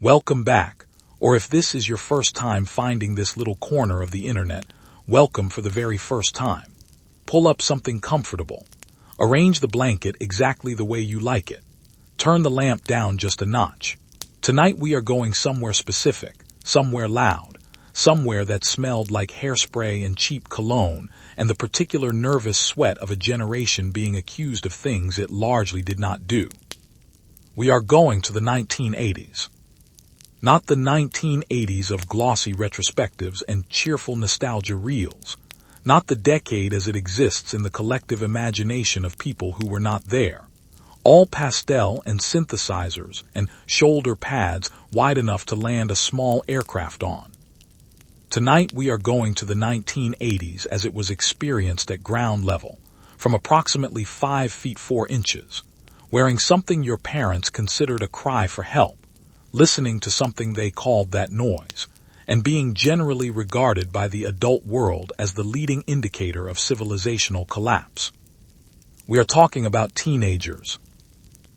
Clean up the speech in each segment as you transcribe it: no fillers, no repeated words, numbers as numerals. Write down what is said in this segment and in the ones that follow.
Welcome back, or if this is your first time finding this little corner of the internet, welcome for the very first time. Pull up something comfortable. Arrange the blanket exactly the way you like it. Turn the lamp down just a notch. Tonight we are going somewhere specific, somewhere loud, somewhere that smelled like hairspray and cheap cologne and the particular nervous sweat of a generation being accused of things it largely did not do. We are going to the 1980s. Not the 1980s of glossy retrospectives and cheerful nostalgia reels. Not the decade as it exists in the collective imagination of people who were not there. All pastel and synthesizers and shoulder pads wide enough to land a small aircraft on. Tonight we are going to the 1980s as it was experienced at ground level, from approximately 5 feet 4 inches, wearing something your parents considered a cry for help, listening to something they called that noise, and being generally regarded by the adult world as the leading indicator of civilizational collapse. We are talking about teenagers.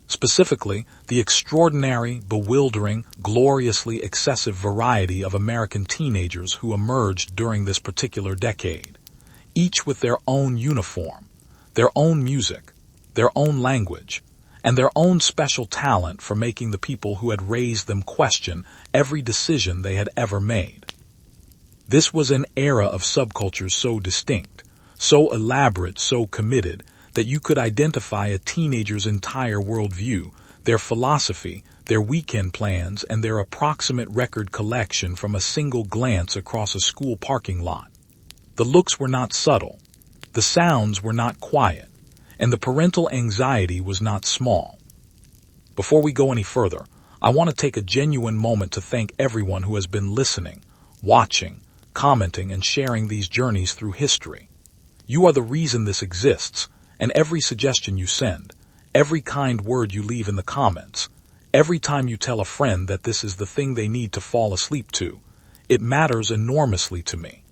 Specifically, the extraordinary, bewildering, gloriously excessive variety of American teenagers who emerged during this particular decade, each with their own uniform, their own music, their own language, and their own special talent for making the people who had raised them question every decision they had ever made. This was an era of subcultures so distinct, so elaborate, so committed, that you could identify a teenager's entire worldview, their philosophy, their weekend plans, and their approximate record collection from a single glance across a school parking lot. The looks were not subtle, the sounds were not quiet, and the parental anxiety was not small. Before we go any further, I want to take a genuine moment to thank everyone who has been listening, watching, commenting, and sharing these journeys through history. You are the reason this exists, and every suggestion you send, every kind word you leave in the comments, every time you tell a friend that this is the thing they need to fall asleep to, it matters enormously to me.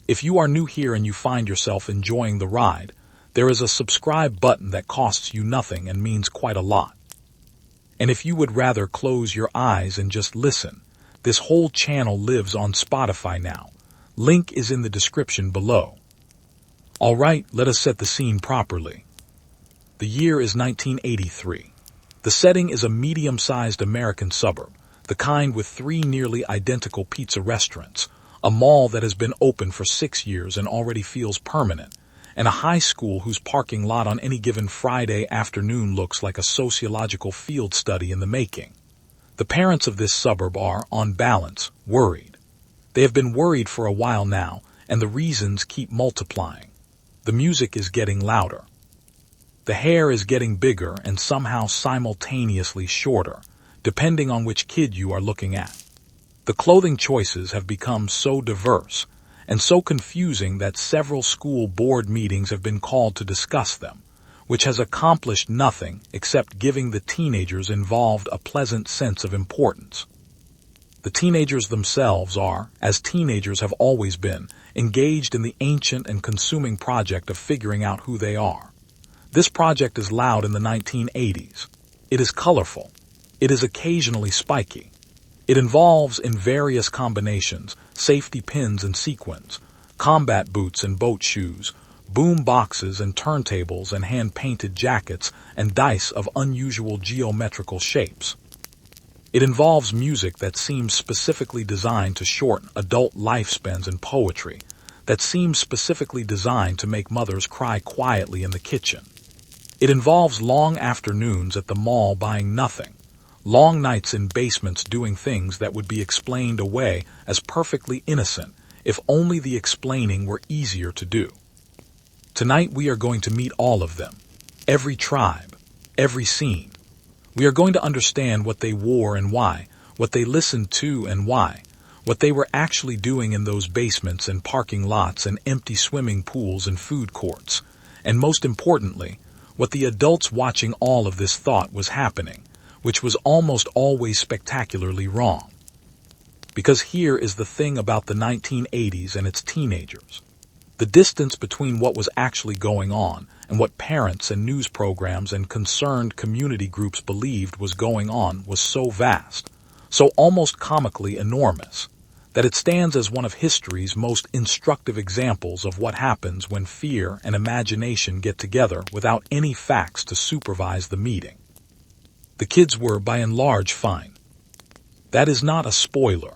If you are new here and you find yourself enjoying the ride, there is a subscribe button that costs you nothing and means quite a lot. And if you would rather close your eyes and just listen, this whole channel lives on Spotify now. Link is in the description below. Alright, let us set the scene properly. The year is 1983. The setting is a medium-sized American suburb, the kind with 3 nearly identical pizza restaurants, a mall that has been open for 6 years and already feels permanent, and a high school whose parking lot on any given Friday afternoon looks like a sociological field study in the making. The parents of this suburb are, on balance, worried. They have been worried for a while now, and the reasons keep multiplying. The music is getting louder. The hair is getting bigger and somehow simultaneously shorter, depending on which kid you are looking at. The clothing choices have become so diverse and so confusing that several school board meetings have been called to discuss them, which has accomplished nothing except giving the teenagers involved a pleasant sense of importance. The teenagers themselves are, as teenagers have always been, engaged in the ancient and consuming project of figuring out who they are. This project is loud in the 1980s. It is colorful. It is occasionally spiky. It involves, in various combinations, safety pins and sequins, combat boots and boat shoes, boom boxes and turntables and hand-painted jackets and dice of unusual geometrical shapes. It involves music that seems specifically designed to shorten adult lifespans and poetry that seems specifically designed to make mothers cry quietly in the kitchen. It involves long afternoons at the mall buying nothing, long nights in basements doing things that would be explained away as perfectly innocent if only the explaining were easier to do. Tonight we are going to meet all of them, every tribe, every scene. We are going to understand what they wore and why, what they listened to and why, what they were actually doing in those basements and parking lots and empty swimming pools and food courts, and most importantly, what the adults watching all of this thought was happening, which was almost always spectacularly wrong. Because here is the thing about the 1980s and its teenagers. The distance between what was actually going on and what parents and news programs and concerned community groups believed was going on was so vast, so almost comically enormous, that it stands as one of history's most instructive examples of what happens when fear and imagination get together without any facts to supervise the meeting. The kids were, by and large, fine. That is not a spoiler.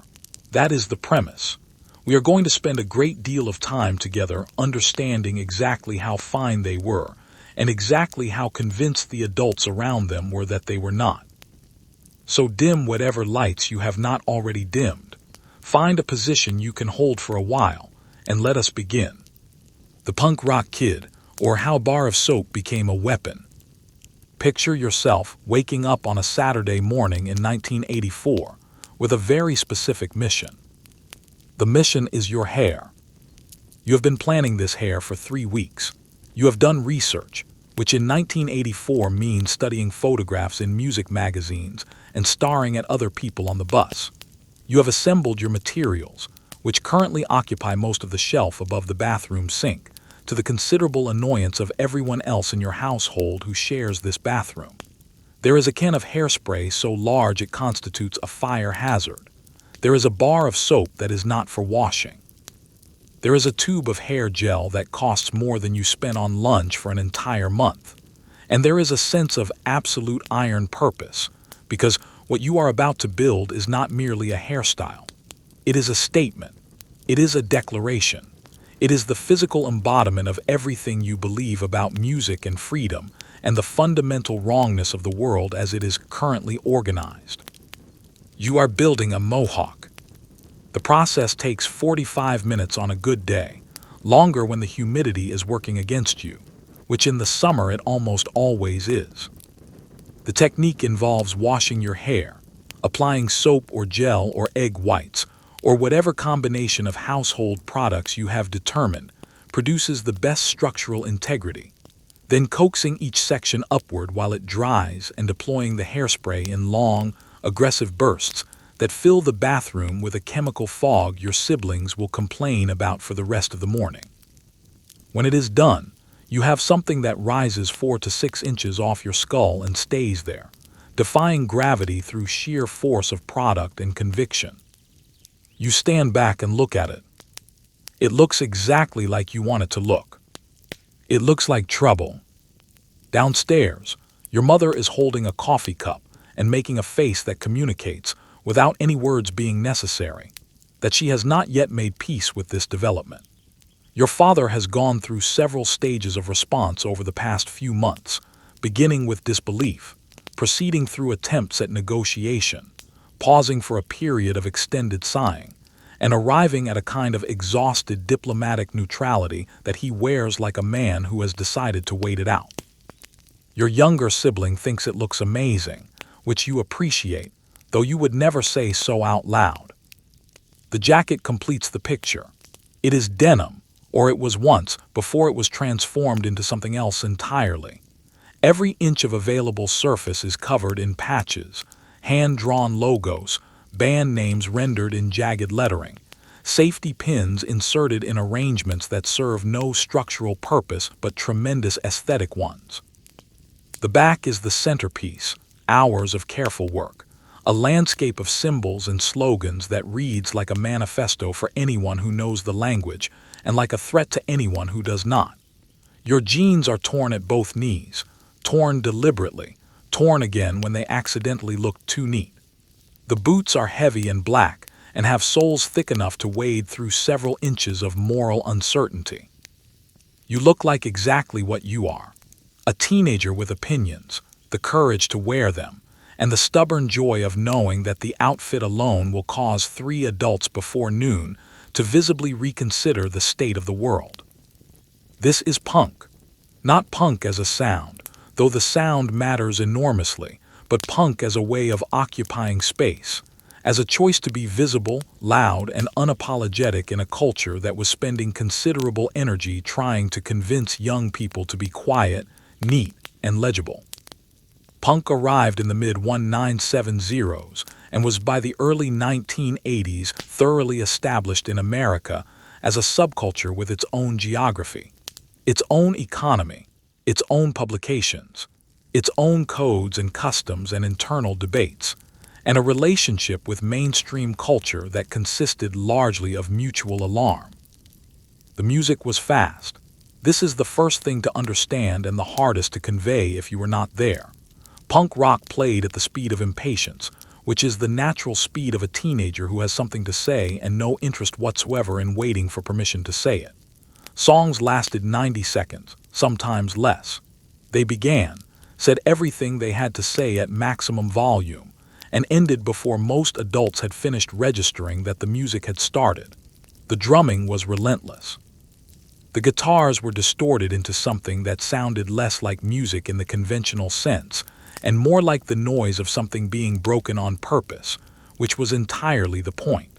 That is the premise. We are going to spend a great deal of time together understanding exactly how fine they were, and exactly how convinced the adults around them were that they were not. So dim whatever lights you have not already dimmed. Find a position you can hold for a while, and let us begin. The punk rock kid, or how a bar of soap became a weapon. Picture yourself waking up on a Saturday morning in 1984 with a very specific mission. The mission is your hair. You have been planning this hair for 3 weeks. You have done research, which in 1984 means studying photographs in music magazines and staring at other people on the bus. You have assembled your materials, which currently occupy most of the shelf above the bathroom sink, to the considerable annoyance of everyone else in your household who shares this bathroom. There is a can of hairspray so large it constitutes a fire hazard. There is a bar of soap that is not for washing. There is a tube of hair gel that costs more than you spent on lunch for an entire month. And there is a sense of absolute iron purpose, because what you are about to build is not merely a hairstyle. It is a statement. It is a declaration. It is the physical embodiment of everything you believe about music and freedom and the fundamental wrongness of the world as it is currently organized. You are building a Mohawk. The process takes 45 minutes on a good day, longer when the humidity is working against you, which in the summer it almost always is. The technique involves washing your hair, applying soap or gel or egg whites, or whatever combination of household products you have determined produces the best structural integrity, then coaxing each section upward while it dries and deploying the hairspray in long, aggressive bursts that fill the bathroom with a chemical fog your siblings will complain about for the rest of the morning. When it is done, you have something that rises 4 to 6 inches off your skull and stays there, defying gravity through sheer force of product and conviction. You stand back and look at it. It looks exactly like you want it to look. It looks like trouble. Downstairs, your mother is holding a coffee cup and making a face that communicates, without any words being necessary, that she has not yet made peace with this development. Your father has gone through several stages of response over the past few months, beginning with disbelief, proceeding through attempts at negotiation, pausing for a period of extended sighing, and arriving at a kind of exhausted diplomatic neutrality that he wears like a man who has decided to wait it out. Your younger sibling thinks it looks amazing, which you appreciate, though you would never say so out loud. The jacket completes the picture. It is denim, or it was once, before it was transformed into something else entirely. Every inch of available surface is covered in patches, hand-drawn logos, band names rendered in jagged lettering, safety pins inserted in arrangements that serve no structural purpose but tremendous aesthetic ones. The back is the centerpiece, hours of careful work, a landscape of symbols and slogans that reads like a manifesto for anyone who knows the language and like a threat to anyone who does not. Your jeans are torn at both knees, torn deliberately, torn again when they accidentally look too neat. The boots are heavy and black and have soles thick enough to wade through several inches of moral uncertainty. You look like exactly what you are, a teenager with opinions, the courage to wear them, and the stubborn joy of knowing that the outfit alone will cause 3 adults before noon to visibly reconsider the state of the world. This is punk. Not punk as a sound, though the sound matters enormously, but punk as a way of occupying space, as a choice to be visible, loud, and unapologetic in a culture that was spending considerable energy trying to convince young people to be quiet, neat, and legible. Punk arrived in the mid-1970s and was by the early 1980s thoroughly established in America as a subculture with its own geography, its own economy, its own publications, its own codes and customs and internal debates, and a relationship with mainstream culture that consisted largely of mutual alarm. The music was fast. This is the first thing to understand and the hardest to convey if you were not there. Punk rock played at the speed of impatience, which is the natural speed of a teenager who has something to say and no interest whatsoever in waiting for permission to say it. Songs lasted 90 seconds, sometimes less. They began, said everything they had to say at maximum volume, and ended before most adults had finished registering that the music had started. The drumming was relentless. The guitars were distorted into something that sounded less like music in the conventional sense, and more like the noise of something being broken on purpose, which was entirely the point.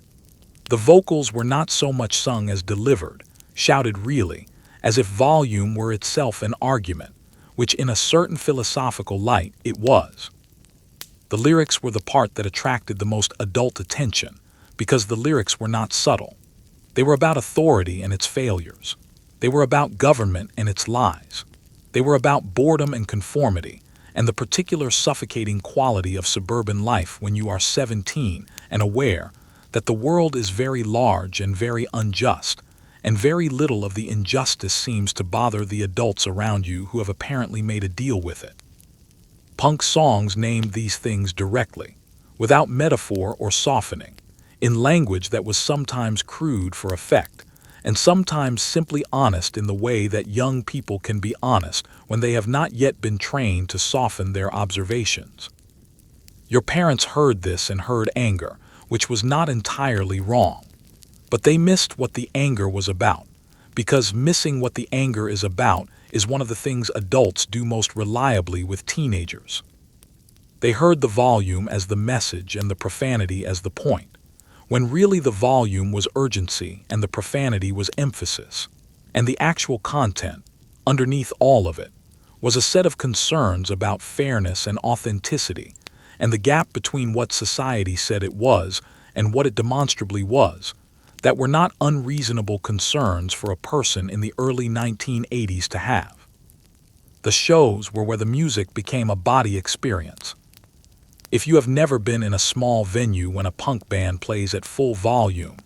The vocals were not so much sung as delivered, shouted really, as if volume were itself an argument, which in a certain philosophical light it was. The lyrics were the part that attracted the most adult attention, because the lyrics were not subtle. They were about authority and its failures. They were about government and its lies. They were about boredom and conformity, and the particular suffocating quality of suburban life when you are 17 and aware that the world is very large and very unjust, and very little of the injustice seems to bother the adults around you who have apparently made a deal with it. Punk songs named these things directly, without metaphor or softening, in language that was sometimes crude for effect, and sometimes simply honest in the way that young people can be honest when they have not yet been trained to soften their observations. Your parents heard this and heard anger, which was not entirely wrong. But they missed what the anger was about, because missing what the anger is about is one of the things adults do most reliably with teenagers. They heard the volume as the message and the profanity as the point, when really the volume was urgency and the profanity was emphasis, and the actual content, underneath all of it, was a set of concerns about fairness and authenticity, and the gap between what society said it was and what it demonstrably was, that were not unreasonable concerns for a person in the early 1980s to have. The shows were where the music became a body experience. If you have never been in a small venue when a punk band plays at full volume,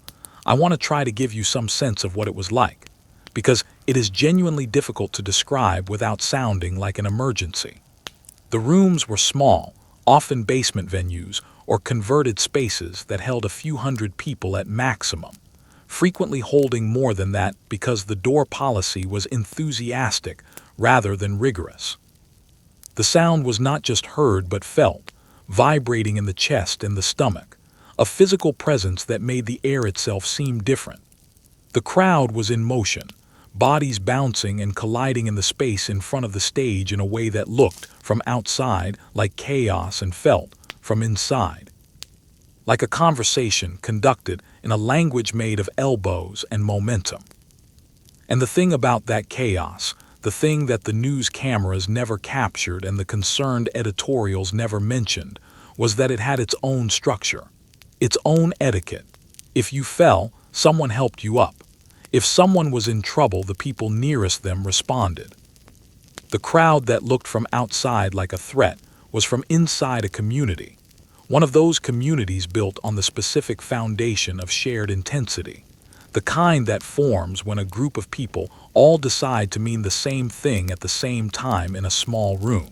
I want to try to give you some sense of what it was like, because it is genuinely difficult to describe without sounding like an emergency. The rooms were small, often basement venues or converted spaces that held a few hundred people at maximum, frequently holding more than that because the door policy was enthusiastic rather than rigorous. The sound was not just heard but felt, vibrating in the chest and the stomach, a physical presence that made the air itself seem different. The crowd was in motion, bodies bouncing and colliding in the space in front of the stage in a way that looked, from outside, like chaos and felt, from inside, like a conversation conducted in a language made of elbows and momentum. And the thing about that chaos, the thing that the news cameras never captured and the concerned editorials never mentioned, was that it had its own structure, its own etiquette. If you fell, someone helped you up. If someone was in trouble, the people nearest them responded. The crowd that looked from outside like a threat was from inside a community, one of those communities built on the specific foundation of shared intensity, the kind that forms when a group of people all decide to mean the same thing at the same time in a small room.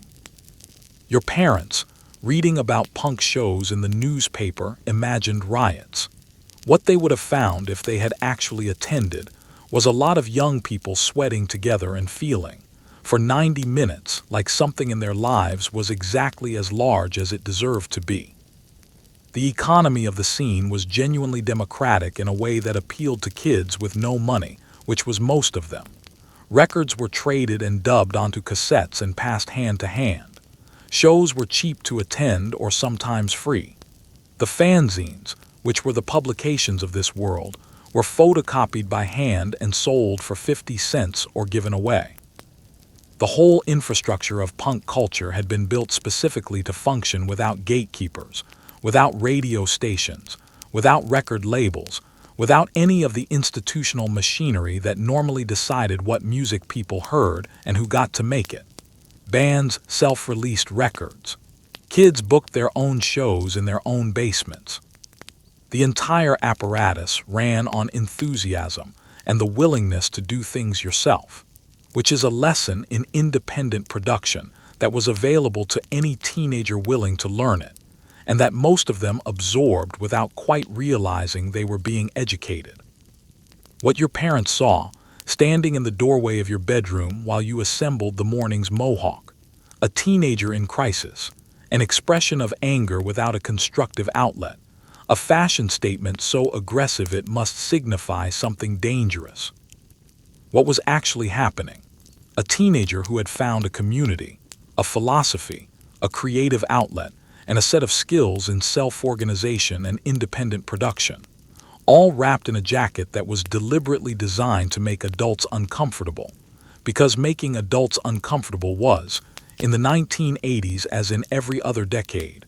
Your parents, reading about punk shows in the newspaper, imagined riots. What they would have found if they had actually attended was a lot of young people sweating together and feeling, for 90 minutes, like something in their lives was exactly as large as it deserved to be. The economy of the scene was genuinely democratic in a way that appealed to kids with no money, which was most of them. Records were traded and dubbed onto cassettes and passed hand to hand. Shows were cheap to attend or sometimes free. The fanzines, which were the publications of this world, were photocopied by hand and sold for 50 cents or given away. The whole infrastructure of punk culture had been built specifically to function without gatekeepers, without radio stations, without record labels, without any of the institutional machinery that normally decided what music people heard and who got to make it. Bands self-released records. Kids booked their own shows in their own basements. The entire apparatus ran on enthusiasm and the willingness to do things yourself, which is a lesson in independent production that was available to any teenager willing to learn it, and that most of them absorbed without quite realizing they were being educated. What your parents saw, standing in the doorway of your bedroom while you assembled the morning's Mohawk, a teenager in crisis, an expression of anger without a constructive outlet, a fashion statement so aggressive it must signify something dangerous. What was actually happening? A teenager who had found a community, a philosophy, a creative outlet, and a set of skills in self-organization and independent production, all wrapped in a jacket that was deliberately designed to make adults uncomfortable, because making adults uncomfortable was, in the 1980s as in every other decade,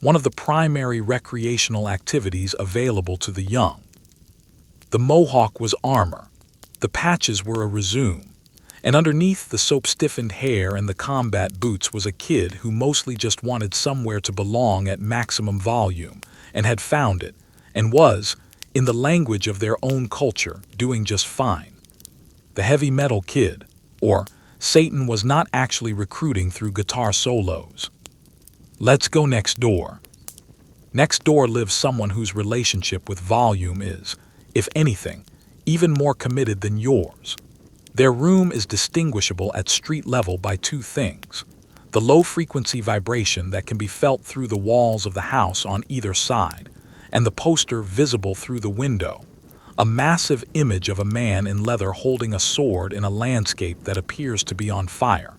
one of the primary recreational activities available to the young. The Mohawk was armor, the patches were a resume, and underneath the soap-stiffened hair and the combat boots was a kid who mostly just wanted somewhere to belong at maximum volume, and had found it, and was, in the language of their own culture, doing just fine. The heavy metal kid, or Satan, was not actually recruiting through guitar solos. Let's go next door. Next door lives someone whose relationship with volume is, if anything, even more committed than yours. Their room is distinguishable at street level by two things: the low-frequency vibration that can be felt through the walls of the house on either side, and the poster visible through the window, a massive image of a man in leather holding a sword in a landscape that appears to be on fire.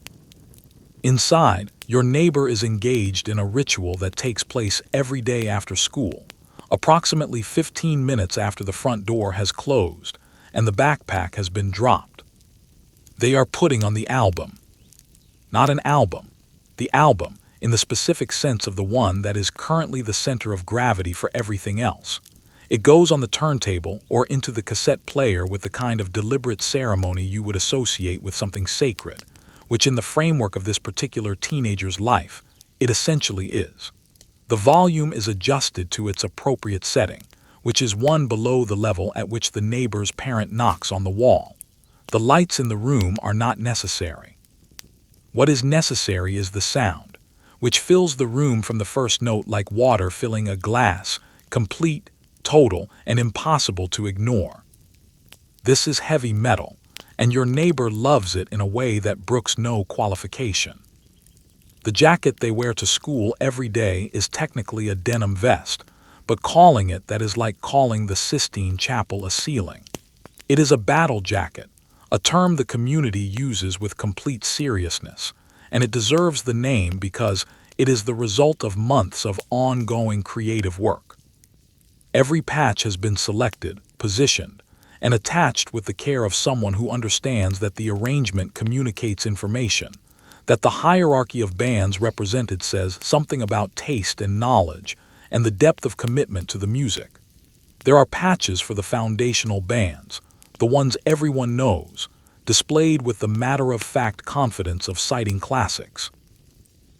Inside, your neighbor is engaged in a ritual that takes place every day after school, approximately 15 minutes after the front door has closed and the backpack has been dropped. They are putting on the album. Not an album. The album, in the specific sense of the one that is currently the center of gravity for everything else. It goes on the turntable or into the cassette player with the kind of deliberate ceremony you would associate with something sacred, which in the framework of this particular teenager's life, it essentially is. The volume is adjusted to its appropriate setting, which is one below the level at which the neighbor's parent knocks on the wall. The lights in the room are not necessary. What is necessary is the sound, which fills the room from the first note like water filling a glass, complete, total, and impossible to ignore. This is heavy metal, and your neighbor loves it in a way that brooks no qualification. The jacket they wear to school every day is technically a denim vest, but calling it that is like calling the Sistine Chapel a ceiling. It is a battle jacket, a term the community uses with complete seriousness, and it deserves the name because it is the result of months of ongoing creative work. Every patch has been selected, positioned, and attached with the care of someone who understands that the arrangement communicates information, that the hierarchy of bands represented says something about taste and knowledge, and the depth of commitment to the music. There are patches for the foundational bands, the ones everyone knows, displayed with the matter-of-fact confidence of citing classics.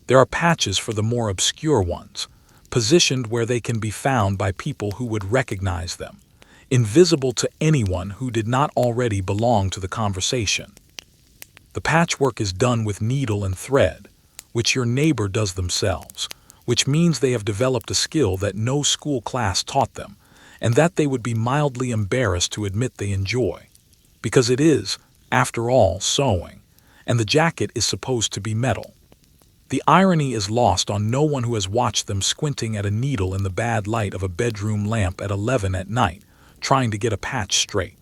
There are patches for the more obscure ones, positioned where they can be found by people who would recognize them, invisible to anyone who did not already belong to the conversation. The patchwork is done with needle and thread, which your neighbor does themselves, which means they have developed a skill that no school class taught them, and that they would be mildly embarrassed to admit they enjoy, because it is, after all, sewing, and the jacket is supposed to be metal. The irony is lost on no one who has watched them squinting at a needle in the bad light of a bedroom lamp at 11 at night, trying to get a patch straight.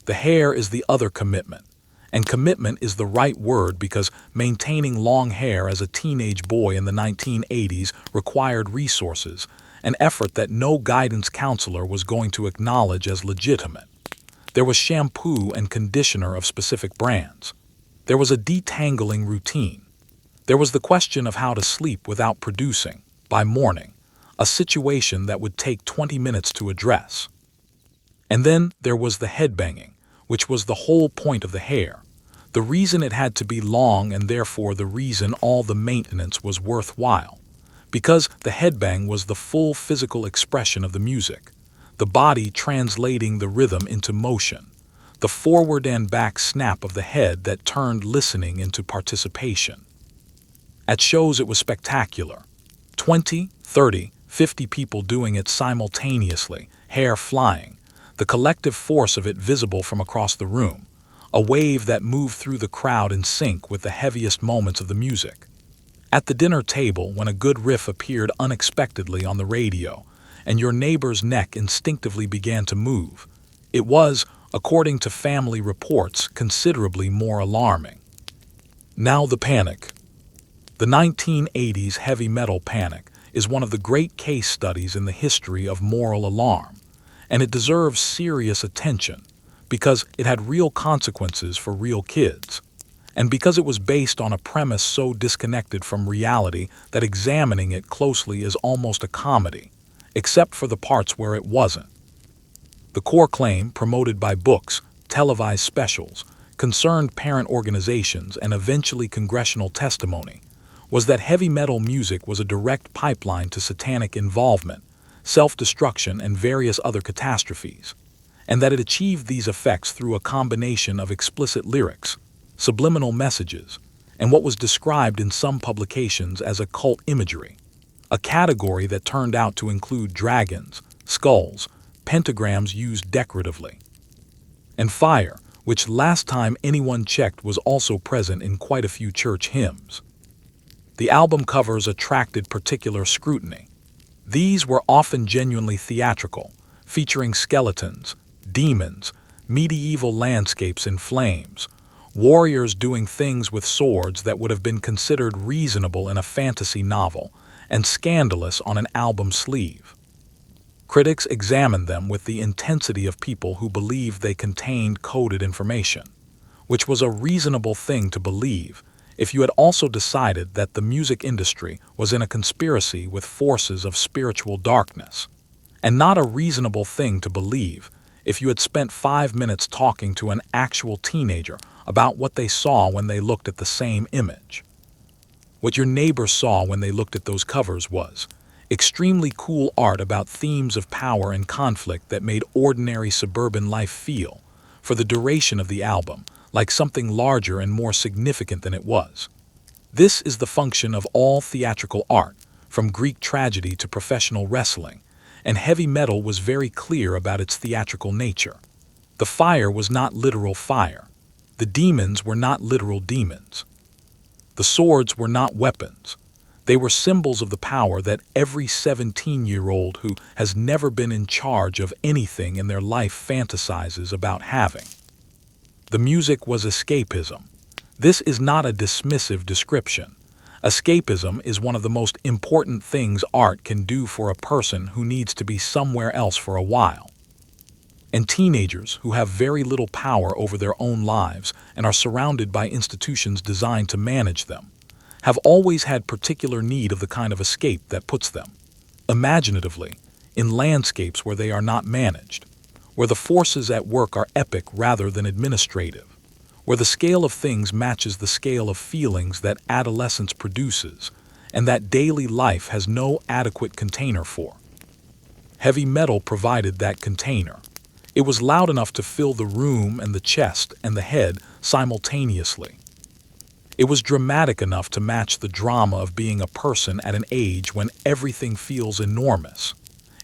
The hair is the other commitment, and commitment is the right word because maintaining long hair as a teenage boy in the 1980s required resources, an effort that no guidance counselor was going to acknowledge as legitimate. There was shampoo and conditioner of specific brands. There was a detangling routine. There was the question of how to sleep without producing, by morning, a situation that would take 20 minutes to address. And then there was the headbanging, which was the whole point of the hair, the reason it had to be long and therefore the reason all the maintenance was worthwhile, because the headbang was the full physical expression of the music, the body translating the rhythm into motion, the forward and back snap of the head that turned listening into participation. At shows it was spectacular. 20, 30, 50 people doing it simultaneously, hair flying, the collective force of it visible from across the room, a wave that moved through the crowd in sync with the heaviest moments of the music. At the dinner table, when a good riff appeared unexpectedly on the radio, and your neighbor's neck instinctively began to move, it was, according to family reports, considerably more alarming. Now the panic. The 1980s heavy metal panic is one of the great case studies in the history of moral alarm, and it deserves serious attention because it had real consequences for real kids, and because it was based on a premise so disconnected from reality that examining it closely is almost a comedy, except for the parts where it wasn't. The core claim, promoted by books, televised specials, concerned parent organizations, and eventually congressional testimony, was that heavy metal music was a direct pipeline to satanic involvement, self-destruction, and various other catastrophes, and that it achieved these effects through a combination of explicit lyrics, subliminal messages, and what was described in some publications as occult imagery, a category that turned out to include dragons, skulls, pentagrams used decoratively, and fire, which last time anyone checked was also present in quite a few church hymns. The album covers attracted particular scrutiny. These were often genuinely theatrical, featuring skeletons, demons, medieval landscapes in flames, warriors doing things with swords that would have been considered reasonable in a fantasy novel and scandalous on an album sleeve. Critics examined them with the intensity of people who believed they contained coded information, which was a reasonable thing to believe if you had also decided that the music industry was in a conspiracy with forces of spiritual darkness, and not a reasonable thing to believe if you had spent 5 minutes talking to an actual teenager about what they saw when they looked at the same image. What your neighbor saw when they looked at those covers was extremely cool art about themes of power and conflict that made ordinary suburban life feel, for the duration of the album, like something larger and more significant than it was. This is the function of all theatrical art, from Greek tragedy to professional wrestling, and heavy metal was very clear about its theatrical nature. The fire was not literal fire. The demons were not literal demons. The swords were not weapons. They were symbols of the power that every 17-year-old who has never been in charge of anything in their life fantasizes about having. The music was escapism. This is not a dismissive description. Escapism is one of the most important things art can do for a person who needs to be somewhere else for a while. And teenagers who have very little power over their own lives and are surrounded by institutions designed to manage them, have always had particular need of the kind of escape that puts them, imaginatively, in landscapes where they are not managed, where the forces at work are epic rather than administrative, where the scale of things matches the scale of feelings that adolescence produces and that daily life has no adequate container for. Heavy metal provided that container. It was loud enough to fill the room and the chest and the head simultaneously. It was dramatic enough to match the drama of being a person at an age when everything feels enormous.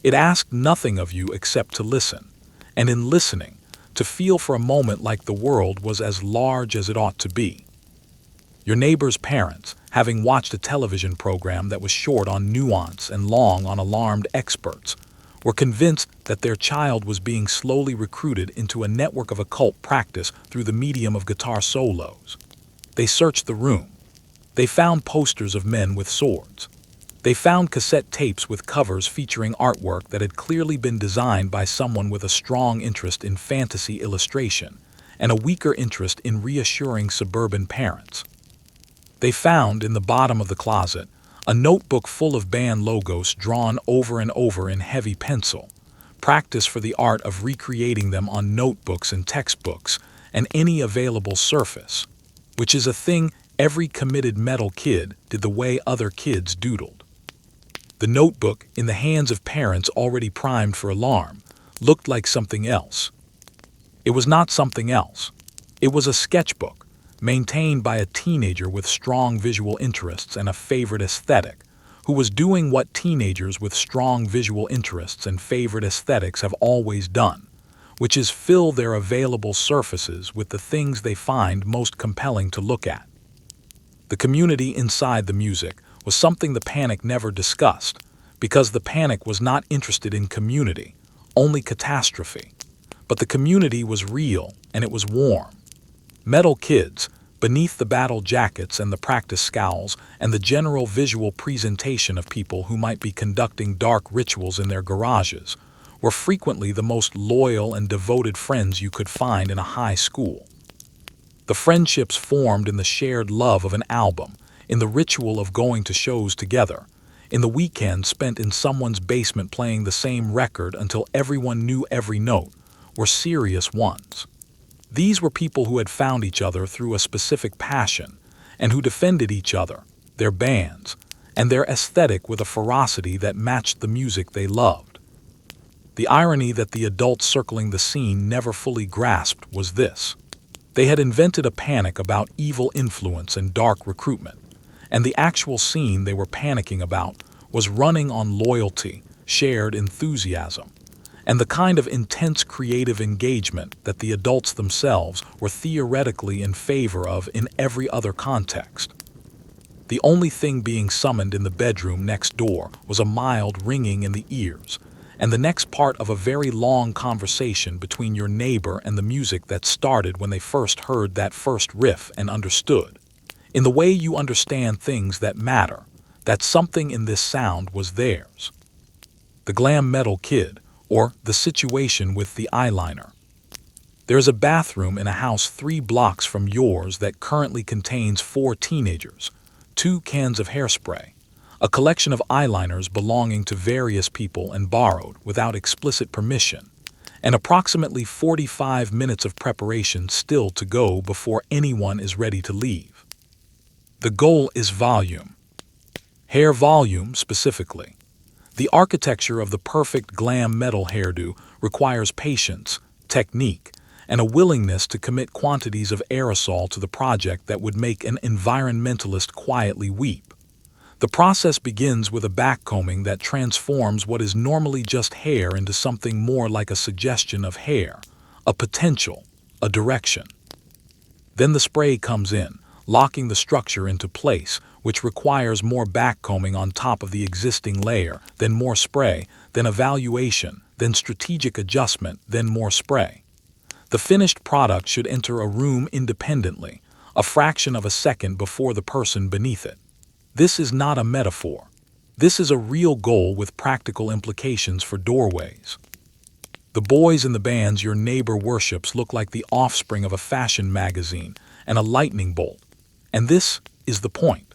It asked nothing of you except to listen, and in listening, to feel for a moment like the world was as large as it ought to be. Your neighbor's parents, having watched a television program that was short on nuance and long on alarmed experts, were convinced that their child was being slowly recruited into a network of occult practice through the medium of guitar solos. They searched the room. They found posters of men with swords. They found cassette tapes with covers featuring artwork that had clearly been designed by someone with a strong interest in fantasy illustration and a weaker interest in reassuring suburban parents. They found, in the bottom of the closet, a notebook full of band logos drawn over and over in heavy pencil, practice for the art of recreating them on notebooks and textbooks and any available surface, which is a thing every committed metal kid did the way other kids doodled. The notebook, in the hands of parents already primed for alarm, looked like something else. It was not something else. It was a sketchbook, maintained by a teenager with strong visual interests and a favorite aesthetic, who was doing what teenagers with strong visual interests and favorite aesthetics have always done, which is fill their available surfaces with the things they find most compelling to look at. The community inside the music was something the Panic never discussed, because the Panic was not interested in community, only catastrophe. But the community was real, and it was warm. Metal kids, beneath the battle jackets and the practice scowls and the general visual presentation of people who might be conducting dark rituals in their garages, were frequently the most loyal and devoted friends you could find in a high school. The friendships formed in the shared love of an album, in the ritual of going to shows together, in the weekend spent in someone's basement playing the same record until everyone knew every note, were serious ones. These were people who had found each other through a specific passion, and who defended each other, their bands, and their aesthetic with a ferocity that matched the music they loved. The irony that the adults circling the scene never fully grasped was this. They had invented a panic about evil influence and dark recruitment, and the actual scene they were panicking about was running on loyalty, shared enthusiasm, and the kind of intense creative engagement that the adults themselves were theoretically in favor of in every other context. The only thing being summoned in the bedroom next door was a mild ringing in the ears, and the next part of a very long conversation between your neighbor and the music that started when they first heard that first riff and understood, in the way you understand things that matter, that something in this sound was theirs. The Glam Metal Kid, or the situation with the eyeliner. There is a bathroom in a house 3 blocks from yours that currently contains 4 teenagers, 2 cans of hairspray, a collection of eyeliners belonging to various people and borrowed without explicit permission, and approximately 45 minutes of preparation still to go before anyone is ready to leave. The goal is volume. Hair volume, specifically. The architecture of the perfect glam metal hairdo requires patience, technique, and a willingness to commit quantities of aerosol to the project that would make an environmentalist quietly weep. The process begins with a backcombing that transforms what is normally just hair into something more like a suggestion of hair, a potential, a direction. Then the spray comes in, locking the structure into place, which requires more backcombing on top of the existing layer, then more spray, then evaluation, then strategic adjustment, then more spray. The finished product should enter a room independently, a fraction of a second before the person beneath it. This is not a metaphor. This is a real goal with practical implications for doorways. The boys in the bands your neighbor worships look like the offspring of a fashion magazine and a lightning bolt. And this is the point.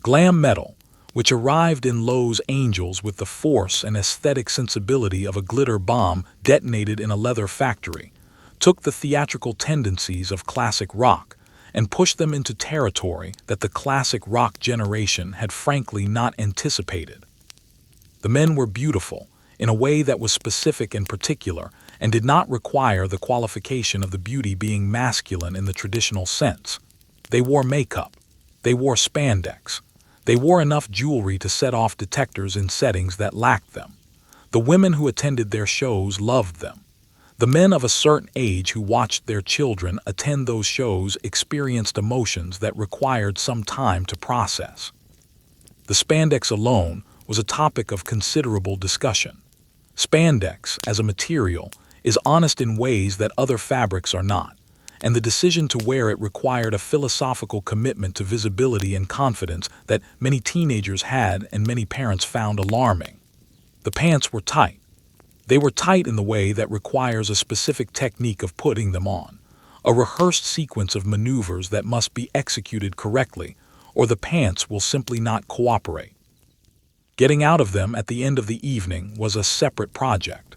Glam metal, which arrived in Lowe's Angels with the force and aesthetic sensibility of a glitter bomb detonated in a leather factory, took the theatrical tendencies of classic rock and pushed them into territory that the classic rock generation had frankly not anticipated. The men were beautiful in a way that was specific and particular and did not require the qualification of the beauty being masculine in the traditional sense. They wore makeup. They wore spandex. They wore enough jewelry to set off detectors in settings that lacked them. The women who attended their shows loved them. The men of a certain age who watched their children attend those shows experienced emotions that required some time to process. The spandex alone was a topic of considerable discussion. Spandex, as a material, is honest in ways that other fabrics are not, and the decision to wear it required a philosophical commitment to visibility and confidence that many teenagers had and many parents found alarming. The pants were tight. They were tight in the way that requires a specific technique of putting them on, a rehearsed sequence of maneuvers that must be executed correctly, or the pants will simply not cooperate. Getting out of them at the end of the evening was a separate project.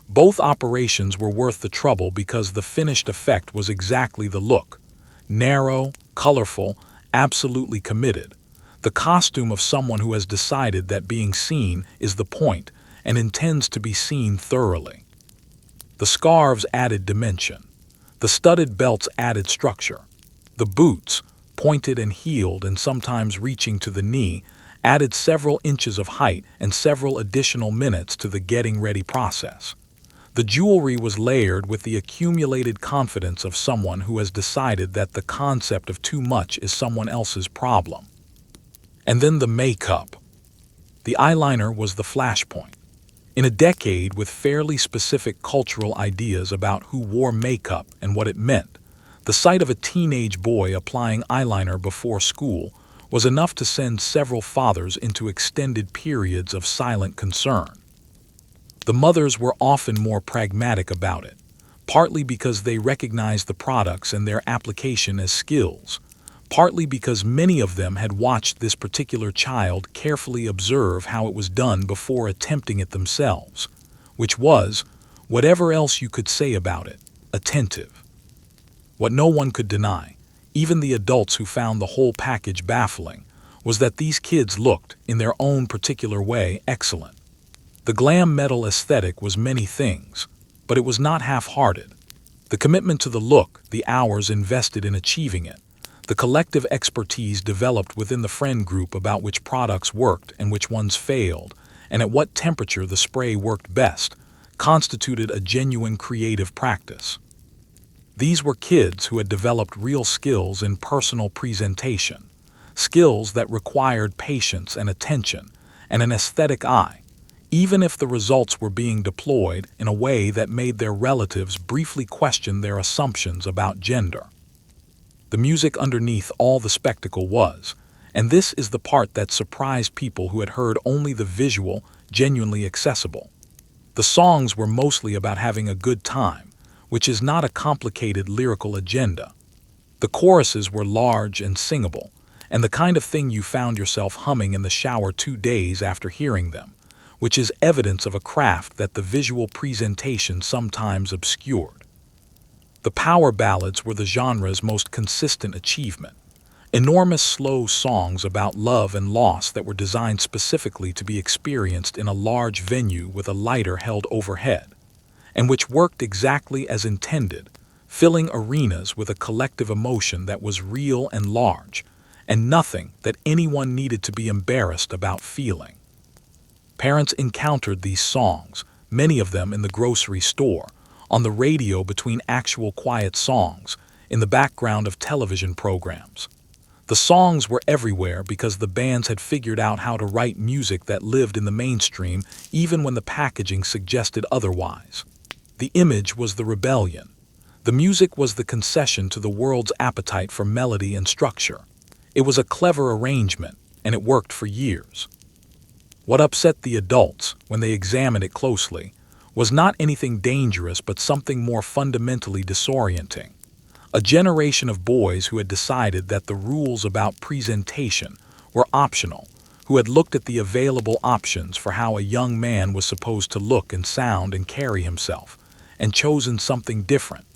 Both operations were worth the trouble because the finished effect was exactly the look. Narrow, colorful, absolutely committed. the costume of someone who has decided that being seen is the point and intends to be seen thoroughly. The scarves added dimension. The studded belts added structure. The boots, pointed and heeled and sometimes reaching to the knee, added several inches of height and several additional minutes to the getting ready process. The jewelry was layered with the accumulated confidence of someone who has decided that the concept of too much is someone else's problem. And then the makeup. The eyeliner was the flashpoint. In a decade with fairly specific cultural ideas about who wore makeup and what it meant, the sight of a teenage boy applying eyeliner before school was enough to send several fathers into extended periods of silent concern. The mothers were often more pragmatic about it, partly because they recognized the products and their application as skills, partly because many of them had watched this particular child carefully observe how it was done before attempting it themselves, which was, whatever else you could say about it, attentive. What no one could deny, even the adults who found the whole package baffling, was that these kids looked, in their own particular way, excellent. The glam metal aesthetic was many things, but it was not half-hearted. The commitment to the look, the hours invested in achieving it, the collective expertise developed within the friend group about which products worked and which ones failed, and at what temperature the spray worked best, constituted a genuine creative practice. These were kids who had developed real skills in personal presentation, skills that required patience and attention and an aesthetic eye, even if the results were being deployed in a way that made their relatives briefly question their assumptions about gender. The music underneath all the spectacle was, and this is the part that surprised people who had heard only the visual, genuinely accessible. The songs were mostly about having a good time, which is not a complicated lyrical agenda. The choruses were large and singable, and the kind of thing you found yourself humming in the shower 2 days after hearing them, which is evidence of a craft that the visual presentation sometimes obscured. The power ballads were the genre's most consistent achievement. Enormous slow songs about love and loss that were designed specifically to be experienced in a large venue with a lighter held overhead, and which worked exactly as intended, filling arenas with a collective emotion that was real and large, and nothing that anyone needed to be embarrassed about feeling. Parents encountered these songs, many of them in the grocery store, on the radio between actual quiet songs, in the background of television programs. The songs were everywhere because the bands had figured out how to write music that lived in the mainstream even when the packaging suggested otherwise. The image was the rebellion. The music was the concession to the world's appetite for melody and structure. It was a clever arrangement, and it worked for years. What upset the adults, when they examined it closely, was not anything dangerous but something more fundamentally disorienting. A generation of boys who had decided that the rules about presentation were optional, who had looked at the available options for how a young man was supposed to look and sound and carry himself, and chosen something different.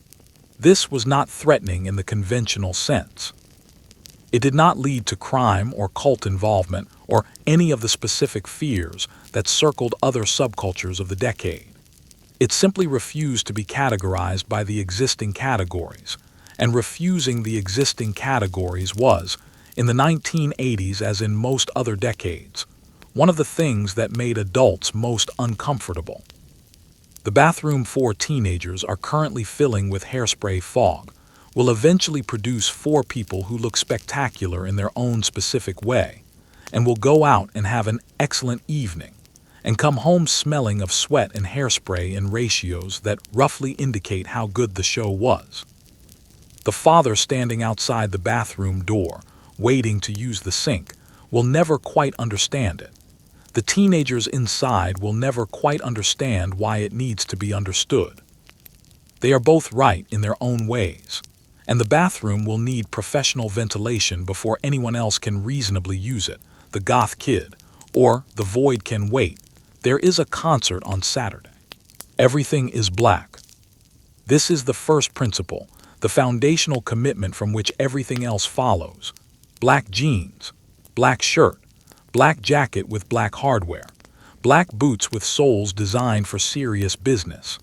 This was not threatening in the conventional sense. It did not lead to crime or cult involvement or any of the specific fears that circled other subcultures of the decade. It simply refused to be categorized by the existing categories, and refusing the existing categories was, in the 1980s as in most other decades, one of the things that made adults most uncomfortable. The bathroom 4 teenagers are currently filling with hairspray fog, will eventually produce 4 people who look spectacular in their own specific way, and will go out and have an excellent evening, and come home smelling of sweat and hairspray in ratios that roughly indicate how good the show was. The father standing outside the bathroom door, waiting to use the sink, will never quite understand it. The teenagers inside will never quite understand why it needs to be understood. They are both right in their own ways, and the bathroom will need professional ventilation before anyone else can reasonably use it. The Goth Kid, or The Void Can Wait. There is a concert on Saturday. Everything is black. This is the first principle, the foundational commitment from which everything else follows. Black jeans, black shirt, black jacket with black hardware, black boots with soles designed for serious business,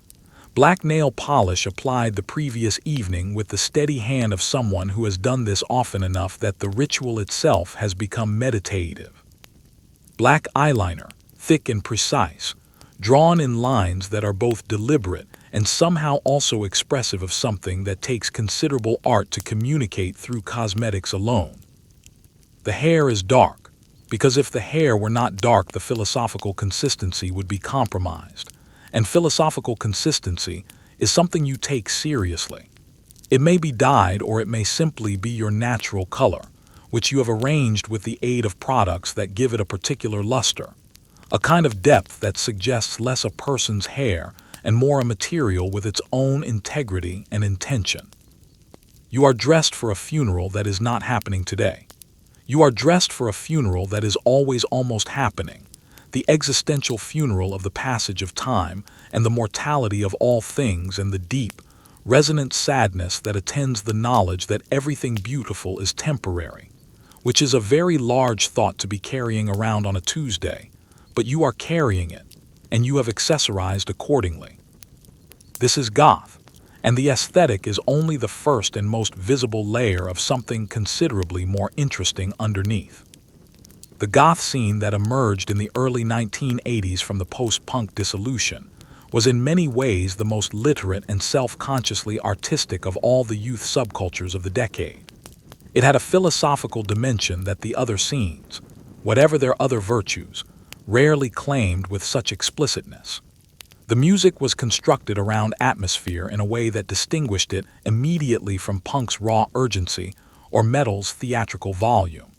black nail polish applied the previous evening with the steady hand of someone who has done this often enough that the ritual itself has become meditative. Black eyeliner, thick and precise, drawn in lines that are both deliberate and somehow also expressive of something that takes considerable art to communicate through cosmetics alone. The hair is dark, because if the hair were not dark, the philosophical consistency would be compromised. And philosophical consistency is something you take seriously. It may be dyed or it may simply be your natural color, which you have arranged with the aid of products that give it a particular luster, a kind of depth that suggests less a person's hair and more a material with its own integrity and intention. You are dressed for a funeral that is not happening today. You are dressed for a funeral that is always almost happening, the existential funeral of the passage of time and the mortality of all things and the deep, resonant sadness that attends the knowledge that everything beautiful is temporary, which is a very large thought to be carrying around on a Tuesday, but you are carrying it, and you have accessorized accordingly. This is goth, and the aesthetic is only the first and most visible layer of something considerably more interesting underneath. The goth scene that emerged in the early 1980s from the post-punk dissolution was in many ways the most literate and self-consciously artistic of all the youth subcultures of the decade. It had a philosophical dimension that the other scenes, whatever their other virtues, rarely claimed with such explicitness. The music was constructed around atmosphere in a way that distinguished it immediately from punk's raw urgency or metal's theatrical volume.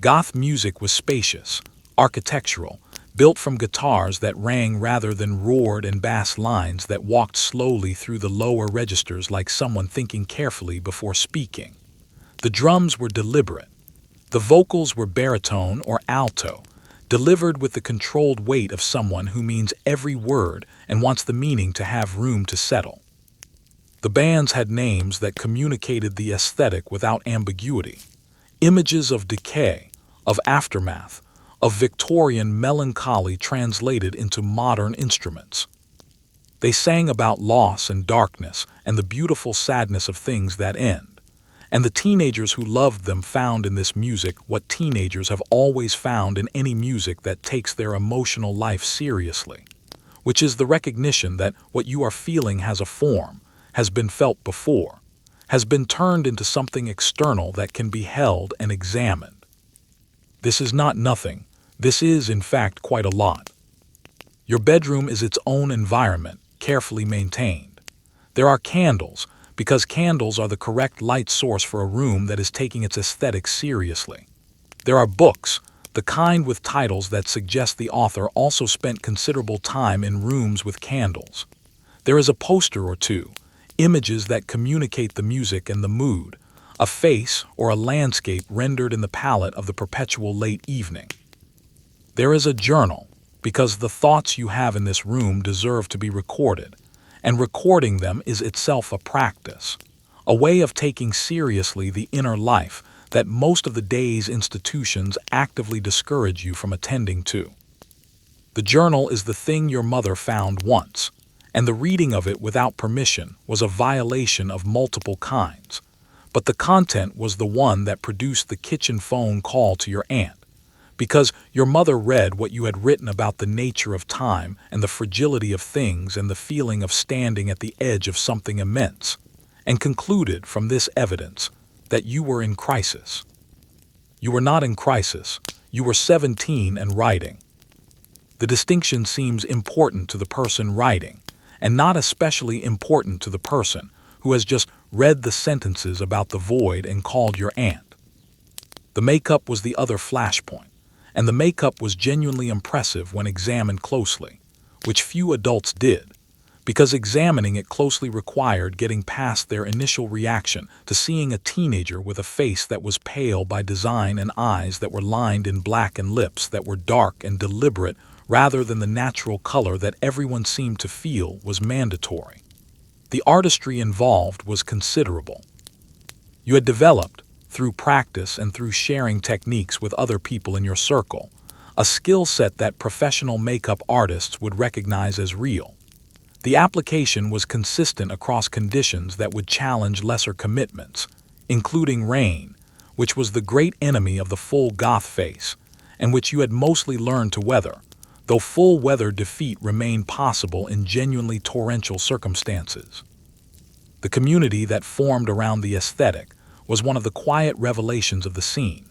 Goth music was spacious, architectural, built from guitars that rang rather than roared and bass lines that walked slowly through the lower registers like someone thinking carefully before speaking. The drums were deliberate. The vocals were baritone or alto, delivered with the controlled weight of someone who means every word and wants the meaning to have room to settle. The bands had names that communicated the aesthetic without ambiguity, images of decay, of aftermath, of Victorian melancholy translated into modern instruments. They sang about loss and darkness and the beautiful sadness of things that end, and the teenagers who loved them found in this music what teenagers have always found in any music that takes their emotional life seriously, which is the recognition that what you are feeling has a form, has been felt before, has been turned into something external that can be held and examined. This is not nothing. This is, in fact, quite a lot. Your bedroom is its own environment, carefully maintained. There are candles, because candles are the correct light source for a room that is taking its aesthetics seriously. There are books, the kind with titles that suggest the author also spent considerable time in rooms with candles. There is a poster or two, images that communicate the music and the mood, a face or a landscape rendered in the palette of the perpetual late evening. There is a journal, because the thoughts you have in this room deserve to be recorded, and recording them is itself a practice, a way of taking seriously the inner life that most of the day's institutions actively discourage you from attending to. The journal is the thing your mother found once, and the reading of it without permission was a violation of multiple kinds. But the content was the one that produced the kitchen phone call to your aunt, because your mother read what you had written about the nature of time and the fragility of things and the feeling of standing at the edge of something immense, and concluded from this evidence that you were in crisis. You were not in crisis. You were 17 and writing. The distinction seems important to the person writing, and not especially important to the person who has just read the sentences about the void and called your aunt. The makeup was the other flashpoint, and the makeup was genuinely impressive when examined closely, which few adults did, because examining it closely required getting past their initial reaction to seeing a teenager with a face that was pale by design and eyes that were lined in black and lips that were dark and deliberate rather than the natural color that everyone seemed to feel was mandatory. The artistry involved was considerable. You had developed, through practice and through sharing techniques with other people in your circle, a skill set that professional makeup artists would recognize as real. The application was consistent across conditions that would challenge lesser commitments, including rain, which was the great enemy of the full goth face, and which you had mostly learned to weather, though full weather defeat remained possible in genuinely torrential circumstances. The community that formed around the aesthetic was one of the quiet revelations of the scene.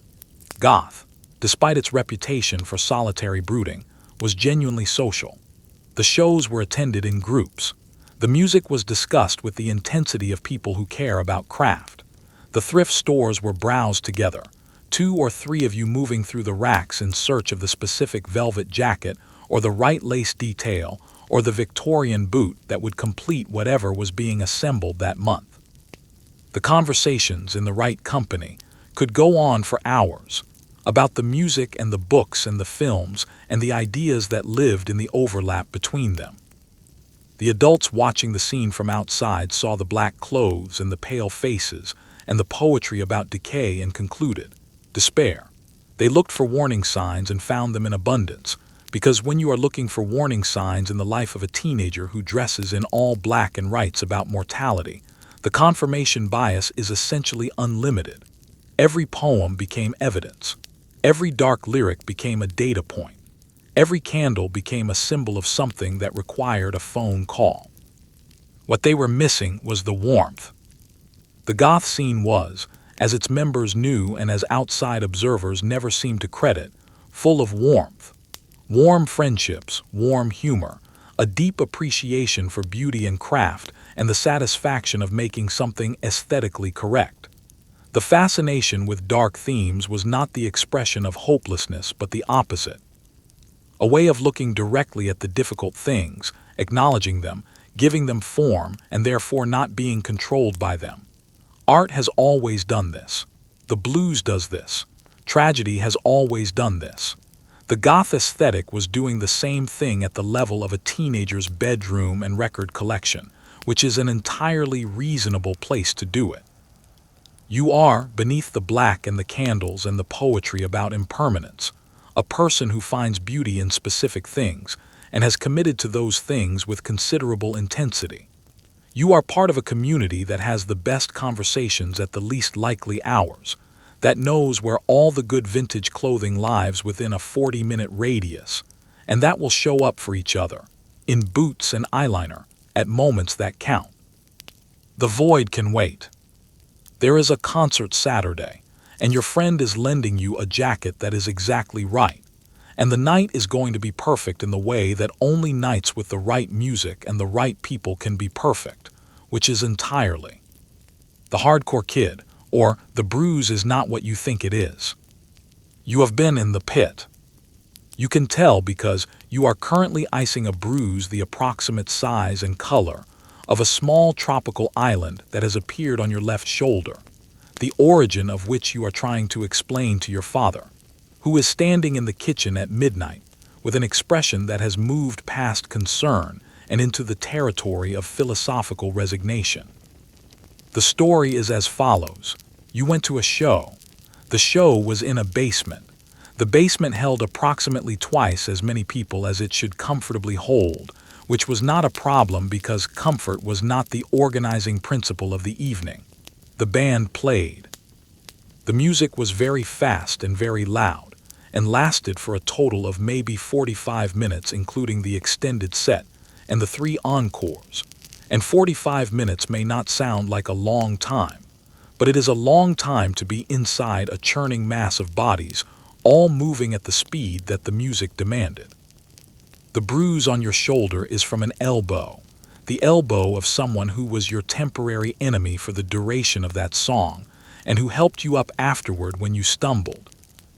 Goth, despite its reputation for solitary brooding, was genuinely social. The shows were attended in groups. The music was discussed with the intensity of people who care about craft. The thrift stores were browsed together, 2 or 3 of you moving through the racks in search of the specific velvet jacket or the right lace detail or the Victorian boot that would complete whatever was being assembled that month. The conversations in the right company could go on for hours about the music and the books and the films and the ideas that lived in the overlap between them. The adults watching the scene from outside saw the black clothes and the pale faces and the poetry about decay and concluded, despair. They looked for warning signs and found them in abundance, because when you are looking for warning signs in the life of a teenager who dresses in all black and writes about mortality, the confirmation bias is essentially unlimited. Every poem became evidence. Every dark lyric became a data point. Every candle became a symbol of something that required a phone call. What they were missing was the warmth. The goth scene was, as its members knew and as outside observers never seemed to credit, full of warmth. Warm friendships, warm humor, a deep appreciation for beauty and craft, and the satisfaction of making something aesthetically correct. The fascination with dark themes was not the expression of hopelessness but the opposite. A way of looking directly at the difficult things, acknowledging them, giving them form, and therefore not being controlled by them. Art has always done this. The blues does this. Tragedy has always done this. The goth aesthetic was doing the same thing at the level of a teenager's bedroom and record collection, which is an entirely reasonable place to do it. You are, beneath the black and the candles and the poetry about impermanence, a person who finds beauty in specific things and has committed to those things with considerable intensity. You are part of a community that has the best conversations at the least likely hours, that knows where all the good vintage clothing lives within a 40-minute radius, and that will show up for each other, in boots and eyeliner, at moments that count. The void can wait. There is a concert Saturday, and your friend is lending you a jacket that is exactly right, and the night is going to be perfect in the way that only nights with the right music and the right people can be perfect, which is entirely. The hardcore kid, or the bruise, is not what you think it is. You have been in the pit. You can tell because you are currently icing a bruise the approximate size and color of a small tropical island that has appeared on your left shoulder, the origin of which you are trying to explain to your father, who is standing in the kitchen at midnight with an expression that has moved past concern and into the territory of philosophical resignation. The story is as follows. You went to a show. The show was in a basement. The basement held approximately twice as many people as it should comfortably hold, which was not a problem because comfort was not the organizing principle of the evening. The band played. The music was very fast and very loud, and lasted for a total of maybe 45 minutes including the extended set and the 3 encores. And 45 minutes may not sound like a long time, but it is a long time to be inside a churning mass of bodies, all moving at the speed that the music demanded. The bruise on your shoulder is from an elbow, the elbow of someone who was your temporary enemy for the duration of that song, and who helped you up afterward when you stumbled,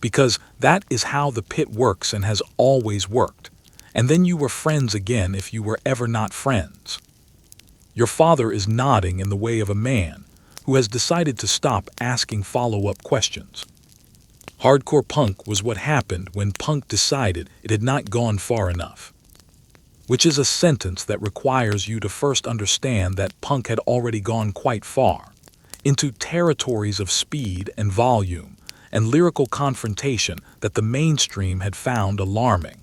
because that is how the pit works and has always worked, and then you were friends again if you were ever not friends. Your father is nodding in the way of a man who has decided to stop asking follow-up questions. Hardcore punk was what happened when punk decided it had not gone far enough. Which is a sentence that requires you to first understand that punk had already gone quite far. into territories of speed and volume and lyrical confrontation that the mainstream had found alarming.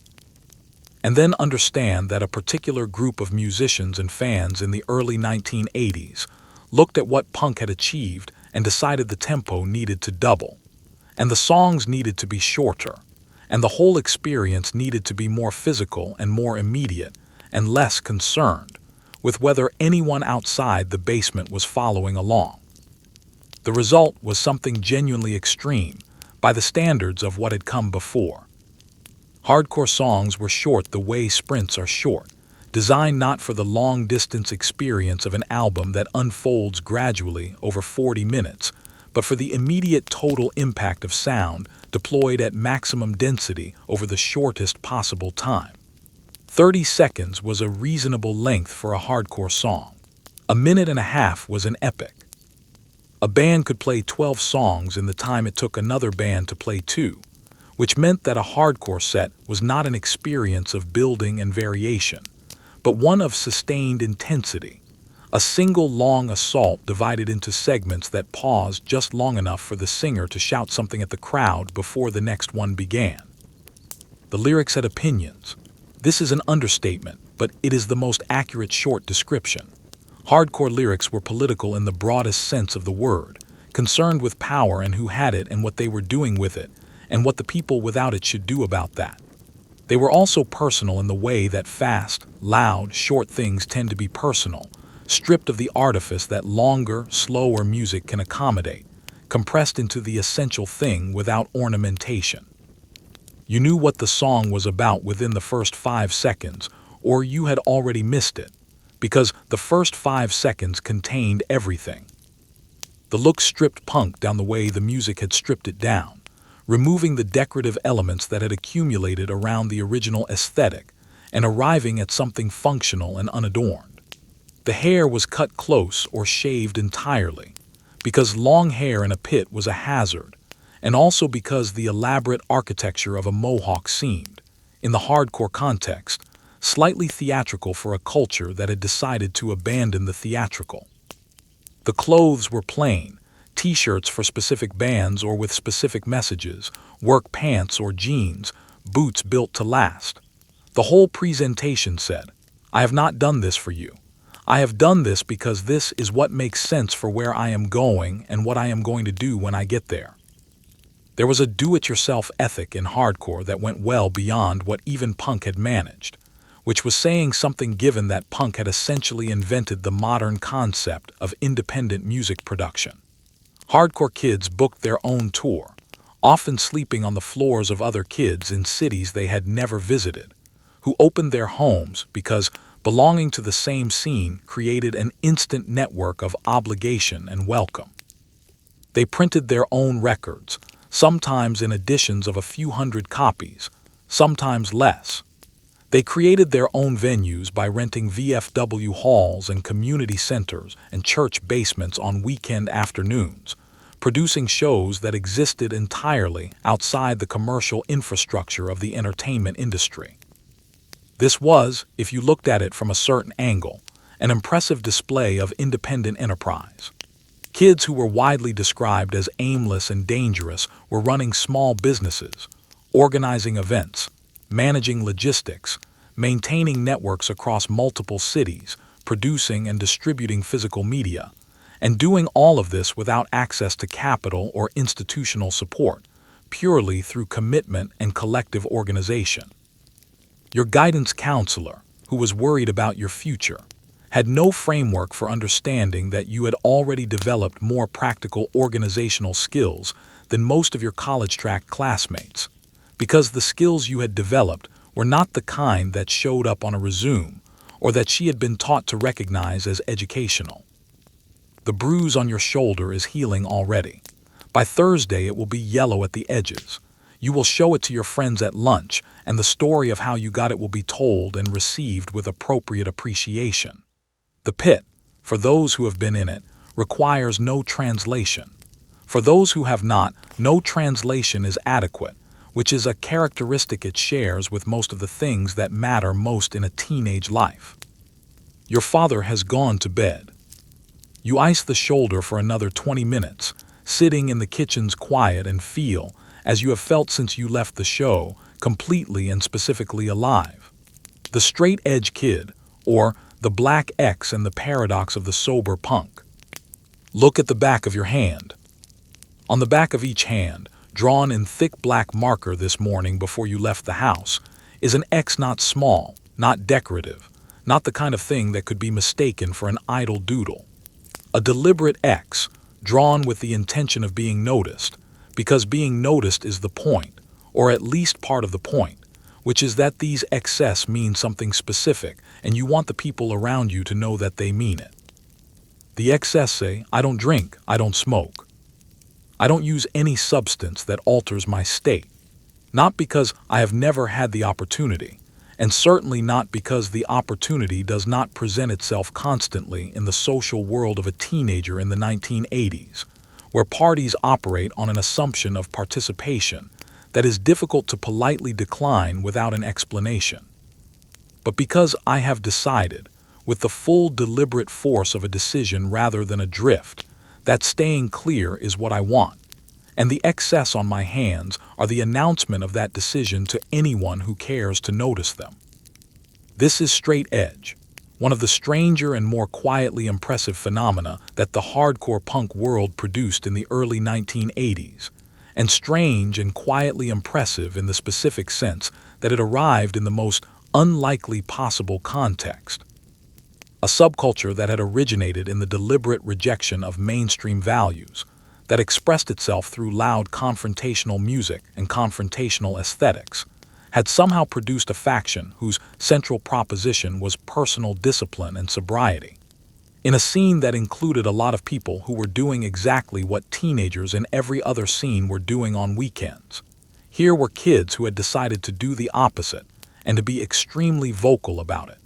And then understand that a particular group of musicians and fans in the early 1980s looked at what punk had achieved and decided the tempo needed to double, and the songs needed to be shorter, and the whole experience needed to be more physical and more immediate, and less concerned with whether anyone outside the basement was following along. The result was something genuinely extreme by the standards of what had come before. Hardcore songs were short the way sprints are short, designed not for the long-distance experience of an album that unfolds gradually over 40 minutes, but for the immediate total impact of sound deployed at maximum density over the shortest possible time. 30 seconds was a reasonable length for a hardcore song. A minute and a half was an epic. A band could play 12 songs in the time it took another band to play 2, which meant that a hardcore set was not an experience of building and variation, but one of sustained intensity, a single long assault divided into segments that paused just long enough for the singer to shout something at the crowd before the next one began. The lyrics had opinions. This is an understatement, but it is the most accurate short description. Hardcore lyrics were political in the broadest sense of the word, concerned with power and who had it and what they were doing with it, and what the people without it should do about that. They were also personal in the way that fast, loud, short things tend to be personal, stripped of the artifice that longer, slower music can accommodate, compressed into the essential thing without ornamentation. You knew what the song was about within the first 5 seconds, or you had already missed it, because the first 5 seconds contained everything. The look stripped punk down the way the music had stripped it down, removing the decorative elements that had accumulated around the original aesthetic and arriving at something functional and unadorned. The hair was cut close or shaved entirely, because long hair in a pit was a hazard, and also because the elaborate architecture of a Mohawk seemed, in the hardcore context, slightly theatrical for a culture that had decided to abandon the theatrical. The clothes were plain, t-shirts for specific bands or with specific messages, work pants or jeans, boots built to last. The whole presentation said, "I have not done this for you. I have done this because this is what makes sense for where I am going and what I am going to do when I get there." There was a do-it-yourself ethic in hardcore that went well beyond what even punk had managed, which was saying something given that punk had essentially invented the modern concept of independent music production. Hardcore kids booked their own tour, often sleeping on the floors of other kids in cities they had never visited, who opened their homes because belonging to the same scene created an instant network of obligation and welcome. They printed their own records, sometimes in editions of a few hundred copies, sometimes less. They created their own venues by renting VFW halls and community centers and church basements on weekend afternoons, producing shows that existed entirely outside the commercial infrastructure of the entertainment industry. This was, if you looked at it from a certain angle, an impressive display of independent enterprise. Kids who were widely described as aimless and dangerous were running small businesses, organizing events, managing logistics, maintaining networks across multiple cities, producing and distributing physical media, and doing all of this without access to capital or institutional support, purely through commitment and collective organization. Your guidance counselor, who was worried about your future, had no framework for understanding that you had already developed more practical organizational skills than most of your college-track classmates, because the skills you had developed were not the kind that showed up on a resume or that she had been taught to recognize as educational. The bruise on your shoulder is healing already. By Thursday, it will be yellow at the edges. You will show it to your friends at lunch, and the story of how you got it will be told and received with appropriate appreciation. The pit, for those who have been in it, requires no translation. For those who have not, no translation is adequate, which is a characteristic it shares with most of the things that matter most in a teenage life. Your father has gone to bed. You ice the shoulder for another 20 minutes, sitting in the kitchen's quiet and feel, as you have felt since you left the show, completely and specifically alive. The straight edge kid, or the black X and the paradox of the sober punk. Look at the back of your hand. On the back of each hand, drawn in thick black marker this morning before you left the house, is an X not small, not decorative, not the kind of thing that could be mistaken for an idle doodle. A deliberate X, drawn with the intention of being noticed, because being noticed is the point, or at least part of the point, which is that these XS mean something specific, and you want the people around you to know that they mean it. The XS say, I don't drink, I don't smoke. I don't use any substance that alters my state. Not because I have never had the opportunity, and certainly not because the opportunity does not present itself constantly in the social world of a teenager in the 1980s, where parties operate on an assumption of participation that is difficult to politely decline without an explanation. But because I have decided, with the full deliberate force of a decision rather than a drift, that staying clear is what I want, and the excess on my hands are the announcement of that decision to anyone who cares to notice them. This is straight edge, one of the stranger and more quietly impressive phenomena that the hardcore punk world produced in the early 1980s, and strange and quietly impressive in the specific sense that it arrived in the most unlikely possible context. A subculture that had originated in the deliberate rejection of mainstream values, that expressed itself through loud confrontational music and confrontational aesthetics, had somehow produced a faction whose central proposition was personal discipline and sobriety. In a scene that included a lot of people who were doing exactly what teenagers in every other scene were doing on weekends. Here were kids who had decided to do the opposite and to be extremely vocal about it.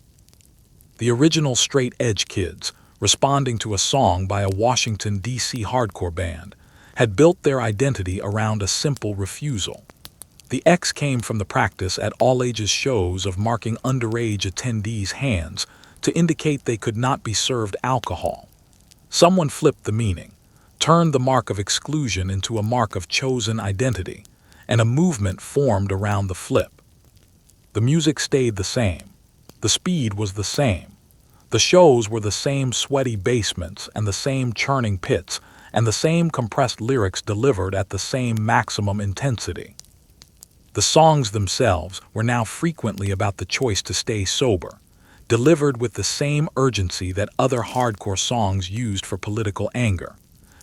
The original straight edge kids, responding to a song by a Washington, D.C. hardcore band, had built their identity around a simple refusal. The X came from the practice at all ages shows of marking underage attendees' hands to indicate they could not be served alcohol. Someone flipped the meaning, turned the mark of exclusion into a mark of chosen identity, and a movement formed around the flip. The music stayed the same. The speed was the same. The shows were the same sweaty basements and the same churning pits and the same compressed lyrics delivered at the same maximum intensity. The songs themselves were now frequently about the choice to stay sober, delivered with the same urgency that other hardcore songs used for political anger.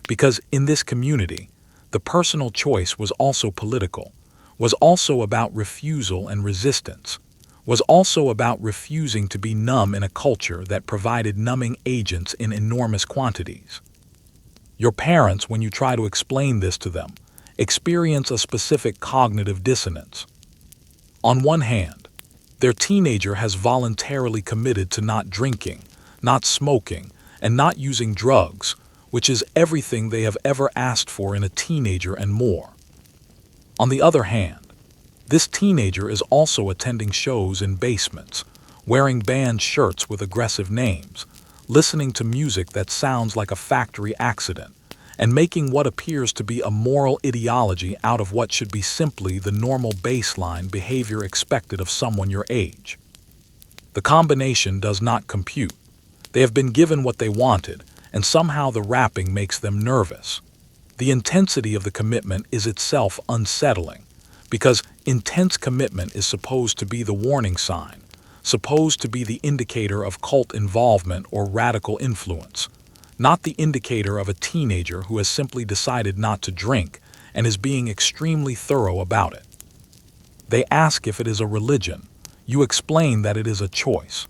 Because in this community, the personal choice was also political, was also about refusal and resistance, was also about refusing to be numb in a culture that provided numbing agents in enormous quantities. Your parents, when you try to explain this to them, experience a specific cognitive dissonance. On one hand, their teenager has voluntarily committed to not drinking, not smoking, and not using drugs, which is everything they have ever asked for in a teenager and more. On the other hand, this teenager is also attending shows in basements, wearing band shirts with aggressive names, listening to music that sounds like a factory accident, and making what appears to be a moral ideology out of what should be simply the normal baseline behavior expected of someone your age. The combination does not compute. They have been given what they wanted, and somehow the wrapping makes them nervous. The intensity of the commitment is itself unsettling, because intense commitment is supposed to be the warning sign, supposed to be the indicator of cult involvement or radical influence, not the indicator of a teenager who has simply decided not to drink and is being extremely thorough about it. They ask if it is a religion. You explain that it is a choice.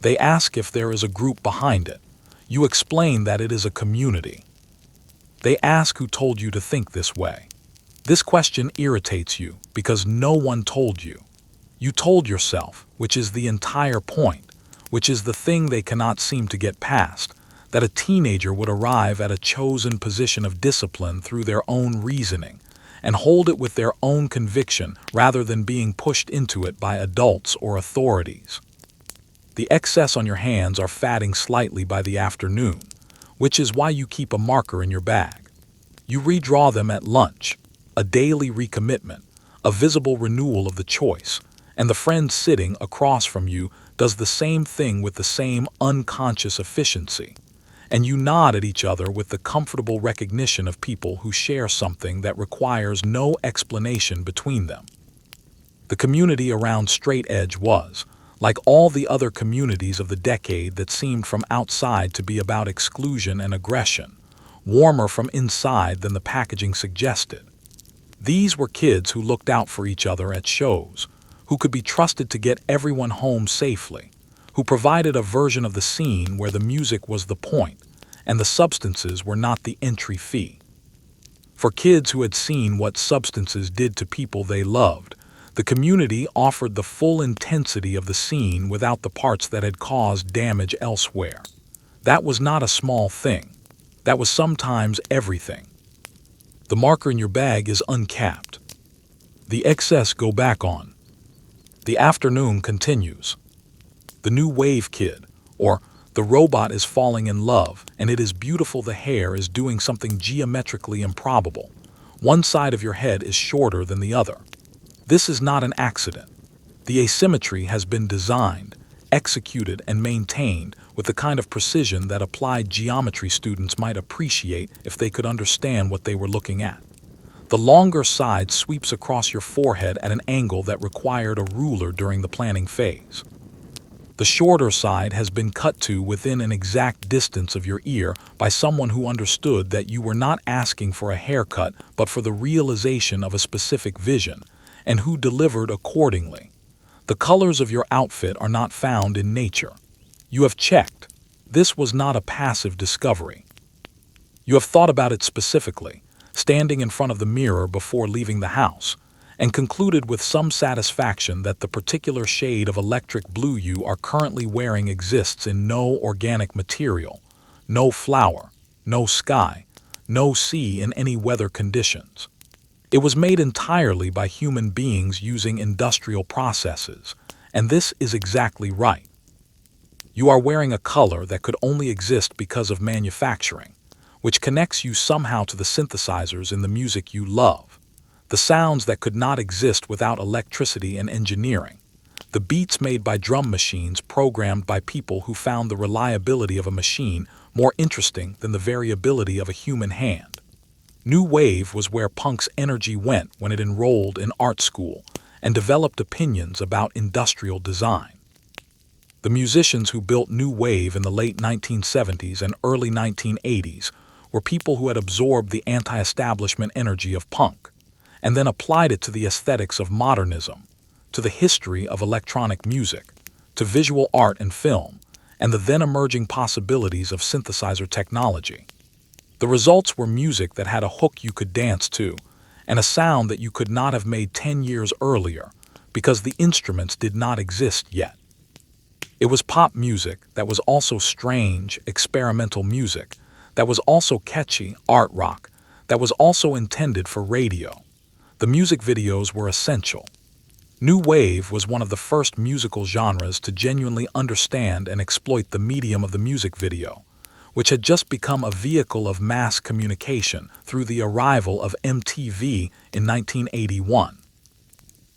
They ask if there is a group behind it. You explain that it is a community. They ask who told you to think this way. This question irritates you because no one told you. You told yourself, which is the entire point, which is the thing they cannot seem to get past, that a teenager would arrive at a chosen position of discipline through their own reasoning and hold it with their own conviction rather than being pushed into it by adults or authorities. The excess on your hands are fatting slightly by the afternoon, which is why you keep a marker in your bag. You redraw them at lunch, a daily recommitment, a visible renewal of the choice, and the friend sitting across from you does the same thing with the same unconscious efficiency, and you nod at each other with the comfortable recognition of people who share something that requires no explanation between them. The community around Straight Edge was, like all the other communities of the decade that seemed from outside to be about exclusion and aggression, warmer from inside than the packaging suggested. These were kids who looked out for each other at shows, who could be trusted to get everyone home safely, who provided a version of the scene where the music was the point and the substances were not the entry fee. For kids who had seen what substances did to people they loved, the community offered the full intensity of the scene without the parts that had caused damage elsewhere. That was not a small thing. That was sometimes everything. The marker in your bag is uncapped. The excess go back on. The afternoon continues. The new wave kid, or the robot is falling in love, and it is beautiful the hair is doing something geometrically improbable. One side of your head is shorter than the other. This is not an accident. The asymmetry has been designed, executed, and maintained with the kind of precision that applied geometry students might appreciate if they could understand what they were looking at. The longer side sweeps across your forehead at an angle that required a ruler during the planning phase. The shorter side has been cut to within an exact distance of your ear by someone who understood that you were not asking for a haircut but for the realization of a specific vision, and who delivered accordingly. The colors of your outfit are not found in nature. You have checked. This was not a passive discovery. You have thought about it specifically, standing in front of the mirror before leaving the house, and concluded with some satisfaction that the particular shade of electric blue you are currently wearing exists in no organic material, no flower, no sky, no sea in any weather conditions. It was made entirely by human beings using industrial processes, and this is exactly right. You are wearing a color that could only exist because of manufacturing, which connects you somehow to the synthesizers in the music you love, the sounds that could not exist without electricity and engineering, the beats made by drum machines programmed by people who found the reliability of a machine more interesting than the variability of a human hand. New Wave was where punk's energy went when it enrolled in art school and developed opinions about industrial design. The musicians who built New Wave in the late 1970s and early 1980s were people who had absorbed the anti-establishment energy of punk and then applied it to the aesthetics of modernism, to the history of electronic music, to visual art and film, and the then emerging possibilities of synthesizer technology. The results were music that had a hook you could dance to, and a sound that you could not have made 10 years earlier, because the instruments did not exist yet. It was pop music that was also strange, experimental music, that was also catchy, art rock, that was also intended for radio. The music videos were essential. New Wave was one of the first musical genres to genuinely understand and exploit the medium of the music video, which had just become a vehicle of mass communication through the arrival of MTV in 1981.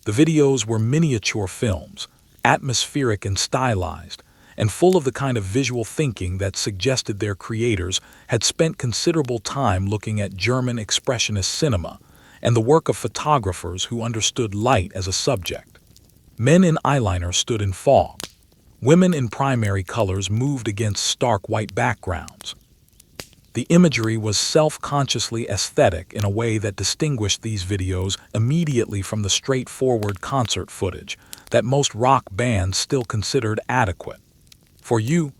The videos were miniature films, atmospheric and stylized, and full of the kind of visual thinking that suggested their creators had spent considerable time looking at German expressionist cinema and the work of photographers who understood light as a subject. Men in eyeliner stood in fog. Women in primary colors moved against stark white backgrounds. The imagery was self-consciously aesthetic in a way that distinguished these videos immediately from the straightforward concert footage that most rock bands still considered adequate. For you,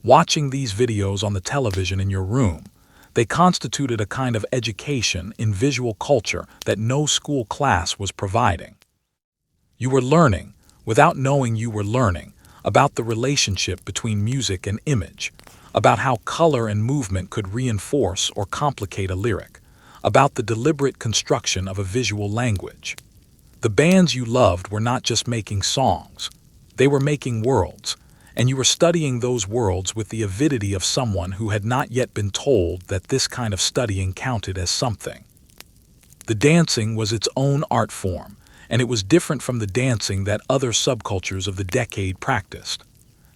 watching these videos on the television in your room, they constituted a kind of education in visual culture that no school class was providing. You were learning, without knowing you were learning, about the relationship between music and image, about how color and movement could reinforce or complicate a lyric, about the deliberate construction of a visual language. The bands you loved were not just making songs, they were making worlds, and you were studying those worlds with the avidity of someone who had not yet been told that this kind of studying counted as something. The dancing was its own art form, and it was different from the dancing that other subcultures of the decade practiced.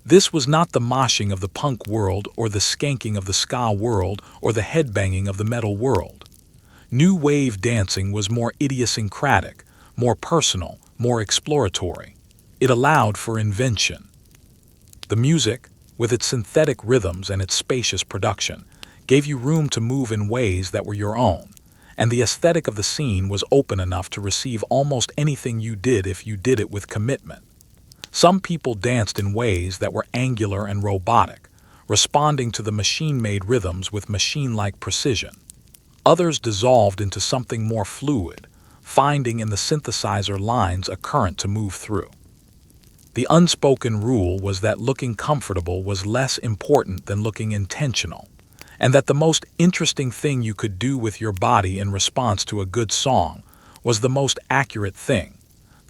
This was not the moshing of the punk world or the skanking of the ska world or the headbanging of the metal world. New wave dancing was more idiosyncratic, more personal, more exploratory. It allowed for invention. The music, with its synthetic rhythms and its spacious production, gave you room to move in ways that were your own, and the aesthetic of the scene was open enough to receive almost anything you did if you did it with commitment. Some people danced in ways that were angular and robotic, responding to the machine-made rhythms with machine-like precision. Others dissolved into something more fluid, finding in the synthesizer lines a current to move through. The unspoken rule was that looking comfortable was less important than looking intentional, and that the most interesting thing you could do with your body in response to a good song was the most accurate thing,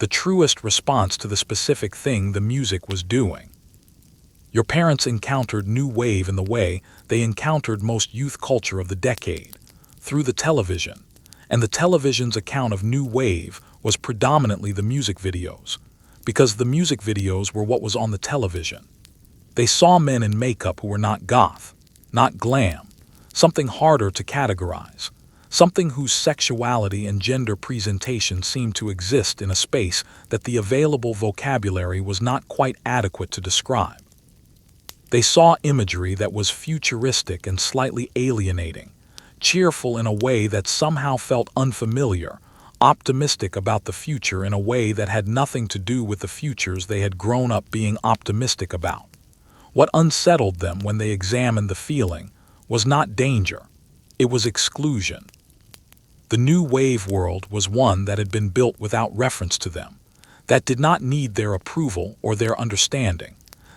the truest response to the specific thing the music was doing. Your parents encountered new wave in the way they encountered most youth culture of the decade, through the television, and the television's account of new wave was predominantly the music videos, because the music videos were what was on the television. They saw men in makeup who were not goth, not glam, something harder to categorize, something whose sexuality and gender presentation seemed to exist in a space that the available vocabulary was not quite adequate to describe. They saw imagery that was futuristic and slightly alienating, cheerful in a way that somehow felt unfamiliar, optimistic about the future in a way that had nothing to do with the futures they had grown up being optimistic about. What unsettled them when they examined the feeling was not danger, it was exclusion. The new wave world was one that had been built without reference to them, that did not need their approval or their understanding,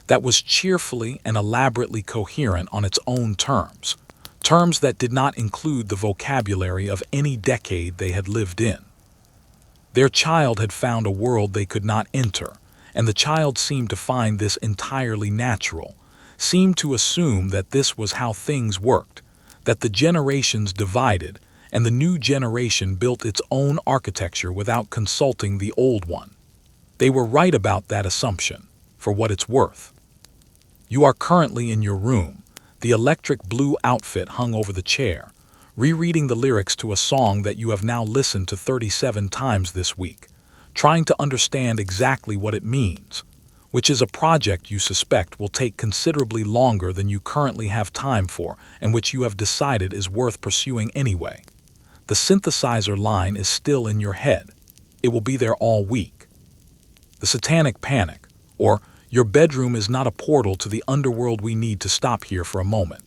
that was cheerfully and elaborately coherent on its own terms, terms that did not include the vocabulary of any decade they had lived in. Their child had found a world they could not enter, and the child seemed to find this entirely natural, seemed to assume that this was how things worked, that the generations divided, and the new generation built its own architecture without consulting the old one. They were right about that assumption, for what it's worth. You are currently in your room, the electric blue outfit hung over the chair, rereading the lyrics to a song that you have now listened to 37 times this week, trying to understand exactly what it means, which is a project you suspect will take considerably longer than you currently have time for and which you have decided is worth pursuing anyway. The synthesizer line is still in your head. It will be there all week. The Satanic Panic, or your bedroom is not a portal to the underworld. We need to stop here for a moment,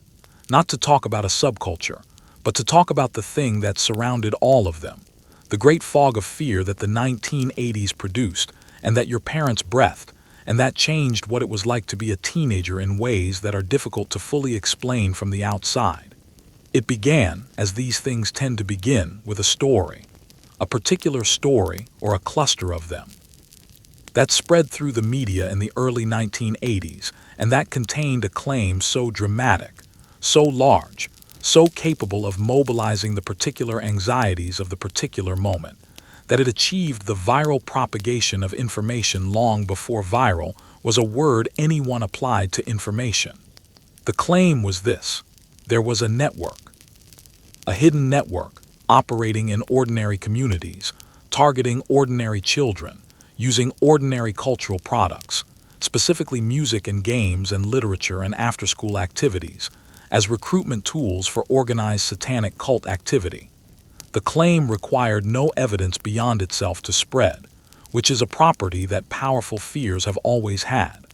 not to talk about a subculture, but to talk about the thing that surrounded all of them, the great fog of fear that the 1980s produced and that your parents breathed, and that changed what it was like to be a teenager in ways that are difficult to fully explain from the outside. It began, as these things tend to begin, with a story, a particular story or a cluster of them, that spread through the media in the early 1980s, and that contained a claim so dramatic, so large, so capable of mobilizing the particular anxieties of the particular moment, that it achieved the viral propagation of information long before viral was a word anyone applied to information. The claim was this: there was a network, a hidden network, operating in ordinary communities, targeting ordinary children, using ordinary cultural products, specifically music and games and literature and after-school activities, as recruitment tools for organized satanic cult activity. The claim required no evidence beyond itself to spread, which is a property that powerful fears have always had.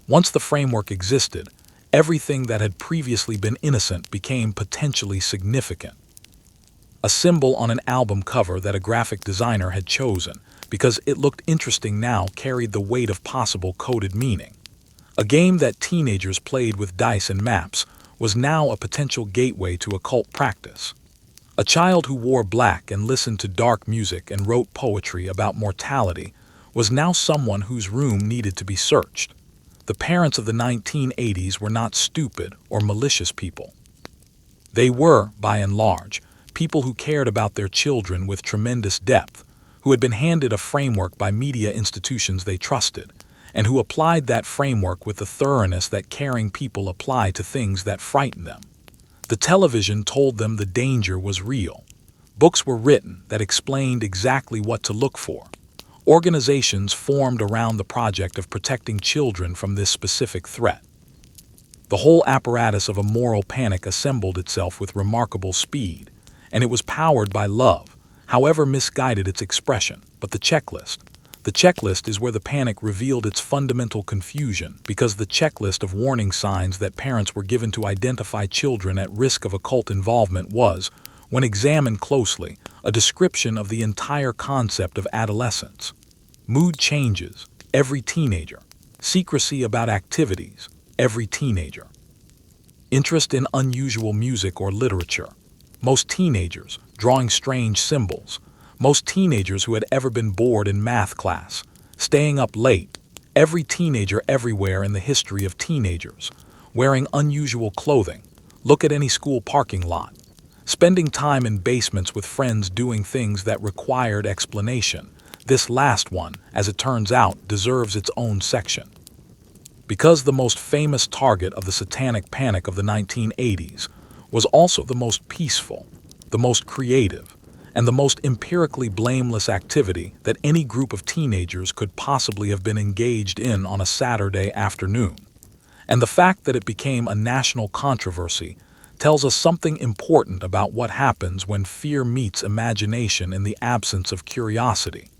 Once the framework existed, everything that had previously been innocent became potentially significant. A symbol on an album cover that a graphic designer had chosen, because it looked interesting now, carried the weight of possible coded meaning. A game that teenagers played with dice and maps was now a potential gateway to occult practice. A child who wore black and listened to dark music and wrote poetry about mortality was now someone whose room needed to be searched. the parents of the 1980s were not stupid or malicious people. They were, by and large, people who cared about their children with tremendous depth, who had been handed a framework by media institutions they trusted, and who applied that framework with the thoroughness that caring people apply to things that frighten them. The television told them the danger was real. Books were written that explained exactly what to look for. Organizations formed around the project of protecting children from this specific threat. The whole apparatus of a moral panic assembled itself with remarkable speed, and it was powered by love, however misguided its expression. But the checklist is where the panic revealed its fundamental confusion, because the checklist of warning signs that parents were given to identify children at risk of occult involvement was, when examined closely, a description of the entire concept of adolescence. Mood changes, every teenager. Secrecy about activities, every teenager. Interest in unusual music or literature. Most teenagers drawing strange symbols. Most teenagers who had ever been bored in math class. Staying up late. Every teenager everywhere in the history of teenagers. Wearing unusual clothing. Look at any school parking lot. Spending time in basements with friends doing things that required explanation. This last one, as it turns out, deserves its own section. Because the most famous target of the satanic panic of the 1980s was also the most peaceful, the most creative, and the most empirically blameless activity that any group of teenagers could possibly have been engaged in on a Saturday afternoon. And the fact that it became a national controversy tells us something important about what happens when fear meets imagination in the absence of curiosity.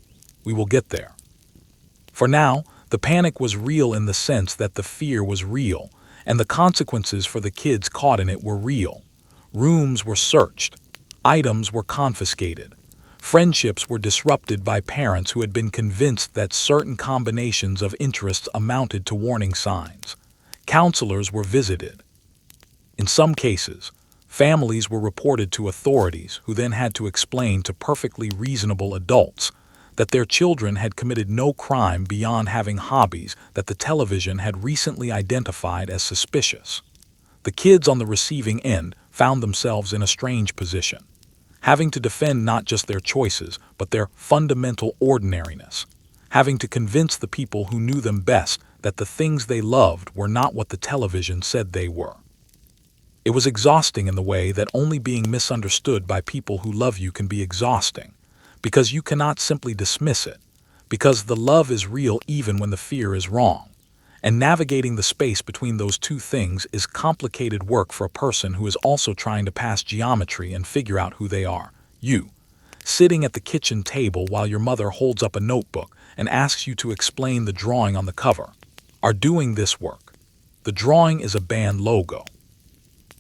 We will get there. For now, the panic was real in the sense that the fear was real, and the consequences for the kids caught in it were real. Rooms were searched. Items were confiscated. Friendships were disrupted by parents who had been convinced that certain combinations of interests amounted to warning signs. Counselors were visited. In some cases, families were reported to authorities who then had to explain to perfectly reasonable adults that their children had committed no crime beyond having hobbies that the television had recently identified as suspicious. The kids on the receiving end found themselves in a strange position, having to defend not just their choices, but their fundamental ordinariness, having to convince the people who knew them best that the things they loved were not what the television said they were. It was exhausting in the way that only being misunderstood by people who love you can be exhausting, because you cannot simply dismiss it, because the love is real even when the fear is wrong. And navigating the space between those two things is complicated work for a person who is also trying to pass geometry and figure out who they are. You, sitting at the kitchen table while your mother holds up a notebook and asks you to explain the drawing on the cover, are doing this work. The drawing is a band logo.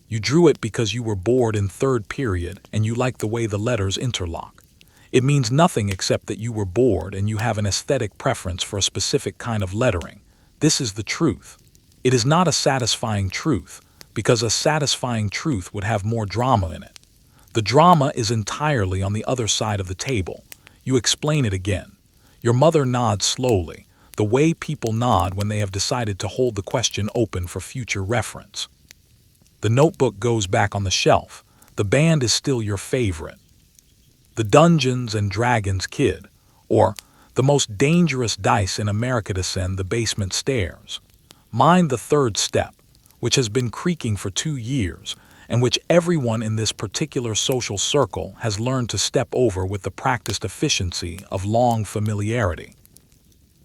You drew it because you were bored in third period and you like the way the letters interlock. It means nothing except that you were bored and you have an aesthetic preference for a specific kind of lettering. This is the truth. It is not a satisfying truth, because a satisfying truth would have more drama in it. The drama is entirely on the other side of the table. You explain it again. Your mother nods slowly, the way people nod when they have decided to hold the question open for future reference. The notebook goes back on the shelf. The band is still your favorite. The Dungeons and Dragons Kid, or the most dangerous dice in America descend the basement stairs. Mind the third step, which has been creaking for 2 years, and which everyone in this particular social circle has learned to step over with the practiced efficiency of long familiarity.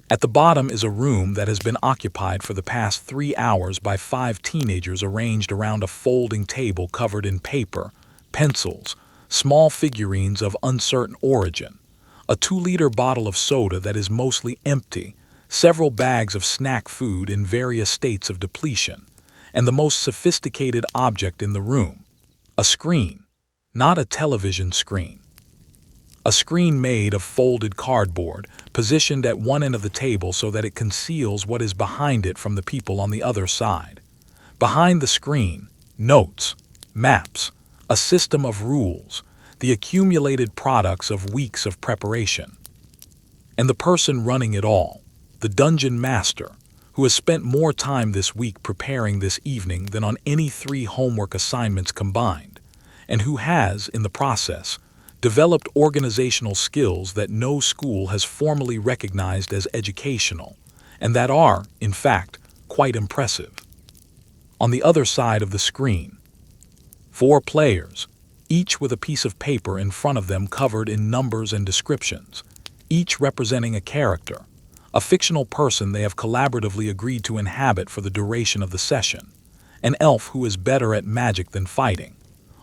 At the bottom is a room that has been occupied for the past 3 hours by 5 teenagers arranged around a folding table covered in paper, pencils, small figurines of uncertain origin, a 2-liter bottle of soda that is mostly empty, several bags of snack food in various states of depletion, and the most sophisticated object in the room, a screen, not a television screen. A screen made of folded cardboard, positioned at one end of the table so that it conceals what is behind it from the people on the other side. Behind the screen, notes, maps, a system of rules, the accumulated products of weeks of preparation. And the person running it all, the dungeon master, who has spent more time this week preparing this evening than on any 3 homework assignments combined, and who has, in the process, developed organizational skills that no school has formally recognized as educational, and that are, in fact, quite impressive. On the other side of the screen, 4 players, each with a piece of paper in front of them covered in numbers and descriptions, each representing a character, a fictional person they have collaboratively agreed to inhabit for the duration of the session, an elf who is better at magic than fighting,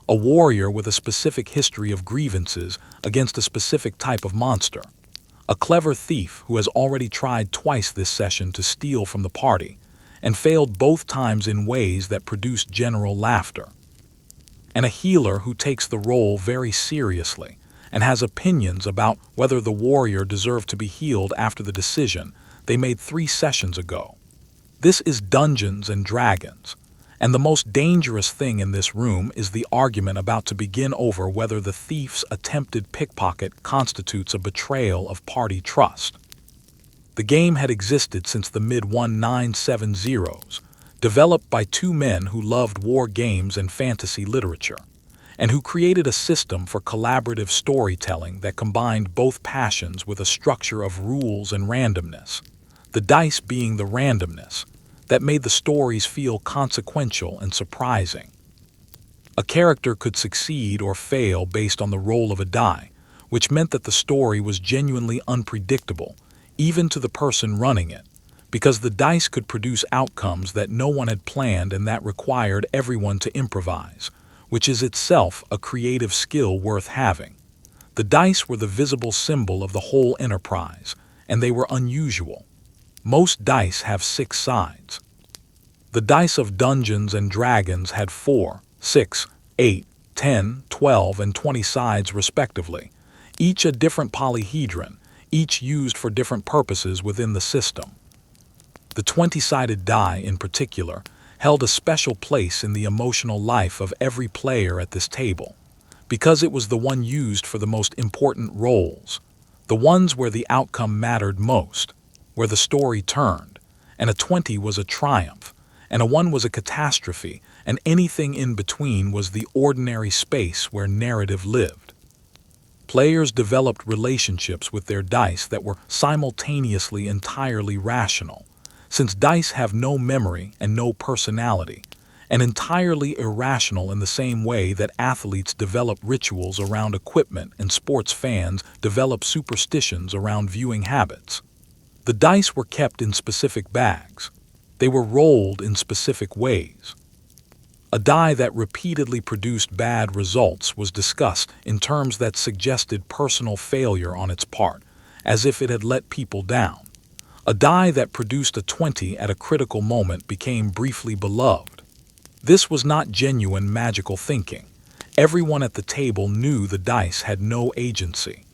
a warrior with a specific history of grievances against a specific type of monster, a clever thief who has already tried twice this session to steal from the party and failed both times in ways that produced general laughter, and a healer who takes the role very seriously and has opinions about whether the warrior deserved to be healed after the decision they made 3 sessions ago. This is Dungeons and Dragons, and the most dangerous thing in this room is the argument about to begin over whether the thief's attempted pickpocket constitutes a betrayal of party trust. The game had existed since the mid-1970s, developed by 2 men who loved war games and fantasy literature, and who created a system for collaborative storytelling that combined both passions with a structure of rules and randomness, the dice being the randomness that made the stories feel consequential and surprising. A character could succeed or fail based on the roll of a die, which meant that the story was genuinely unpredictable, even to the person running it, because the dice could produce outcomes that no one had planned and that required everyone to improvise, which is itself a creative skill worth having. The dice were the visible symbol of the whole enterprise, and they were unusual. Most dice have 6 sides. The dice of Dungeons and Dragons had 4, 6, 8, 10, 12, and 20 sides respectively, each a different polyhedron, each used for different purposes within the system. The 20-sided die, in particular, held a special place in the emotional life of every player at this table, because it was the one used for the most important roles, the ones where the outcome mattered most, where the story turned, and a 20 was a triumph, and a 1 was a catastrophe, and anything in between was the ordinary space where narrative lived. Players developed relationships with their dice that were simultaneously entirely rational, since dice have no memory and no personality, and entirely irrational in the same way that athletes develop rituals around equipment and sports fans develop superstitions around viewing habits. The dice were kept in specific bags. They were rolled in specific ways. A die that repeatedly produced bad results was discussed in terms that suggested personal failure on its part, as if it had let people down. A die that produced a 20 at a critical moment became briefly beloved. This was not genuine magical thinking. Everyone at the table knew the dice had no agency.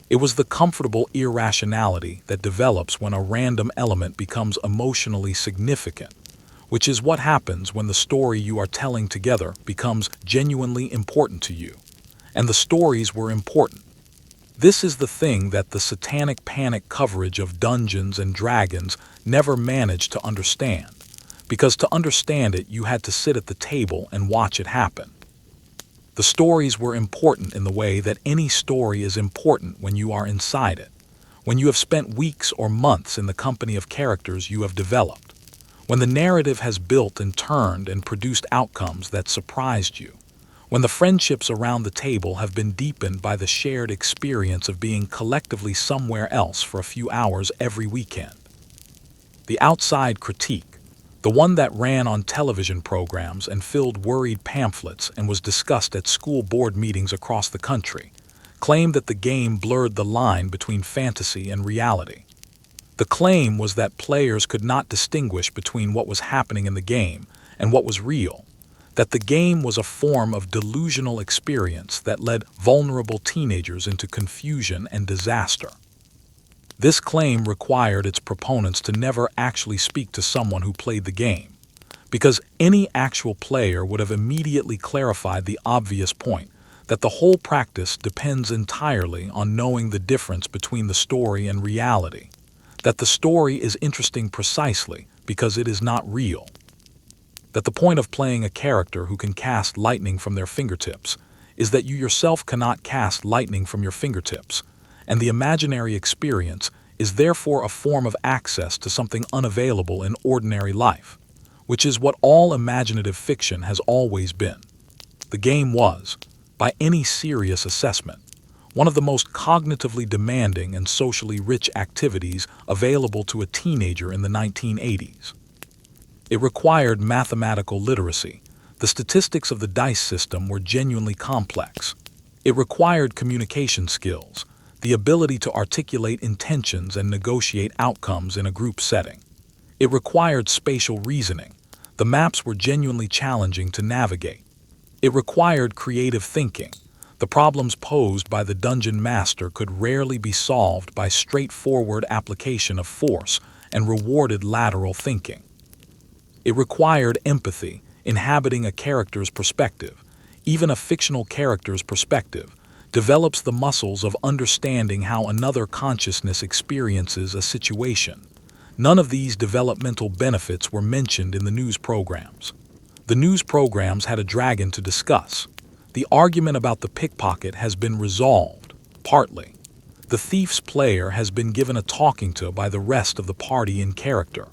It was the comfortable irrationality that develops when a random element becomes emotionally significant, which is what happens when the story you are telling together becomes genuinely important to you. And the stories were important. This is the thing that the Satanic panic coverage of Dungeons and Dragons never managed to understand, because to understand it you had to sit at the table and watch it happen. The stories were important in the way that any story is important when you are inside it, when you have spent weeks or months in the company of characters you have developed, when the narrative has built and turned and produced outcomes that surprised you, when the friendships around the table have been deepened by the shared experience of being collectively somewhere else for a few hours every weekend. The outside critique, the one that ran on television programs and filled worried pamphlets and was discussed at school board meetings across the country, claimed that the game blurred the line between fantasy and reality. The claim was that players could not distinguish between what was happening in the game and what was real, that the game was a form of delusional experience that led vulnerable teenagers into confusion and disaster. This claim required its proponents to never actually speak to someone who played the game, because any actual player would have immediately clarified the obvious point that the whole practice depends entirely on knowing the difference between the story and reality, that the story is interesting precisely because it is not real, that the point of playing a character who can cast lightning from their fingertips is that you yourself cannot cast lightning from your fingertips, and the imaginary experience is therefore a form of access to something unavailable in ordinary life, which is what all imaginative fiction has always been. The game was, by any serious assessment, one of the most cognitively demanding and socially rich activities available to a teenager in the 1980s. It required mathematical literacy. The statistics of the dice system were genuinely complex. It required communication skills, the ability to articulate intentions and negotiate outcomes in a group setting. It required spatial reasoning. The maps were genuinely challenging to navigate. It required creative thinking. The problems posed by the dungeon master could rarely be solved by straightforward application of force and rewarded lateral thinking. It required empathy, inhabiting a character's perspective. Even a fictional character's perspective develops the muscles of understanding how another consciousness experiences a situation. None of these developmental benefits were mentioned in the news programs. The news programs had a dragon to discuss. The argument about the pickpocket has been resolved, partly. The thief's player has been given a talking to by the rest of the party in character,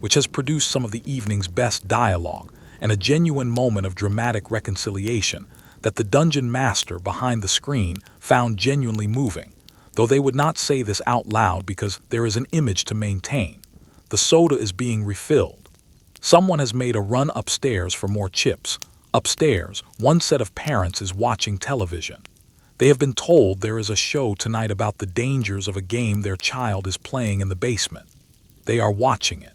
which has produced some of the evening's best dialogue and a genuine moment of dramatic reconciliation that the dungeon master behind the screen found genuinely moving, though they would not say this out loud because there is an image to maintain. The soda is being refilled. Someone has made a run upstairs for more chips. Upstairs, one set of parents is watching television. They have been told there is a show tonight about the dangers of a game their child is playing in the basement. They are watching it.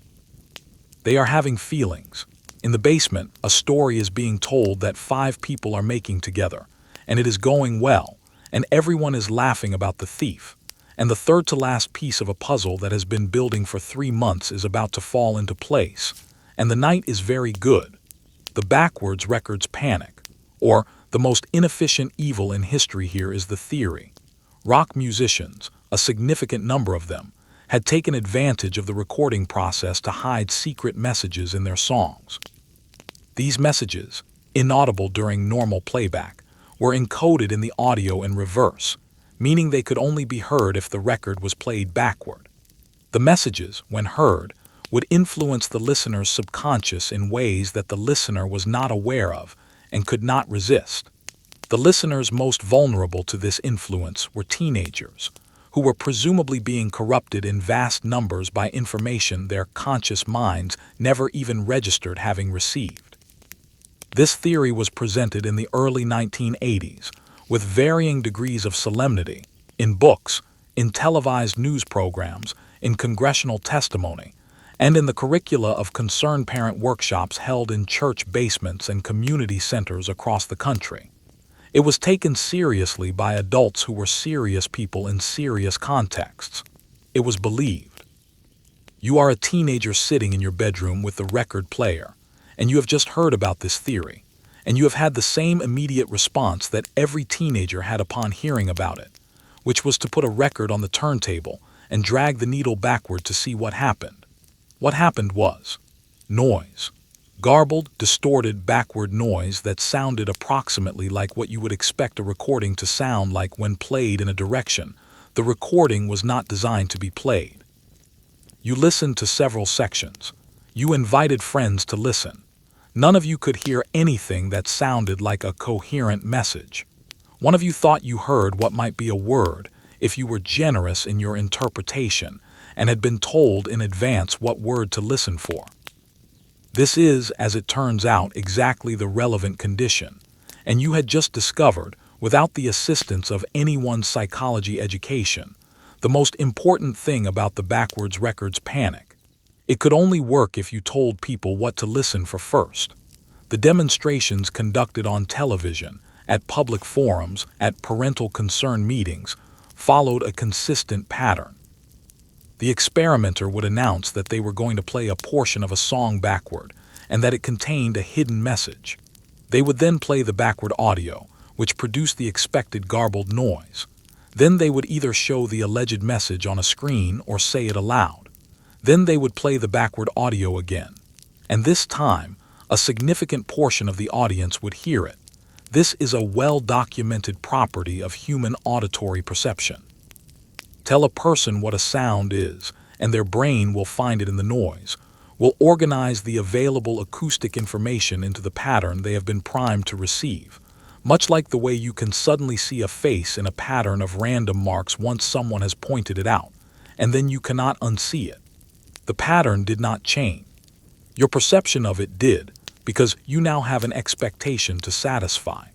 They are having feelings. In the basement, a story is being told that 5 people are making together, and it is going well, and everyone is laughing about the thief, and the third-to-last piece of a puzzle that has been building for 3 months is about to fall into place, and the night is very good. The backwards records panic, or the most inefficient evil in history here is the theory. Rock musicians, a significant number of them, had taken advantage of the recording process to hide secret messages in their songs. These messages, inaudible during normal playback, were encoded in the audio in reverse, meaning they could only be heard if the record was played backward. The messages, when heard, would influence the listener's subconscious in ways that the listener was not aware of and could not resist. The listeners most vulnerable to this influence were teenagers, who were presumably being corrupted in vast numbers by information their conscious minds never even registered having received. This theory was presented in the early 1980s with varying degrees of solemnity, in books, in televised news programs, in congressional testimony, and in the curricula of concerned parent workshops held in church basements and community centers across the country. It was taken seriously by adults who were serious people in serious contexts. It was believed. You are a teenager sitting in your bedroom with the record player, and you have just heard about this theory, and you have had the same immediate response that every teenager had upon hearing about it, which was to put a record on the turntable and drag the needle backward to see what happened. What happened was noise. Garbled, distorted, backward noise that sounded approximately like what you would expect a recording to sound like when played in a direction. The recording was not designed to be played. You listened to several sections. You invited friends to listen. None of you could hear anything that sounded like a coherent message. One of you thought you heard what might be a word if you were generous in your interpretation and had been told in advance what word to listen for. This is, as it turns out, exactly the relevant condition, and you had just discovered, without the assistance of anyone's psychology education, the most important thing about the backwards records panic. It could only work if you told people what to listen for first. The demonstrations conducted on television, at public forums, at parental concern meetings, followed a consistent pattern. The experimenter would announce that they were going to play a portion of a song backward and that it contained a hidden message. They would then play the backward audio, which produced the expected garbled noise. Then they would either show the alleged message on a screen or say it aloud. Then they would play the backward audio again. And this time, a significant portion of the audience would hear it. This is a well-documented property of human auditory perception. Tell a person what a sound is, and their brain will find it in the noise, will organize the available acoustic information into the pattern they have been primed to receive, much like the way you can suddenly see a face in a pattern of random marks once someone has pointed it out, and then you cannot unsee it. The pattern did not change. Your perception of it did, because you now have an expectation to satisfy.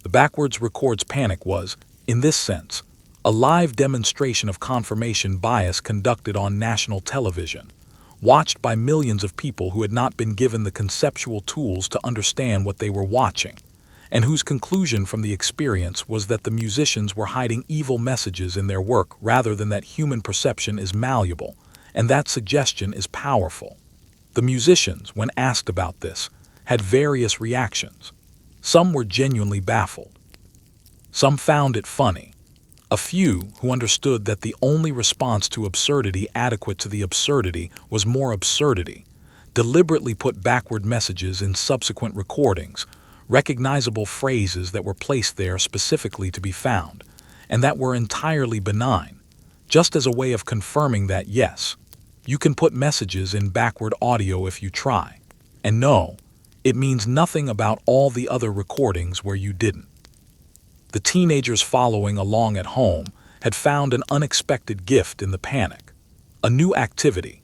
The backwards records panic was, in this sense, a live demonstration of confirmation bias conducted on national television, watched by millions of people who had not been given the conceptual tools to understand what they were watching, and whose conclusion from the experience was that the musicians were hiding evil messages in their work rather than that human perception is malleable, and that suggestion is powerful. The musicians, when asked about this, had various reactions. Some were genuinely baffled. Some found it funny. A few, who understood that the only response to absurdity adequate to the absurdity was more absurdity, deliberately put backward messages in subsequent recordings, recognizable phrases that were placed there specifically to be found, and that were entirely benign, just as a way of confirming that yes, you can put messages in backward audio if you try, and no, it means nothing about all the other recordings where you didn't. The teenagers following along at home had found an unexpected gift in the panic, a new activity.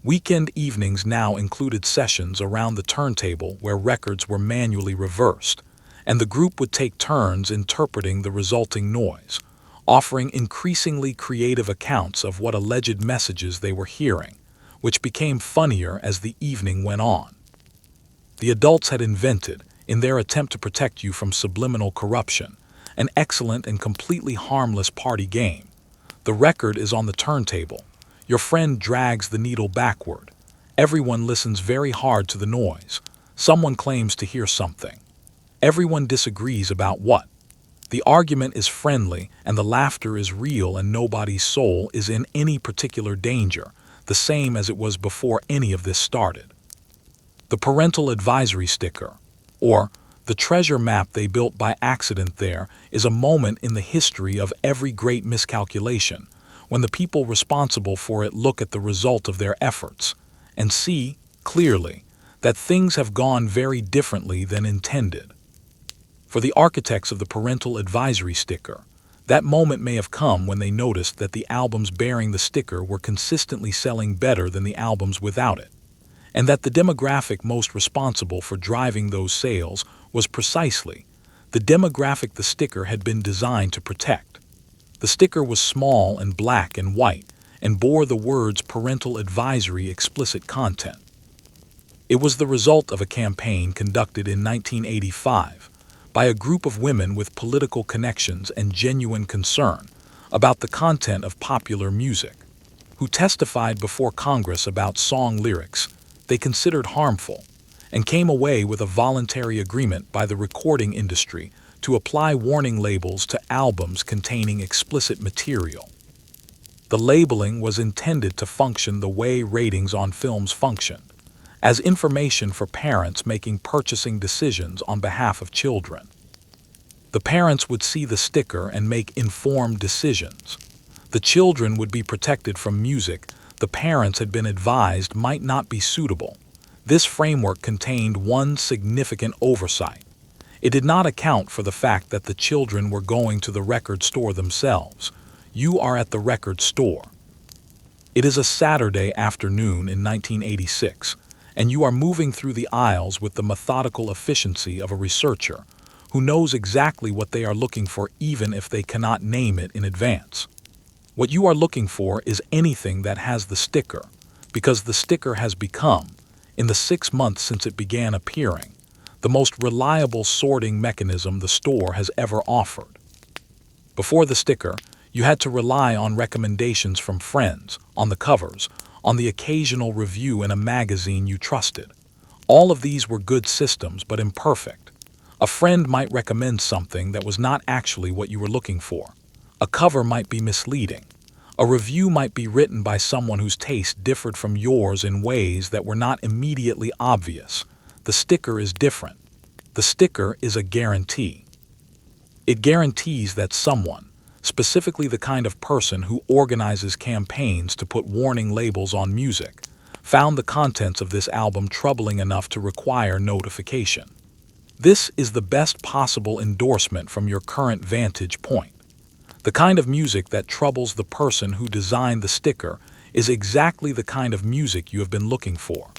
Weekend evenings now included sessions around the turntable where records were manually reversed, and the group would take turns interpreting the resulting noise, offering increasingly creative accounts of what alleged messages they were hearing, which became funnier as the evening went on. The adults had invented, in their attempt to protect you from subliminal corruption, an excellent and completely harmless party game. The record is on the turntable. Your friend drags the needle backward. Everyone listens very hard to the noise. Someone claims to hear something. Everyone disagrees about what. The argument is friendly, and the laughter is real, and nobody's soul is in any particular danger, the same as it was before any of this started. The parental advisory sticker, or the treasure map they built by accident there, is a moment in the history of every great miscalculation, when the people responsible for it look at the result of their efforts and see, clearly, that things have gone very differently than intended. For the architects of the parental advisory sticker, that moment may have come when they noticed that the albums bearing the sticker were consistently selling better than the albums without it, and that the demographic most responsible for driving those sales was precisely the demographic the sticker had been designed to protect. The sticker was small and black and white and bore the words parental advisory explicit content. It was the result of a campaign conducted in 1985 by a group of women with political connections and genuine concern about the content of popular music, who testified before Congress about song lyrics they considered harmful, and came away with a voluntary agreement by the recording industry to apply warning labels to albums containing explicit material. The labeling was intended to function the way ratings on films functioned, as information for parents making purchasing decisions on behalf of children. The parents would see the sticker and make informed decisions. The children would be protected from music the parents had been advised might not be suitable. This framework contained one significant oversight. It did not account for the fact that the children were going to the record store themselves. You are at the record store. It is a Saturday afternoon in 1986, and you are moving through the aisles with the methodical efficiency of a researcher who knows exactly what they are looking for even if they cannot name it in advance. What you are looking for is anything that has the sticker, because the sticker has become, in the 6 months since it began appearing, the most reliable sorting mechanism the store has ever offered. Before the sticker, you had to rely on recommendations from friends, on the covers, on the occasional review in a magazine you trusted. All of these were good systems, but imperfect. A friend might recommend something that was not actually what you were looking for. A cover might be misleading. A review might be written by someone whose taste differed from yours in ways that were not immediately obvious. The sticker is different. The sticker is a guarantee. It guarantees that someone, specifically the kind of person who organizes campaigns to put warning labels on music, found the contents of this album troubling enough to require notification. This is the best possible endorsement from your current vantage point. The kind of music that troubles the person who designed the sticker is exactly the kind of music you have been looking for.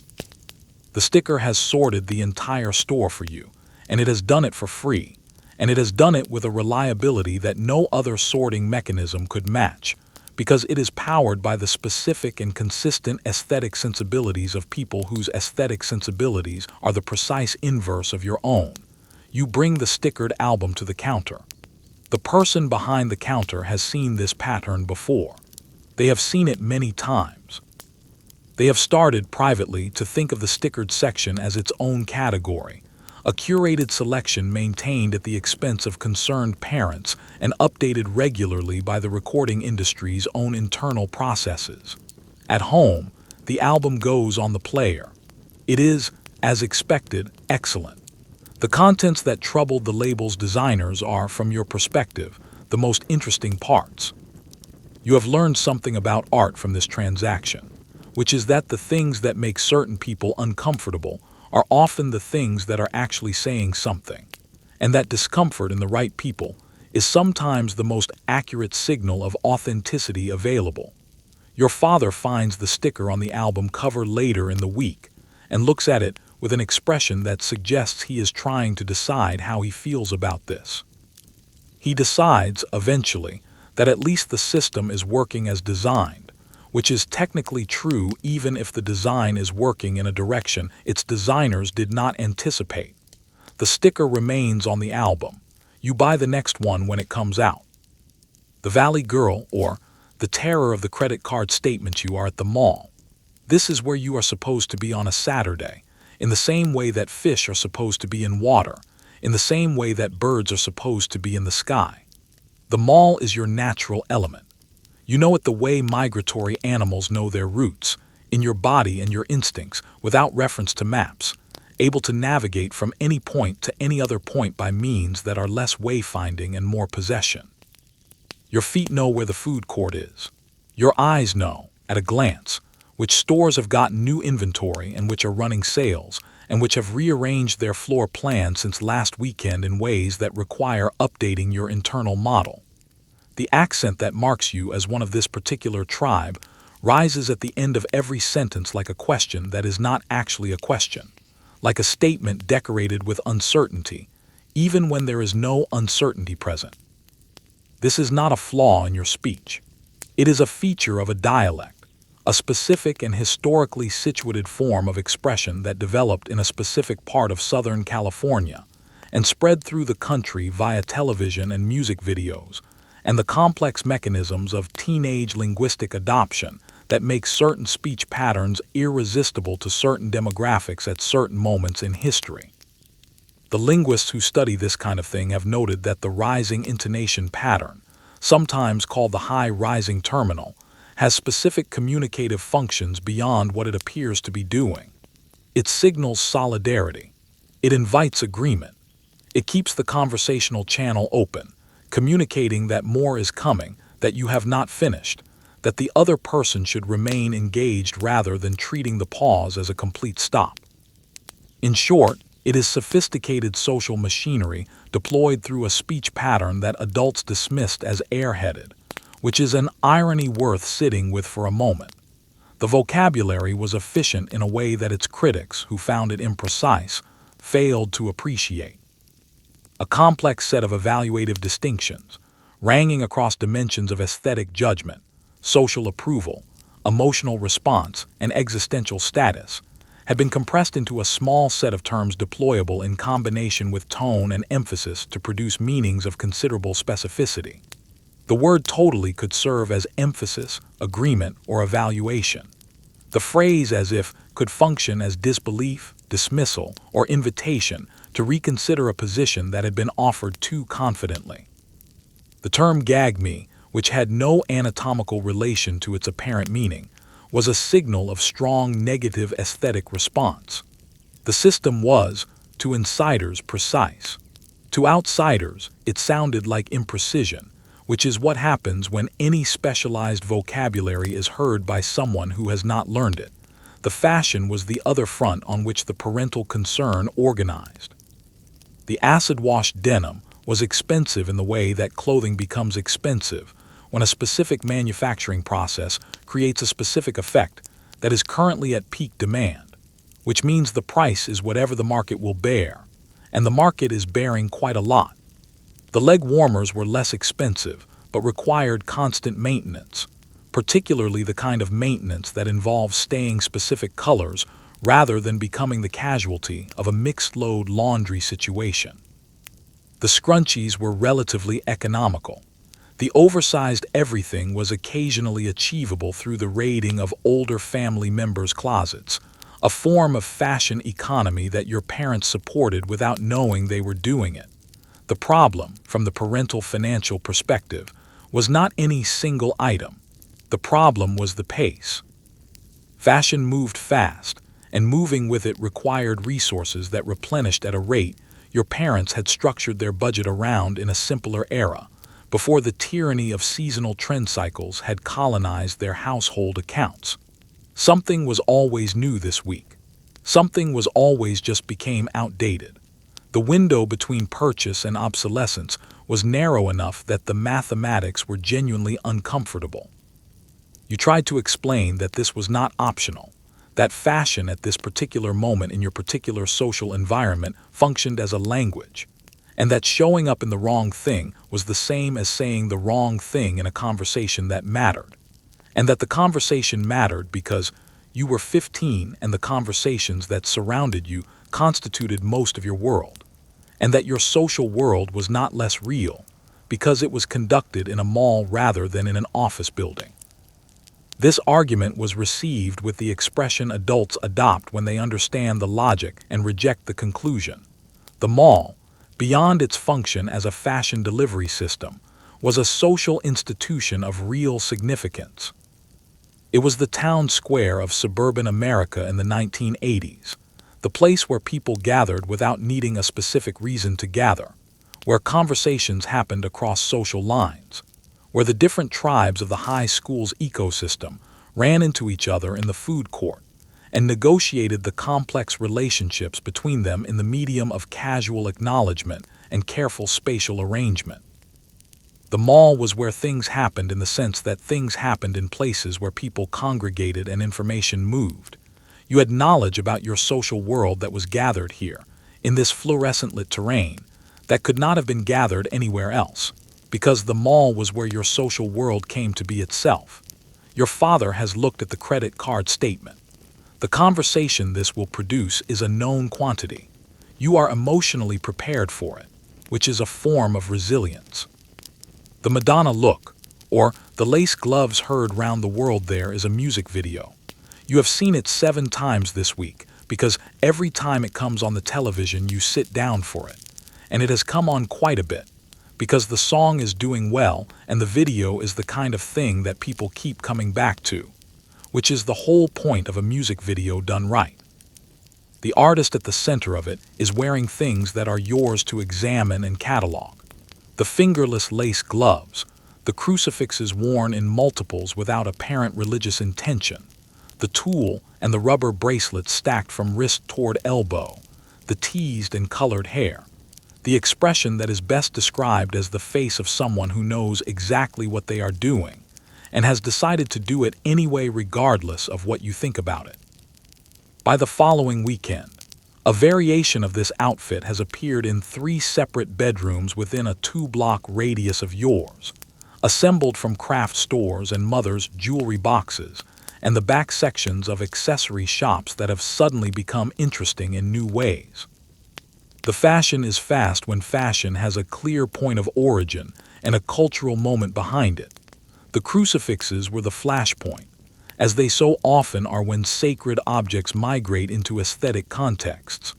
The sticker has sorted the entire store for you, and it has done it for free, and it has done it with a reliability that no other sorting mechanism could match, because it is powered by the specific and consistent aesthetic sensibilities of people whose aesthetic sensibilities are the precise inverse of your own. You bring the stickered album to the counter. The person behind the counter has seen this pattern before. They have seen it many times. They have started privately to think of the stickered section as its own category, a curated selection maintained at the expense of concerned parents and updated regularly by the recording industry's own internal processes. At home, the album goes on the player. It is, as expected, excellent. The contents that troubled the label's designers are, from your perspective, the most interesting parts. You have learned something about art from this transaction, which is that the things that make certain people uncomfortable are often the things that are actually saying something, and that discomfort in the right people is sometimes the most accurate signal of authenticity available. Your father finds the sticker on the album cover later in the week and looks at it with an expression that suggests he is trying to decide how he feels about this. He decides, eventually, that at least the system is working as designed, which is technically true even if the design is working in a direction its designers did not anticipate. The sticker remains on the album. You buy the next one when it comes out. The Valley Girl, or the terror of the credit card statement. You are at the mall. This is where you are supposed to be on a Saturday, in the same way that fish are supposed to be in water, in the same way that birds are supposed to be in the sky. The mall is your natural element. You know it the way migratory animals know their routes, in your body and your instincts, without reference to maps, able to navigate from any point to any other point by means that are less wayfinding and more possession. Your feet know where the food court is. Your eyes know, at a glance, which stores have gotten new inventory and which are running sales, and which have rearranged their floor plan since last weekend in ways that require updating your internal model. The accent that marks you as one of this particular tribe rises at the end of every sentence like a question that is not actually a question, like a statement decorated with uncertainty, even when there is no uncertainty present. This is not a flaw in your speech. It is a feature of a dialect, a specific and historically situated form of expression that developed in a specific part of Southern California and spread through the country via television and music videos, and the complex mechanisms of teenage linguistic adoption that make certain speech patterns irresistible to certain demographics at certain moments in history. The linguists who study this kind of thing have noted that the rising intonation pattern, sometimes called the high rising terminal, has specific communicative functions beyond what it appears to be doing. It signals solidarity. It invites agreement. It keeps the conversational channel open, communicating that more is coming, that you have not finished, that the other person should remain engaged rather than treating the pause as a complete stop. In short, it is sophisticated social machinery deployed through a speech pattern that adults dismissed as airheaded, which is an irony worth sitting with for a moment. The vocabulary was efficient in a way that its critics, who found it imprecise, failed to appreciate. A complex set of evaluative distinctions, ranging across dimensions of aesthetic judgment, social approval, emotional response, and existential status, had been compressed into a small set of terms deployable in combination with tone and emphasis to produce meanings of considerable specificity. The word totally could serve as emphasis, agreement, or evaluation. The phrase as if could function as disbelief, dismissal, or invitation to reconsider a position that had been offered too confidently. The The term gag me, which had no anatomical relation to its apparent meaning, was a signal of strong negative aesthetic response. The system was, to insiders, precise. To outsiders, it sounded like imprecision, which is what happens when any specialized vocabulary is heard by someone who has not learned it. The fashion was the other front on which the parental concern organized. The acid-washed denim was expensive in the way that clothing becomes expensive when a specific manufacturing process creates a specific effect that is currently at peak demand, which means the price is whatever the market will bear, and the market is bearing quite a lot. The leg warmers were less expensive, but required constant maintenance, particularly the kind of maintenance that involves staying specific colors rather than becoming the casualty of a mixed-load laundry situation. The scrunchies were relatively economical. The oversized everything was occasionally achievable through the raiding of older family members' closets, a form of fashion economy that your parents supported without knowing they were doing it. The problem, from the parental financial perspective, was not any single item. The problem was the pace. Fashion moved fast, and moving with it required resources that replenished at a rate your parents had structured their budget around in a simpler era, before the tyranny of seasonal trend cycles had colonized their household accounts. Something was always new this week. Something was always just became outdated. The window between purchase and obsolescence was narrow enough that the mathematics were genuinely uncomfortable. You tried to explain that this was not optional, that fashion at this particular moment in your particular social environment functioned as a language, and that showing up in the wrong thing was the same as saying the wrong thing in a conversation that mattered, and that the conversation mattered because you were 15 and the conversations that surrounded you constituted most of your world, and that your social world was not less real because it was conducted in a mall rather than in an office building. This argument was received with the expression adults adopt when they understand the logic and reject the conclusion. The mall, beyond its function as a fashion delivery system, was a social institution of real significance. It was the town square of suburban America in the 1980s, the place where people gathered without needing a specific reason to gather, where conversations happened across social lines, where the different tribes of the high school's ecosystem ran into each other in the food court and negotiated the complex relationships between them in the medium of casual acknowledgement and careful spatial arrangement. The mall was where things happened in the sense that things happened in places where people congregated and information moved. You had knowledge about your social world that was gathered here, in this fluorescent-lit terrain, that could not have been gathered anywhere else, because the mall was where your social world came to be itself. Your father has looked at the credit card statement. The conversation this will produce is a known quantity. You are emotionally prepared for it, which is a form of resilience. The Madonna look, or the lace gloves heard round the world there, is a music video. You have seen it 7 times this week, because every time it comes on the television you sit down for it. And it has come on quite a bit, because the song is doing well and the video is the kind of thing that people keep coming back to, which is the whole point of a music video done right. The artist at the center of it is wearing things that are yours to examine and catalog. The fingerless lace gloves, the crucifixes worn in multiples without apparent religious intention, the tulle and the rubber bracelets stacked from wrist toward elbow, the teased and colored hair, the expression that is best described as the face of someone who knows exactly what they are doing and has decided to do it anyway regardless of what you think about it. By the following weekend, a variation of this outfit has appeared in 3 separate bedrooms within a 2-block radius of yours, assembled from craft stores and mother's jewelry boxes and the back sections of accessory shops that have suddenly become interesting in new ways. The fashion is fast when fashion has a clear point of origin and a cultural moment behind it. The crucifixes were the flashpoint, as they so often are when sacred objects migrate into aesthetic contexts.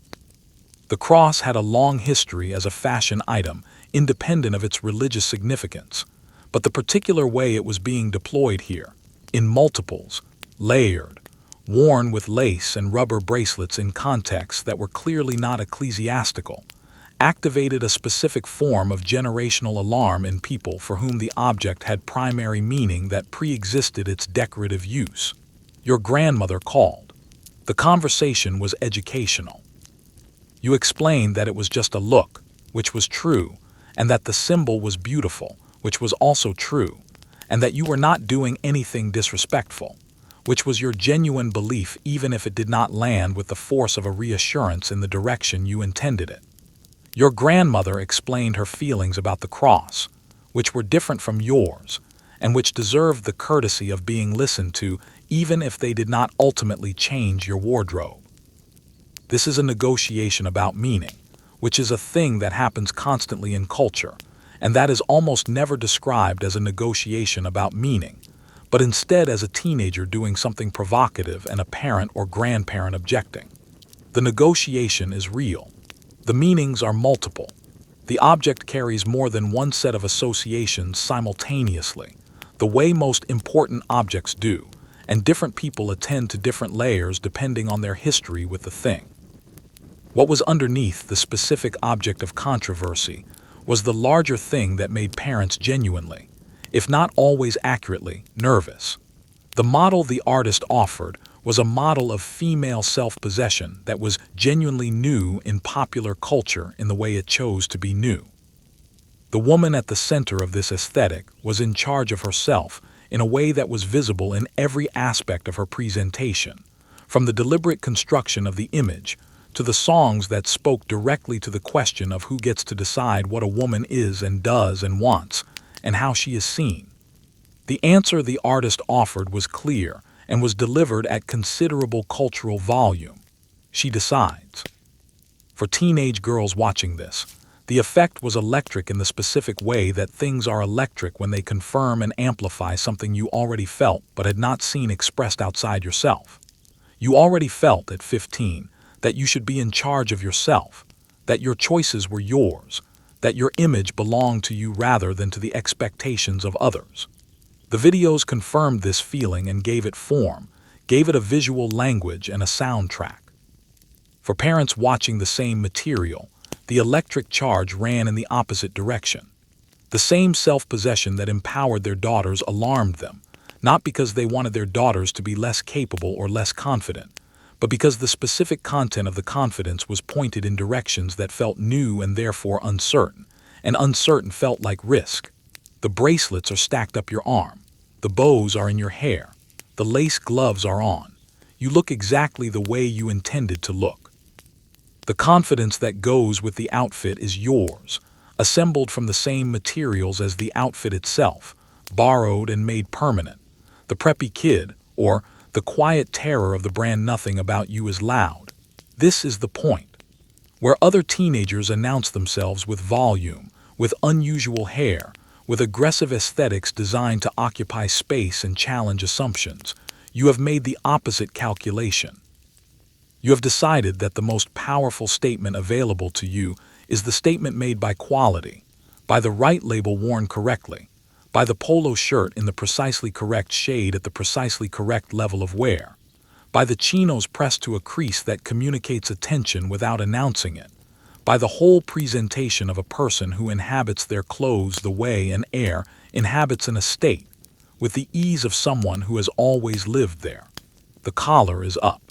The cross had a long history as a fashion item, independent of its religious significance, but the particular way it was being deployed here, in multiples, layered, worn with lace and rubber bracelets in contexts that were clearly not ecclesiastical, activated a specific form of generational alarm in people for whom the object had primary meaning that pre-existed its decorative use. Your grandmother called. The conversation was educational. You explained that it was just a look, which was true, and that the symbol was beautiful, which was also true, and that you were not doing anything disrespectful, which was your genuine belief even if it did not land with the force of a reassurance in the direction you intended it. Your grandmother explained her feelings about the cross, which were different from yours, and which deserved the courtesy of being listened to even if they did not ultimately change your wardrobe. This is a negotiation about meaning, which is a thing that happens constantly in culture, and that is almost never described as a negotiation about meaning, but instead as a teenager doing something provocative and a parent or grandparent objecting. The negotiation is real. The meanings are multiple. The object carries more than one set of associations simultaneously, the way most important objects do, and different people attend to different layers depending on their history with the thing. What was underneath the specific object of controversy was the larger thing that made parents genuinely, if not always accurately, nervous. The model the artist offered was a model of female self-possession that was genuinely new in popular culture in the way it chose to be new. The woman at the center of this aesthetic was in charge of herself in a way that was visible in every aspect of her presentation, from the deliberate construction of the image to the songs that spoke directly to the question of who gets to decide what a woman is and does and wants, and how she is seen. The answer the artist offered was clear and was delivered at considerable cultural volume. She decides. For teenage girls watching this, the effect was electric in the specific way that things are electric when they confirm and amplify something you already felt but had not seen expressed outside yourself. You already felt at 15 that you should be in charge of yourself, that your choices were yours, that your image belonged to you rather than to the expectations of others. The videos confirmed this feeling and gave it form, gave it a visual language and a soundtrack. For parents watching the same material, the electric charge ran in the opposite direction. The same self-possession that empowered their daughters alarmed them, not because they wanted their daughters to be less capable or less confident, but because the specific content of the confidence was pointed in directions that felt new and therefore uncertain, and uncertain felt like risk. The bracelets are stacked up your arm. The bows are in your hair. The lace gloves are on. You look exactly the way you intended to look. The confidence that goes with the outfit is yours, assembled from the same materials as the outfit itself, borrowed and made permanent. The Preppy Kid, or the quiet terror of the brand nothing about you is loud. This is the point. Where other teenagers announce themselves with volume, with unusual hair, with aggressive aesthetics designed to occupy space and challenge assumptions, you have made the opposite calculation. You have decided that the most powerful statement available to you is the statement made by quality, by the right label worn correctly, by the polo shirt in the precisely correct shade at the precisely correct level of wear, by the chinos pressed to a crease that communicates attention without announcing it, by the whole presentation of a person who inhabits their clothes the way an heir inhabits an estate, with the ease of someone who has always lived there. The collar is up.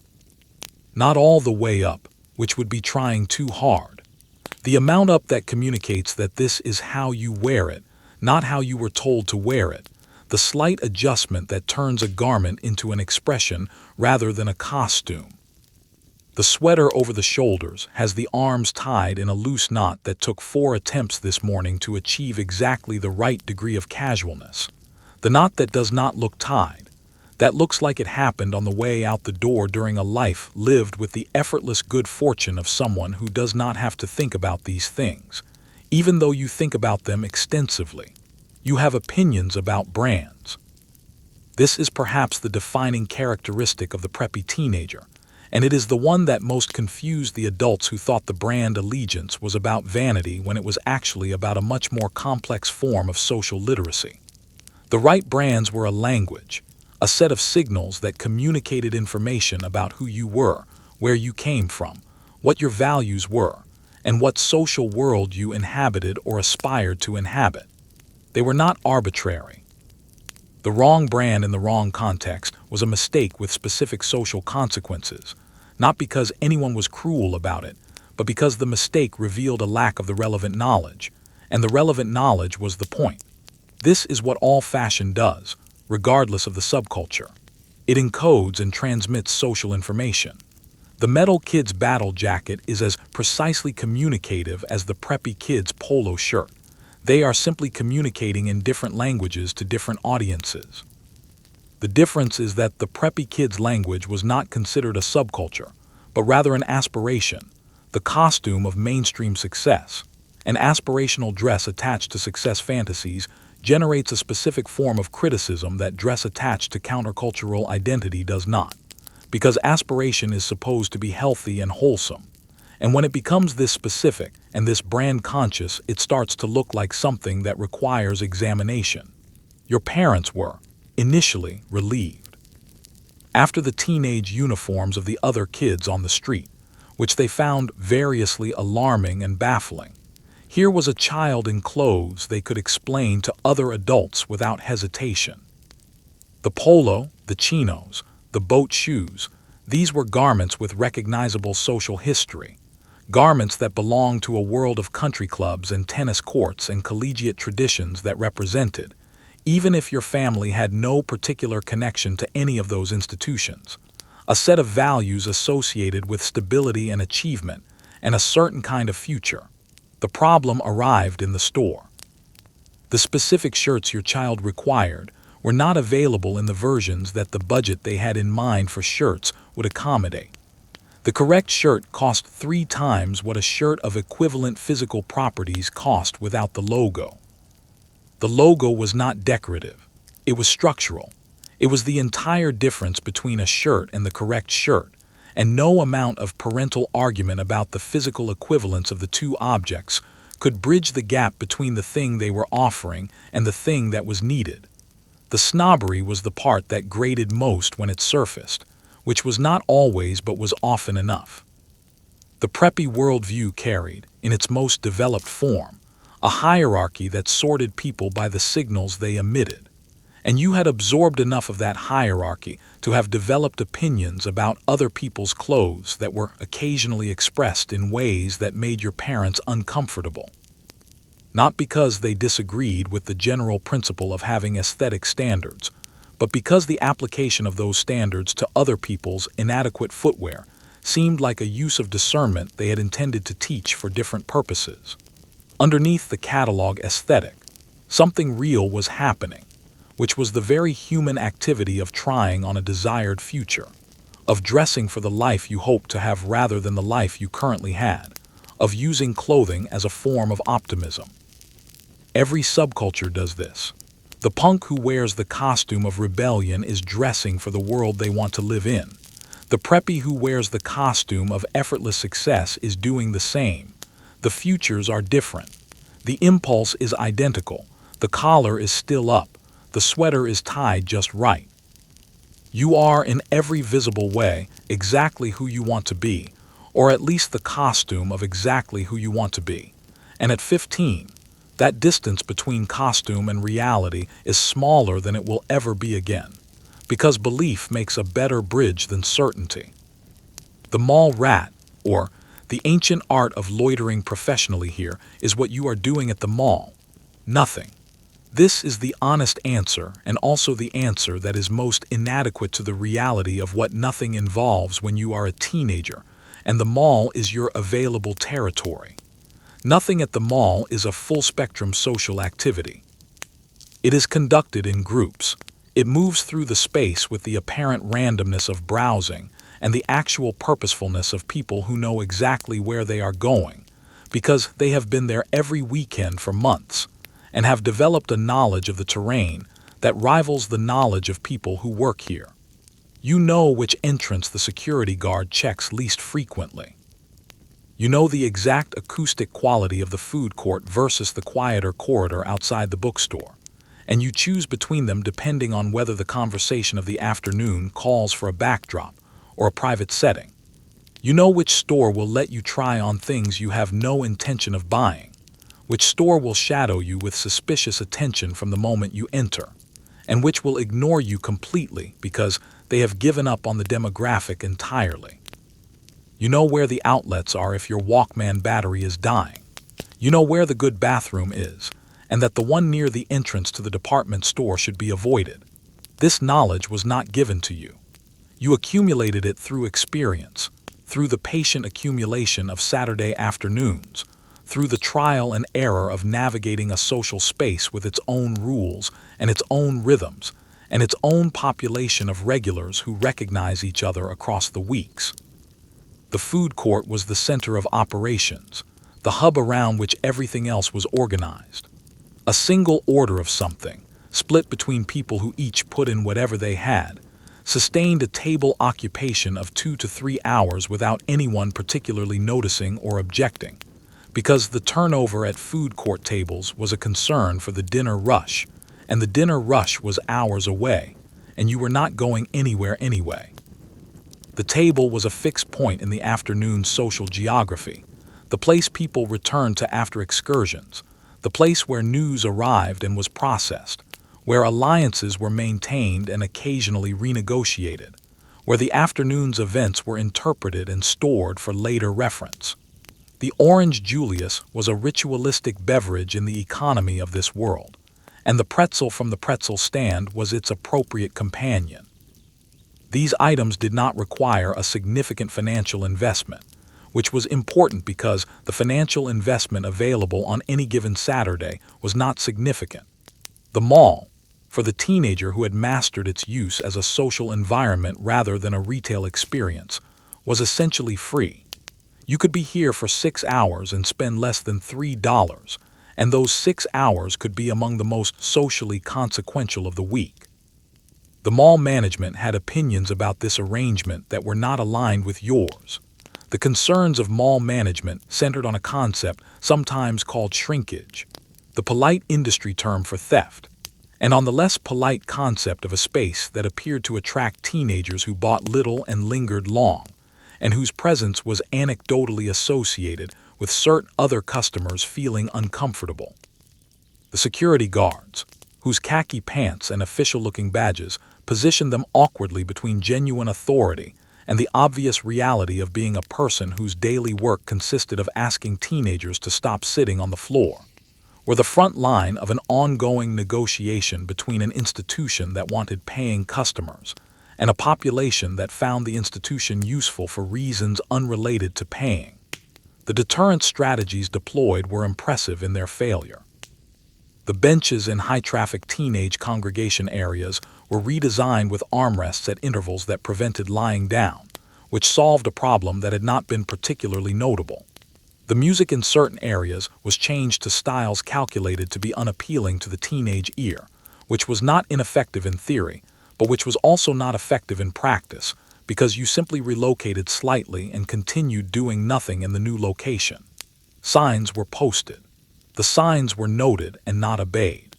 Not all the way up, which would be trying too hard. The amount up that communicates that this is how you wear it, not how you were told to wear it, the slight adjustment that turns a garment into an expression rather than a costume. The sweater over the shoulders has the arms tied in a loose knot that took 4 attempts this morning to achieve exactly the right degree of casualness. The knot that does not look tied, that looks like it happened on the way out the door during a life lived with the effortless good fortune of someone who does not have to think about these things. Even though you think about them extensively, you have opinions about brands. This is perhaps the defining characteristic of the preppy teenager, and it is the one that most confused the adults who thought the brand allegiance was about vanity when it was actually about a much more complex form of social literacy. The right brands were a language, a set of signals that communicated information about who you were, where you came from, what your values were, and what social world you inhabited or aspired to inhabit. They were not arbitrary. The wrong brand in the wrong context was a mistake with specific social consequences, not because anyone was cruel about it, but because the mistake revealed a lack of the relevant knowledge, and the relevant knowledge was the point. This is what all fashion does, regardless of the subculture. It encodes and transmits social information. The Metal Kid's battle jacket is as precisely communicative as the Preppy Kid's polo shirt. They are simply communicating in different languages to different audiences. The difference is that the Preppy Kid's language was not considered a subculture, but rather an aspiration, the costume of mainstream success. An aspirational dress attached to success fantasies generates a specific form of criticism that dress attached to countercultural identity does not, because aspiration is supposed to be healthy and wholesome. And when it becomes this specific and this brand conscious, it starts to look like something that requires examination. Your parents were, initially, relieved. After the teenage uniforms of the other kids on the street, which they found variously alarming and baffling, here was a child in clothes they could explain to other adults without hesitation. The polo, the chinos, the boat shoes, these were garments with recognizable social history. Garments that belonged to a world of country clubs and tennis courts and collegiate traditions that represented, even if your family had no particular connection to any of those institutions, a set of values associated with stability and achievement and a certain kind of future. The problem arrived in the store. The specific shirts your child required were not available in the versions that the budget they had in mind for shirts would accommodate. The correct shirt cost 3 times what a shirt of equivalent physical properties cost without the logo. The logo was not decorative. It was structural. It was the entire difference between a shirt and the correct shirt, and no amount of parental argument about the physical equivalence of the two objects could bridge the gap between the thing they were offering and the thing that was needed. The snobbery was the part that grated most when it surfaced, which was not always but was often enough. The preppy worldview carried, in its most developed form, a hierarchy that sorted people by the signals they emitted, and you had absorbed enough of that hierarchy to have developed opinions about other people's clothes that were occasionally expressed in ways that made your parents uncomfortable. Not because they disagreed with the general principle of having aesthetic standards, but because the application of those standards to other people's inadequate footwear seemed like a use of discernment they had intended to teach for different purposes. Underneath the catalog aesthetic, something real was happening, which was the very human activity of trying on a desired future, of dressing for the life you hoped to have rather than the life you currently had, of using clothing as a form of optimism. Every subculture does this. The punk who wears the costume of rebellion is dressing for the world they want to live in. The preppy who wears the costume of effortless success is doing the same. The futures are different. The impulse is identical. The collar is still up. The sweater is tied just right. You are, in every visible way, exactly who you want to be, or at least the costume of exactly who you want to be. And at 15, that distance between costume and reality is smaller than it will ever be again, because belief makes a better bridge than certainty. The mall rat, or the ancient art of loitering professionally here, is what you are doing at the mall. Nothing. This is the honest answer, and also the answer that is most inadequate to the reality of what nothing involves when you are a teenager, and the mall is your available territory. Nothing at the mall is a full-spectrum social activity. It is conducted in groups. It moves through the space with the apparent randomness of browsing and the actual purposefulness of people who know exactly where they are going, because they have been there every weekend for months, and have developed a knowledge of the terrain that rivals the knowledge of people who work here. You know which entrance the security guard checks least frequently. You know the exact acoustic quality of the food court versus the quieter corridor outside the bookstore, and you choose between them depending on whether the conversation of the afternoon calls for a backdrop or a private setting. You know which store will let you try on things you have no intention of buying, which store will shadow you with suspicious attention from the moment you enter, and which will ignore you completely because they have given up on the demographic entirely. You know where the outlets are if your Walkman battery is dying. You know where the good bathroom is, and that the one near the entrance to the department store should be avoided. This knowledge was not given to you. You accumulated it through experience, through the patient accumulation of Saturday afternoons, through the trial and error of navigating a social space with its own rules and its own rhythms, and its own population of regulars who recognize each other across the weeks. The food court was the center of operations, the hub around which everything else was organized. A single order of something, split between people who each put in whatever they had, sustained a table occupation of 2 to 3 hours without anyone particularly noticing or objecting, because the turnover at food court tables was a concern for the dinner rush, and the dinner rush was hours away, and you were not going anywhere anyway. The table was a fixed point in the afternoon social geography, the place people returned to after excursions, the place where news arrived and was processed, where alliances were maintained and occasionally renegotiated, where the afternoon's events were interpreted and stored for later reference. The Orange Julius was a ritualistic beverage in the economy of this world, and the pretzel from the pretzel stand was its appropriate companion. These items did not require a significant financial investment, which was important because the financial investment available on any given Saturday was not significant. The mall, for the teenager who had mastered its use as a social environment rather than a retail experience, was essentially free. You could be here for 6 hours and spend less than $3, and those 6 hours could be among the most socially consequential of the week. The mall management had opinions about this arrangement that were not aligned with yours. The concerns of mall management centered on a concept sometimes called shrinkage, the polite industry term for theft, and on the less polite concept of a space that appeared to attract teenagers who bought little and lingered long, and whose presence was anecdotally associated with certain other customers feeling uncomfortable. The security guards, whose khaki pants and official-looking badges positioned them awkwardly between genuine authority and the obvious reality of being a person whose daily work consisted of asking teenagers to stop sitting on the floor, were the front line of an ongoing negotiation between an institution that wanted paying customers and a population that found the institution useful for reasons unrelated to paying. The deterrent strategies deployed were impressive in their failure. The benches in high-traffic teenage congregation areas were redesigned with armrests at intervals that prevented lying down, which solved a problem that had not been particularly notable. The music in certain areas was changed to styles calculated to be unappealing to the teenage ear, which was not ineffective in theory, but which was also not effective in practice, because you simply relocated slightly and continued doing nothing in the new location. Signs were posted. The signs were noted and not obeyed.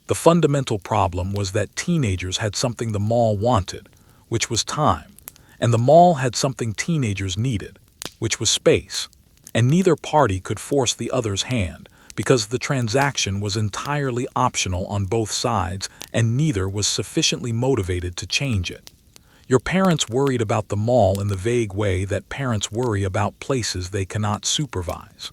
The fundamental problem was that teenagers had something the mall wanted, which was time, and the mall had something teenagers needed, which was space, and neither party could force the other's hand because the transaction was entirely optional on both sides and neither was sufficiently motivated to change it. Your parents worried about the mall in the vague way that parents worry about places they cannot supervise.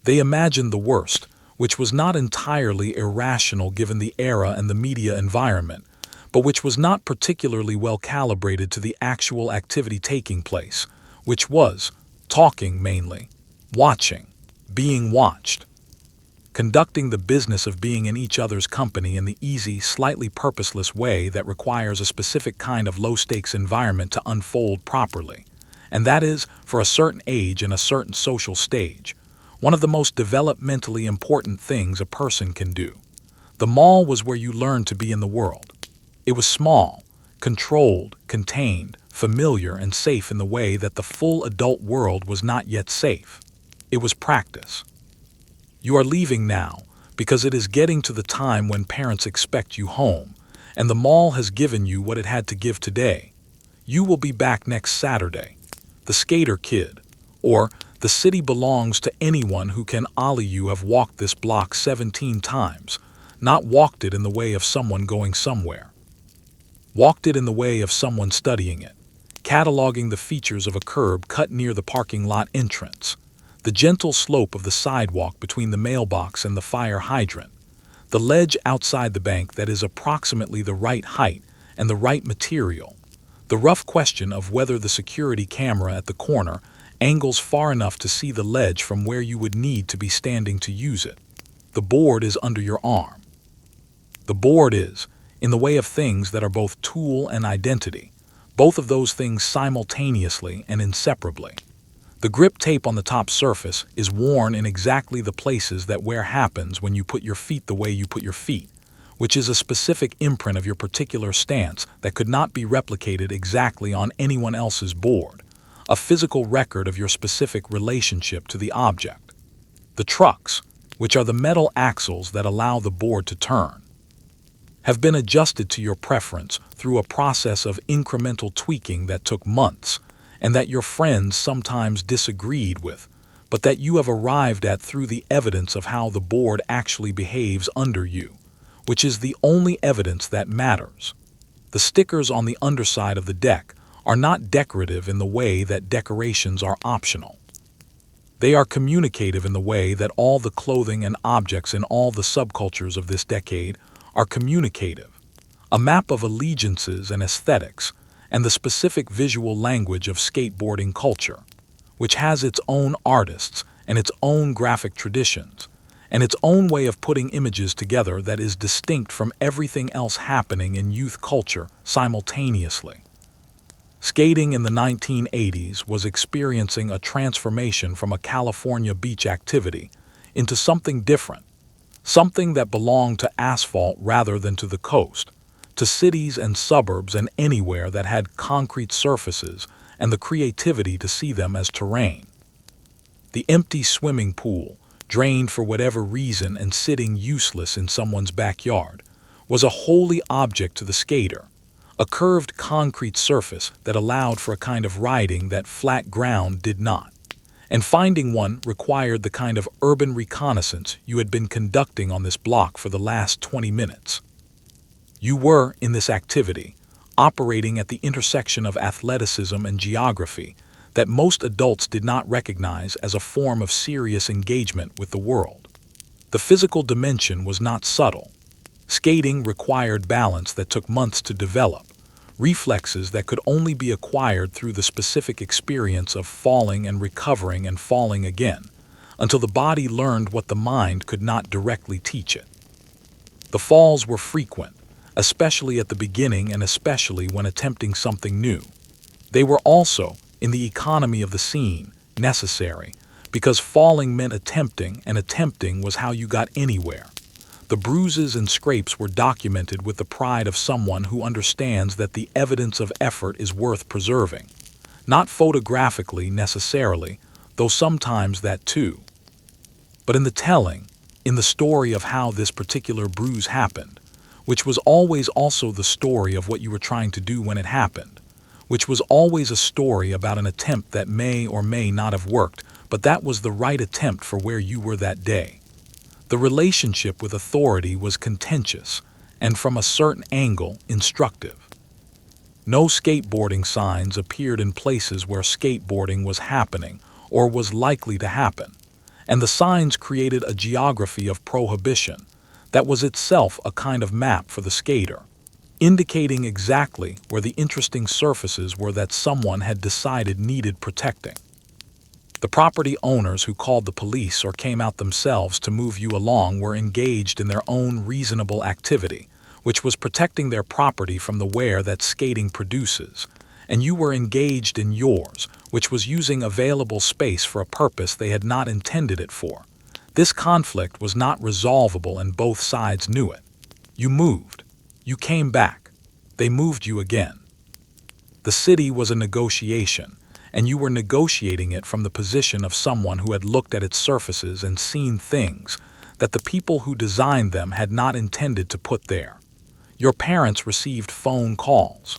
They imagined the worst, which was not entirely irrational given the era and the media environment, but which was not particularly well calibrated to the actual activity taking place, which was talking mainly, watching, being watched, conducting the business of being in each other's company in the easy, slightly purposeless way that requires a specific kind of low-stakes environment to unfold properly, and that is, for a certain age and a certain social stage, one of the most developmentally important things a person can do. The mall was where you learned to be in the world. It was small, controlled, contained, familiar, and safe in the way that the full adult world was not yet safe. It was practice. You are leaving now because it is getting to the time when parents expect you home, and the mall has given you what it had to give today. You will be back next Saturday. The Skater Kid, or the city belongs to anyone who can ollie you have walked this block 17 times, not walked it in the way of someone going somewhere. Walked it in the way of someone studying it, cataloging the features of a curb cut near the parking lot entrance, the gentle slope of the sidewalk between the mailbox and the fire hydrant, the ledge outside the bank that is approximately the right height and the right material, the rough question of whether the security camera at the corner angles far enough to see the ledge from where you would need to be standing to use it. The board is under your arm. The board is in the way of things that are both tool and identity, both of those things simultaneously and inseparably. The grip tape on the top surface is worn in exactly the places that wear happens when you put your feet the way you put your feet, which is a specific imprint of your particular stance that could not be replicated exactly on anyone else's board, a physical record of your specific relationship to the object. The trucks, which are the metal axles that allow the board to turn, have been adjusted to your preference through a process of incremental tweaking that took months, and that your friends sometimes disagreed with, but that you have arrived at through the evidence of how the board actually behaves under you, which is the only evidence that matters. The stickers on the underside of the deck are not decorative in the way that decorations are optional. They are communicative in the way that all the clothing and objects in all the subcultures of this decade are communicative, a map of allegiances and aesthetics, and the specific visual language of skateboarding culture, which has its own artists and its own graphic traditions, and its own way of putting images together that is distinct from everything else happening in youth culture simultaneously. Skating in the 1980s was experiencing a transformation from a California beach activity into something different, something that belonged to asphalt rather than to the coast, to cities and suburbs and anywhere that had concrete surfaces and the creativity to see them as terrain. The empty swimming pool, drained for whatever reason and sitting useless in someone's backyard, was a holy object to the skater, a curved concrete surface that allowed for a kind of riding that flat ground did not. And finding one required the kind of urban reconnaissance you had been conducting on this block for the last 20 minutes. You were, in this activity, operating at the intersection of athleticism and geography that most adults did not recognize as a form of serious engagement with the world. The physical dimension was not subtle. Skating required balance that took months to develop, reflexes that could only be acquired through the specific experience of falling and recovering and falling again, until the body learned what the mind could not directly teach it. The falls were frequent, especially at the beginning and especially when attempting something new. They were also, in the economy of the scene, necessary, because falling meant attempting, and attempting was how you got anywhere. The bruises and scrapes were documented with the pride of someone who understands that the evidence of effort is worth preserving. Not photographically necessarily, though sometimes that too. But in the telling, in the story of how this particular bruise happened, which was always also the story of what you were trying to do when it happened, which was always a story about an attempt that may or may not have worked, but that was the right attempt for where you were that day. The relationship with authority was contentious, and from a certain angle, instructive. No skateboarding signs appeared in places where skateboarding was happening or was likely to happen, and the signs created a geography of prohibition that was itself a kind of map for the skater, indicating exactly where the interesting surfaces were that someone had decided needed protecting. The property owners who called the police or came out themselves to move you along were engaged in their own reasonable activity, which was protecting their property from the wear that skating produces, and you were engaged in yours, which was using available space for a purpose they had not intended it for. This conflict was not resolvable and both sides knew it. You moved. You came back. They moved you again. The city was a negotiation, and you were negotiating it from the position of someone who had looked at its surfaces and seen things that the people who designed them had not intended to put there. Your parents received phone calls.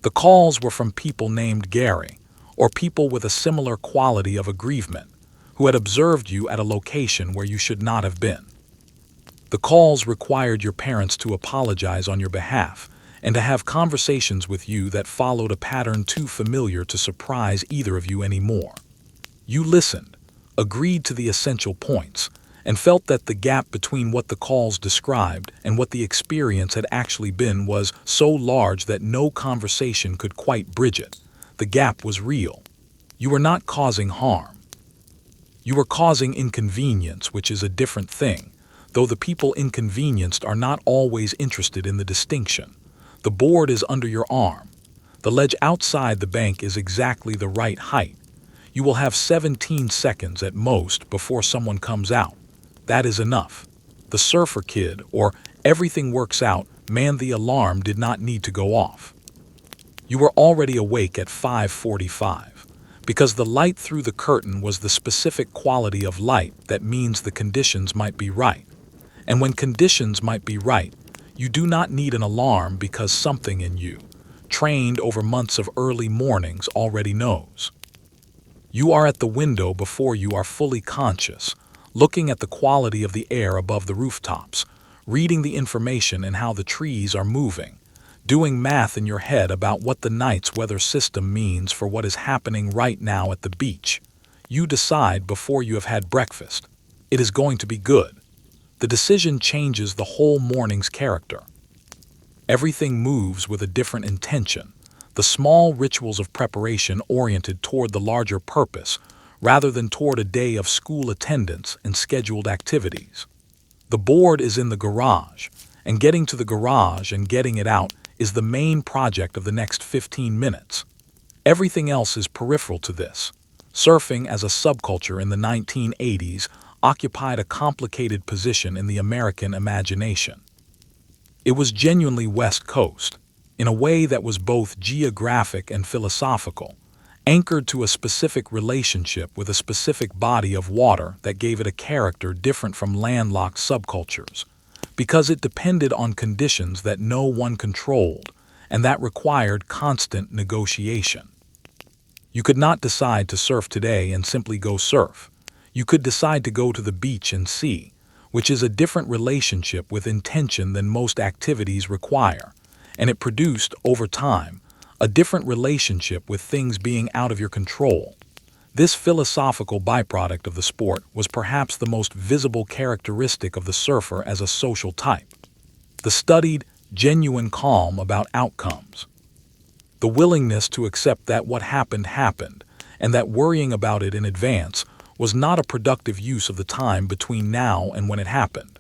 The calls were from people named Gary, or people with a similar quality of aggrievement, who had observed you at a location where you should not have been. The calls required your parents to apologize on your behalf and to have conversations with you that followed a pattern too familiar to surprise either of you anymore. You listened, agreed to the essential points, and felt that the gap between what the calls described and what the experience had actually been was so large that no conversation could quite bridge it. The gap was real. You were not causing harm. You were causing inconvenience, which is a different thing, though the people inconvenienced are not always interested in the distinction. The board is under your arm. The ledge outside the bank is exactly the right height. You will have 17 seconds at most before someone comes out. That is enough. The surfer kid, or everything works out, man, the alarm did not need to go off. You were already awake at 5:45, because the light through the curtain was the specific quality of light that means the conditions might be right. And when conditions might be right, you do not need an alarm because something in you, trained over months of early mornings, already knows. You are at the window before you are fully conscious, looking at the quality of the air above the rooftops, reading the information and how the trees are moving, doing math in your head about what the night's weather system means for what is happening right now at the beach. You decide before you have had breakfast. It is going to be good. The decision changes the whole morning's character. Everything moves with a different intention, the small rituals of preparation oriented toward the larger purpose, rather than toward a day of school attendance and scheduled activities. The board is in the garage, and getting to the garage and getting it out is the main project of the next 15 minutes. Everything else is peripheral to this. Surfing as a subculture in the 1980s occupied a complicated position in the American imagination. It was genuinely West Coast, in a way that was both geographic and philosophical, anchored to a specific relationship with a specific body of water that gave it a character different from landlocked subcultures, because it depended on conditions that no one controlled and that required constant negotiation. You could not decide to surf today and simply go surf. You could decide to go to the beach and sea, which is a different relationship with intention than most activities require, and it produced, over time, a different relationship with things being out of your control. This philosophical byproduct of the sport was perhaps the most visible characteristic of the surfer as a social type. The studied, genuine calm about outcomes. The willingness to accept that what happened happened, and that worrying about it in advance was not a productive use of the time between now and when it happened.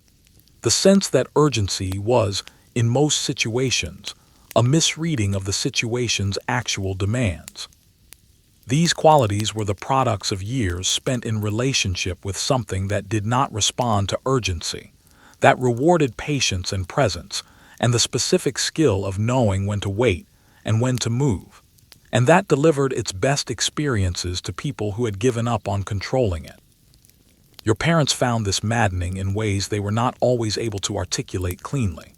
The sense that urgency was, in most situations, a misreading of the situation's actual demands. These qualities were the products of years spent in relationship with something that did not respond to urgency, that rewarded patience and presence, and the specific skill of knowing when to wait and when to move, and that delivered its best experiences to people who had given up on controlling it. Your parents found this maddening in ways they were not always able to articulate cleanly.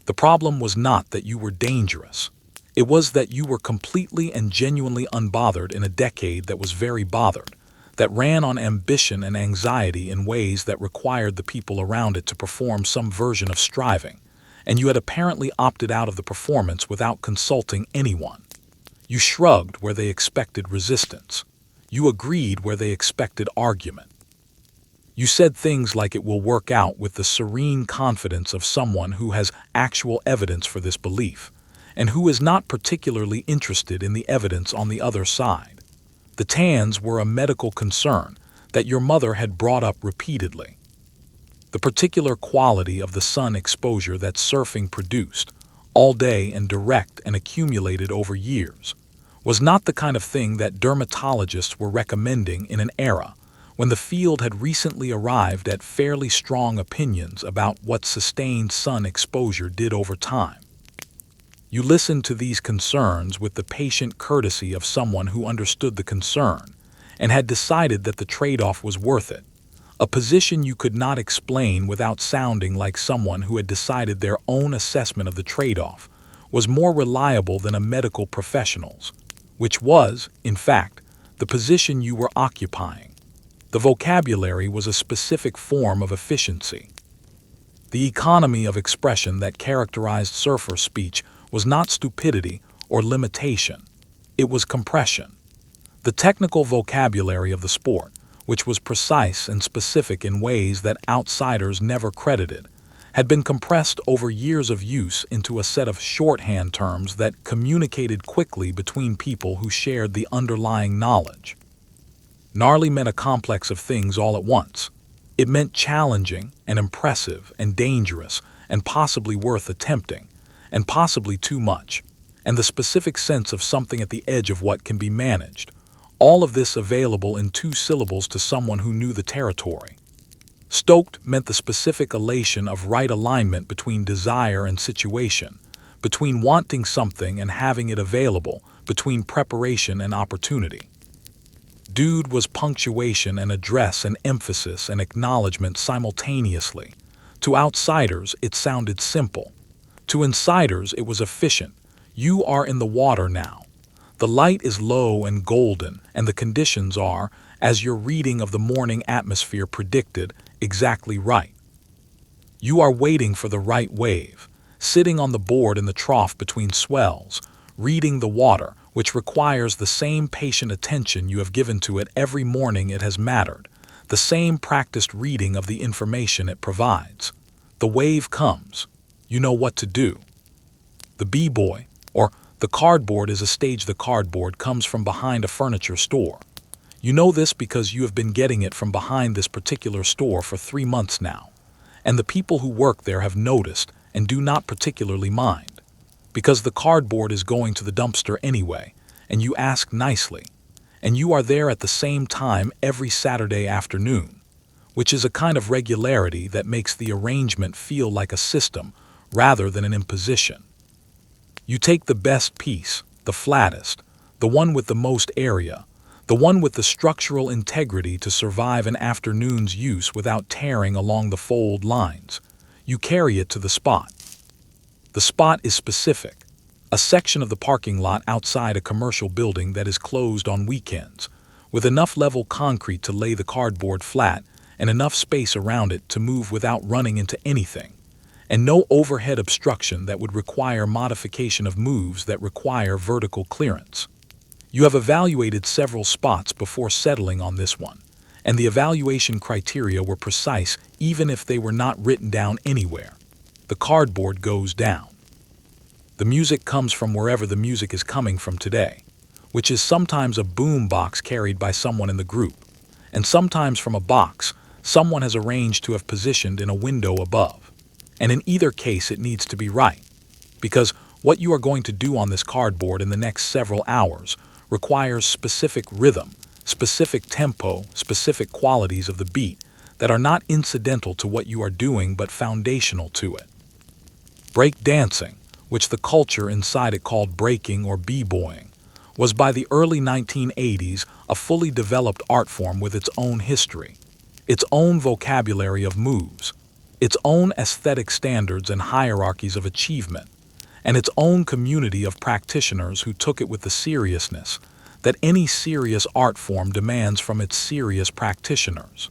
The problem was not that you were dangerous. It was that you were completely and genuinely unbothered in a decade that was very bothered, that ran on ambition and anxiety in ways that required the people around it to perform some version of striving, and you had apparently opted out of the performance without consulting anyone. You shrugged where they expected resistance. You agreed where they expected argument. You said things like it will work out with the serene confidence of someone who has actual evidence for this belief, and who is not particularly interested in the evidence on the other side. The tans were a medical concern that your mother had brought up repeatedly. The particular quality of the sun exposure that surfing produced, all day and direct and accumulated over years, was not the kind of thing that dermatologists were recommending in an era when the field had recently arrived at fairly strong opinions about what sustained sun exposure did over time. You listened to these concerns with the patient courtesy of someone who understood the concern and had decided that the trade-off was worth it, a position you could not explain without sounding like someone who had decided their own assessment of the trade-off was more reliable than a medical professional's, which was, in fact, the position you were occupying. The vocabulary was a specific form of efficiency. The economy of expression that characterized surfer speech was not stupidity or limitation. It was compression. The technical vocabulary of the sport, which was precise and specific in ways that outsiders never credited, had been compressed over years of use into a set of shorthand terms that communicated quickly between people who shared the underlying knowledge. Gnarly meant a complex of things all at once. It meant challenging and impressive and dangerous and possibly worth attempting, and possibly too much, and the specific sense of something at the edge of what can be managed. All of this available in 2 syllables to someone who knew the territory. Stoked meant the specific elation of right alignment between desire and situation, between wanting something and having it available, between preparation and opportunity. Dude was punctuation and address and emphasis and acknowledgement simultaneously. To outsiders, it sounded simple. To insiders, it was efficient. You are in the water now. The light is low and golden, and the conditions are, as your reading of the morning atmosphere predicted, exactly right. You are waiting for the right wave, sitting on the board in the trough between swells, reading the water, which requires the same patient attention you have given to it every morning it has mattered, the same practiced reading of the information it provides. The wave comes. You know what to do. The b-boy, or the cardboard is a stage. The cardboard comes from behind a furniture store. You know this because you have been getting it from behind this particular store for 3 months now, and the people who work there have noticed and do not particularly mind, because the cardboard is going to the dumpster anyway, and you ask nicely, and you are there at the same time every Saturday afternoon, which is a kind of regularity that makes the arrangement feel like a system rather than an imposition. You take the best piece, the flattest, the one with the most area, the one with the structural integrity to survive an afternoon's use without tearing along the fold lines. You carry it to the spot. The spot is specific, a section of the parking lot outside a commercial building that is closed on weekends, with enough level concrete to lay the cardboard flat and enough space around it to move without running into anything, and no overhead obstruction that would require modification of moves that require vertical clearance. You have evaluated several spots before settling on this one, and the evaluation criteria were precise even if they were not written down anywhere. The cardboard goes down. The music comes from wherever the music is coming from today, which is sometimes a boom box carried by someone in the group, and sometimes from a box someone has arranged to have positioned in a window above. And in either case it needs to be right, because what you are going to do on this cardboard in the next several hours requires specific rhythm, specific tempo, specific qualities of the beat that are not incidental to what you are doing but foundational to it. Break dancing, which the culture inside it called breaking or b-boying, was by the early 1980s a fully developed art form with its own history, its own vocabulary of moves, its own aesthetic standards and hierarchies of achievement, and its own community of practitioners who took it with the seriousness that any serious art form demands from its serious practitioners.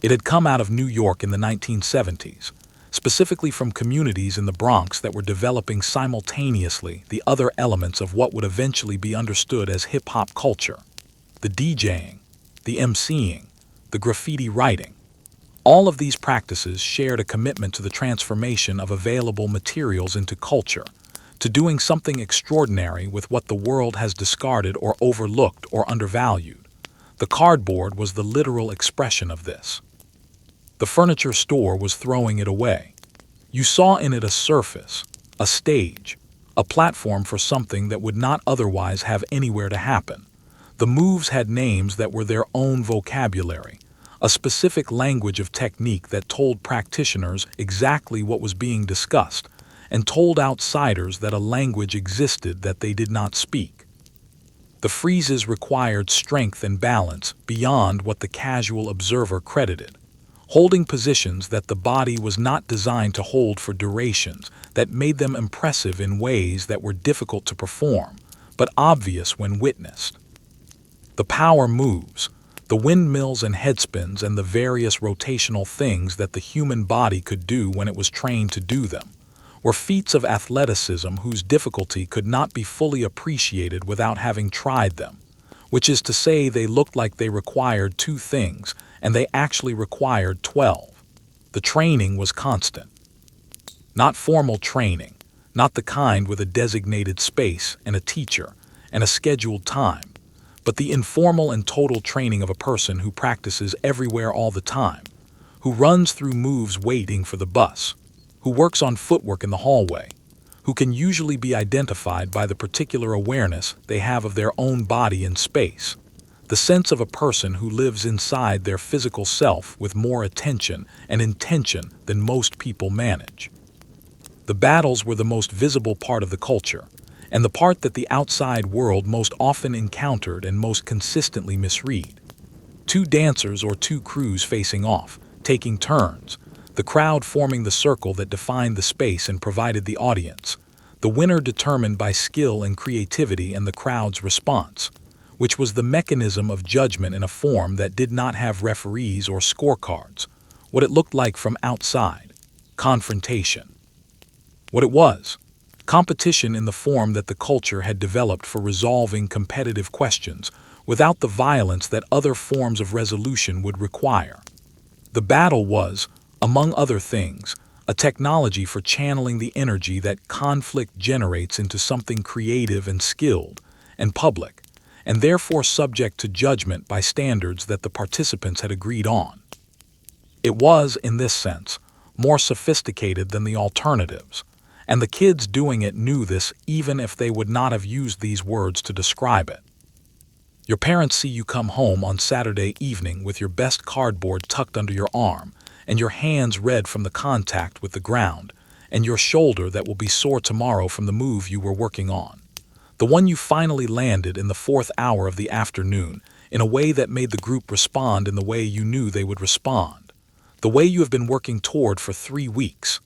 It had come out of New York in the 1970s, specifically from communities in the Bronx that were developing simultaneously the other elements of what would eventually be understood as hip-hop culture: the DJing, the MCing, the graffiti writing. All of these practices shared a commitment to the transformation of available materials into culture, to doing something extraordinary with what the world has discarded or overlooked or undervalued. The cardboard was the literal expression of this. The furniture store was throwing it away. You saw in it a surface, a stage, a platform for something that would not otherwise have anywhere to happen. The moves had names that were their own vocabulary, a specific language of technique that told practitioners exactly what was being discussed, and told outsiders that a language existed that they did not speak. The freezes required strength and balance beyond what the casual observer credited, holding positions that the body was not designed to hold for durations that made them impressive in ways that were difficult to perform, but obvious when witnessed. The power moves, the windmills and headspins and the various rotational things that the human body could do when it was trained to do them, were feats of athleticism whose difficulty could not be fully appreciated without having tried them, which is to say they looked like they required 2 things, and they actually required 12. The training was constant. Not formal training, not the kind with a designated space and a teacher and a scheduled time, but the informal and total training of a person who practices everywhere all the time, who runs through moves waiting for the bus, who works on footwork in the hallway, who can usually be identified by the particular awareness they have of their own body in space, the sense of a person who lives inside their physical self with more attention and intention than most people manage. The battles were the most visible part of the culture, and the part that the outside world most often encountered and most consistently misread. 2 dancers or 2 crews facing off, taking turns, the crowd forming the circle that defined the space and provided the audience, the winner determined by skill and creativity and the crowd's response, which was the mechanism of judgment in a form that did not have referees or scorecards, what it looked like from outside, confrontation. What it was, competition in the form that the culture had developed for resolving competitive questions without the violence that other forms of resolution would require. The battle was, among other things, a technology for channeling the energy that conflict generates into something creative and skilled and public, and therefore subject to judgment by standards that the participants had agreed on. It was, in this sense, more sophisticated than the alternatives, and the kids doing it knew this even if they would not have used these words to describe it. Your parents see you come home on Saturday evening with your best cardboard tucked under your arm, and your hands red from the contact with the ground, and your shoulder that will be sore tomorrow from the move you were working on. The one you finally landed in the 4th hour of the afternoon, in a way that made the group respond in the way you knew they would respond. The way you have been working toward for 3 weeks.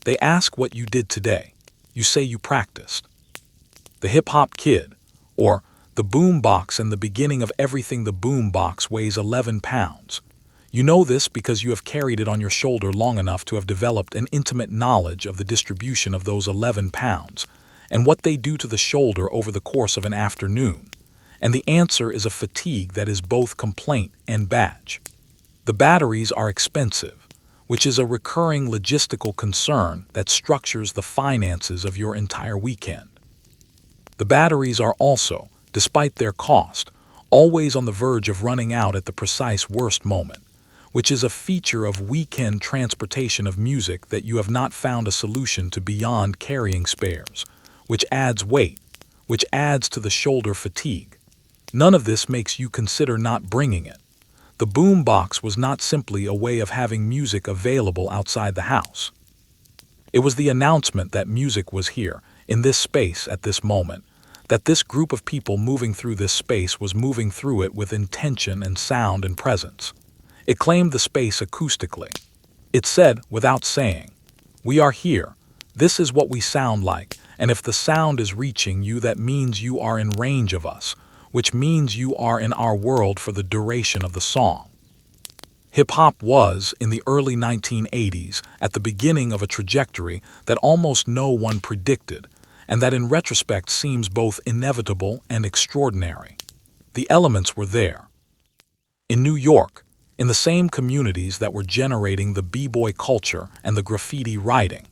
They ask what you did today. You say you practiced. The hip-hop kid, or the boom box and the beginning of everything. The boom box weighs 11 pounds. You know this because you have carried it on your shoulder long enough to have developed an intimate knowledge of the distribution of those 11 pounds and what they do to the shoulder over the course of an afternoon. And the answer is a fatigue that is both complaint and badge. The batteries are expensive, which is a recurring logistical concern that structures the finances of your entire weekend. The batteries are also, despite their cost, always on the verge of running out at the precise worst moment, which is a feature of weekend transportation of music that you have not found a solution to beyond carrying spares, which adds weight, which adds to the shoulder fatigue. None of this makes you consider not bringing it. The boom box was not simply a way of having music available outside the house. It was the announcement that music was here, in this space at this moment, that this group of people moving through this space was moving through it with intention and sound and presence. It claimed the space acoustically. It said, without saying, "We are here. This is what we sound like, and if the sound is reaching you, that means you are in range of us, which means you are in our world for the duration of the song." Hip-hop was, in the early 1980s, at the beginning of a trajectory that almost no one predicted, and that in retrospect seems both inevitable and extraordinary. The elements were there. In New York, in the same communities that were generating the b-boy culture and the graffiti writing,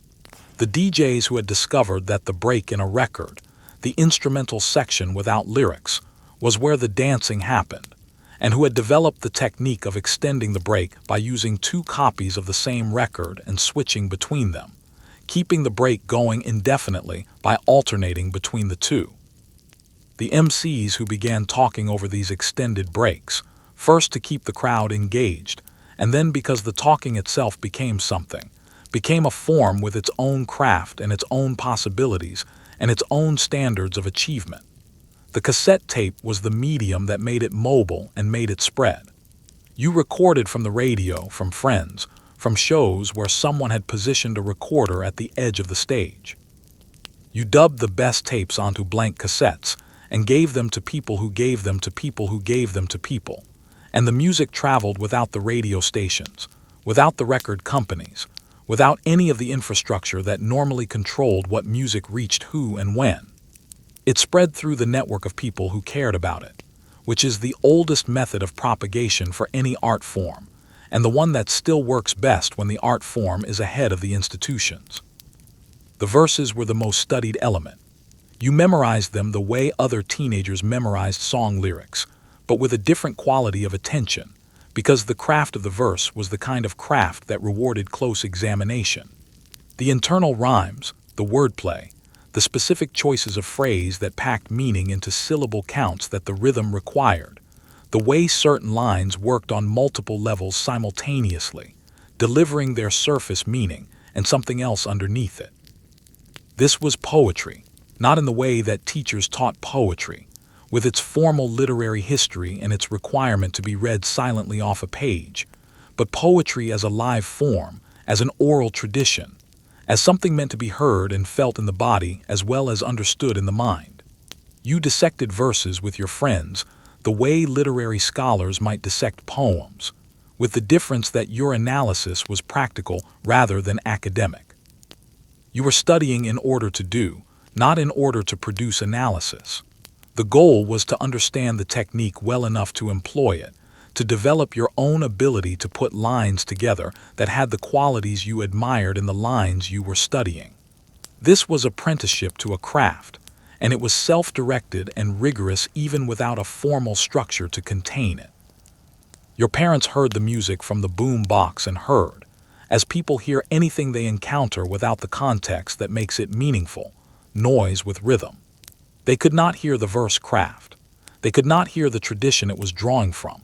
the DJs who had discovered that the break in a record, the instrumental section without lyrics, was where the dancing happened, and who had developed the technique of extending the break by using 2 copies of the same record and switching between them, keeping the break going indefinitely by alternating between the 2. The MCs who began talking over these extended breaks, first to keep the crowd engaged, and then because the talking itself became something, became a form with its own craft and its own possibilities and its own standards of achievement. The cassette tape was the medium that made it mobile and made it spread. You recorded from the radio, from friends, from shows where someone had positioned a recorder at the edge of the stage. You dubbed the best tapes onto blank cassettes and gave them to people who gave them to people who gave them to people. And the music traveled without the radio stations, without the record companies, without any of the infrastructure that normally controlled what music reached who and when. It spread through the network of people who cared about it, which is the oldest method of propagation for any art form, and the one that still works best when the art form is ahead of the institutions. The verses were the most studied element. You memorized them the way other teenagers memorized song lyrics, but with a different quality of attention, because the craft of the verse was the kind of craft that rewarded close examination. The internal rhymes, the wordplay, the specific choices of phrase that packed meaning into syllable counts that the rhythm required, the way certain lines worked on multiple levels simultaneously, delivering their surface meaning and something else underneath it. This was poetry, not in the way that teachers taught poetry, with its formal literary history and its requirement to be read silently off a page, but poetry as a live form, as an oral tradition, as something meant to be heard and felt in the body as well as understood in the mind. You dissected verses with your friends the way literary scholars might dissect poems, with the difference that your analysis was practical rather than academic. You were studying in order to do, not in order to produce analysis. The goal was to understand the technique well enough to employ it, to develop your own ability to put lines together that had the qualities you admired in the lines you were studying. This was apprenticeship to a craft, and it was self-directed and rigorous even without a formal structure to contain it. Your parents heard the music from the boom box and heard, as people hear anything they encounter without the context that makes it meaningful, noise with rhythm. They could not hear the verse craft. They could not hear the tradition it was drawing from.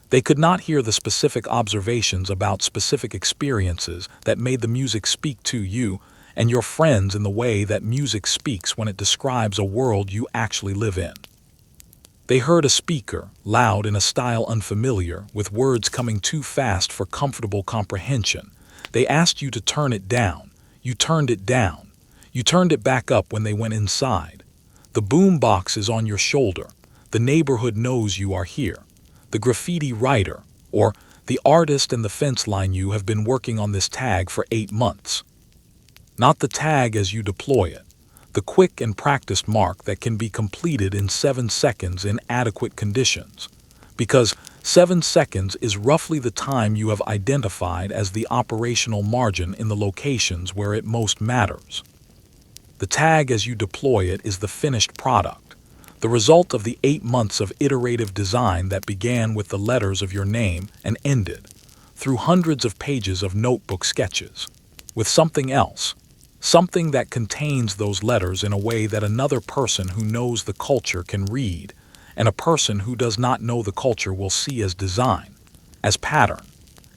They could not hear the specific observations about specific experiences that made the music speak to you and your friends in the way that music speaks when it describes a world you actually live in. They heard a speaker, loud in a style unfamiliar, with words coming too fast for comfortable comprehension. They asked you to turn it down. You turned it down. You turned it back up when they went inside. The boom box is on your shoulder. The neighborhood knows you are here. The graffiti writer, or the artist and the fence line you have been working on this tag for 8 months. Not the tag as you deploy it, the quick and practiced mark that can be completed in 7 seconds in adequate conditions, because 7 seconds is roughly the time you have identified as the operational margin in the locations where it most matters. The tag as you deploy it is the finished product, the result of the 8 months of iterative design that began with the letters of your name and ended, through hundreds of pages of notebook sketches, with something else, something that contains those letters in a way that another person who knows the culture can read, and a person who does not know the culture will see as design, as pattern,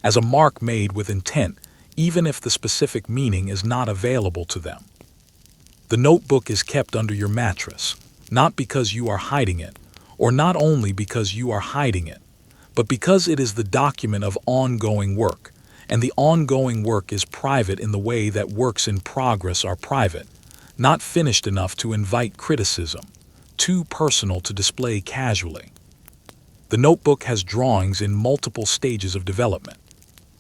as a mark made with intent, even if the specific meaning is not available to them. The notebook is kept under your mattress, not because you are hiding it, or not only because you are hiding it, but because it is the document of ongoing work, and the ongoing work is private in the way that works in progress are private, not finished enough to invite criticism, too personal to display casually. The notebook has drawings in multiple stages of development.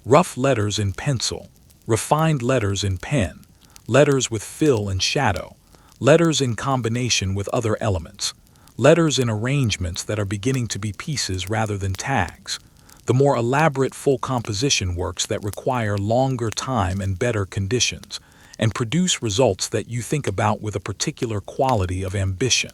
Rough letters in pencil, refined letters in pen, letters with fill and shadow, letters in combination with other elements, letters in arrangements that are beginning to be pieces rather than tags, the more elaborate full composition works that require longer time and better conditions, and produce results that you think about with a particular quality of ambition.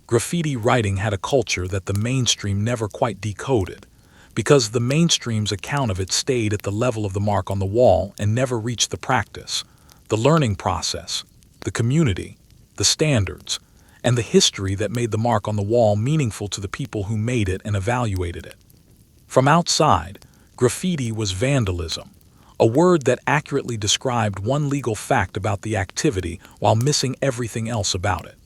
Graffiti writing had a culture that the mainstream never quite decoded, because the mainstream's account of it stayed at the level of the mark on the wall and never reached the practice, the learning process, the community, the standards, and the history that made the mark on the wall meaningful to the people who made it and evaluated it. From outside, graffiti was vandalism, a word that accurately described one legal fact about the activity while missing everything else about it.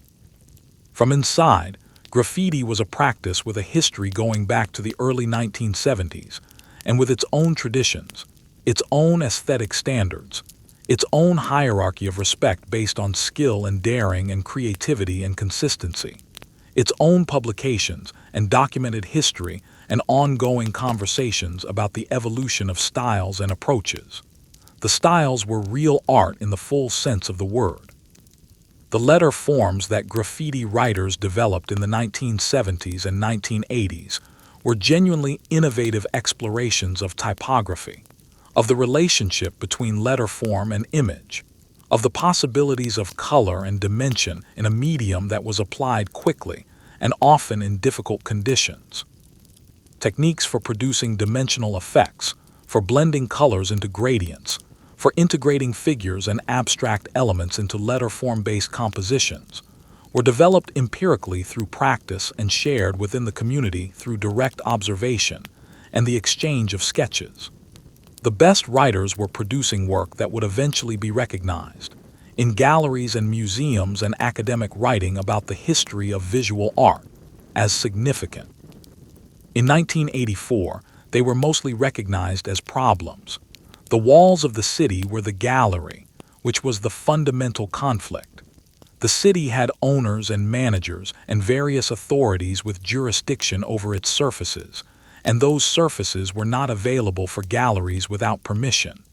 From inside, graffiti was a practice with a history going back to the early 1970s, and with its own traditions, its own aesthetic standards, its own hierarchy of respect based on skill and daring and creativity and consistency, its own publications and documented history and ongoing conversations about the evolution of styles and approaches. The styles were real art in the full sense of the word. The letter forms that graffiti writers developed in the 1970s and 1980s were genuinely innovative explorations of typography, of the relationship between letter form and image, of the possibilities of color and dimension in a medium that was applied quickly and often in difficult conditions. Techniques for producing dimensional effects, for blending colors into gradients, for integrating figures and abstract elements into letter form-based compositions, were developed empirically through practice and shared within the community through direct observation and the exchange of sketches. The best writers were producing work that would eventually be recognized in galleries and museums and academic writing about the history of visual art as significant. In 1984, they were mostly recognized as problems. The walls of the city were the gallery, which was the fundamental conflict. The city had owners and managers and various authorities with jurisdiction over its surfaces, and those surfaces were not available for galleries without permission.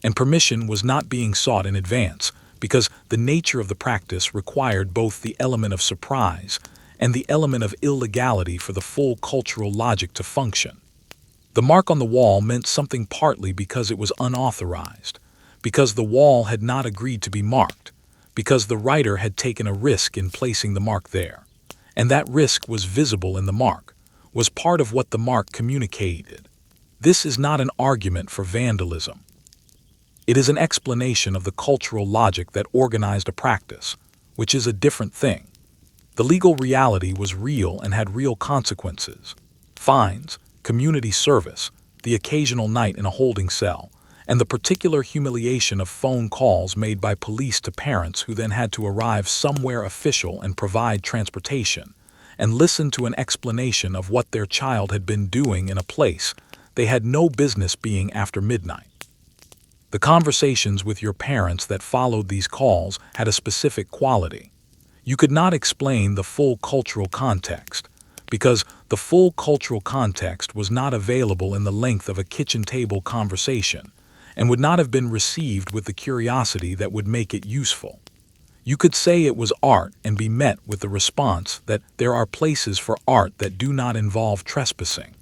And permission was not being sought in advance because the nature of the practice required both the element of surprise and the element of illegality for the full cultural logic to function. The mark on the wall meant something partly because it was unauthorized, because the wall had not agreed to be marked, because the writer had taken a risk in placing the mark there, and that risk was visible in the mark, was part of what the mark communicated. This is not an argument for vandalism. It is an explanation of the cultural logic that organized a practice, which is a different thing. The legal reality was real and had real consequences. Fines, community service, the occasional night in a holding cell, and the particular humiliation of phone calls made by police to parents who then had to arrive somewhere official and provide transportation, and listen to an explanation of what their child had been doing in a place they had no business being after midnight. The conversations with your parents that followed these calls had a specific quality. You could not explain the full cultural context, because the full cultural context was not available in the length of a kitchen table conversation, and would not have been received with the curiosity that would make it useful. You could say it was art and be met with the response that there are places for art that do not involve trespassing.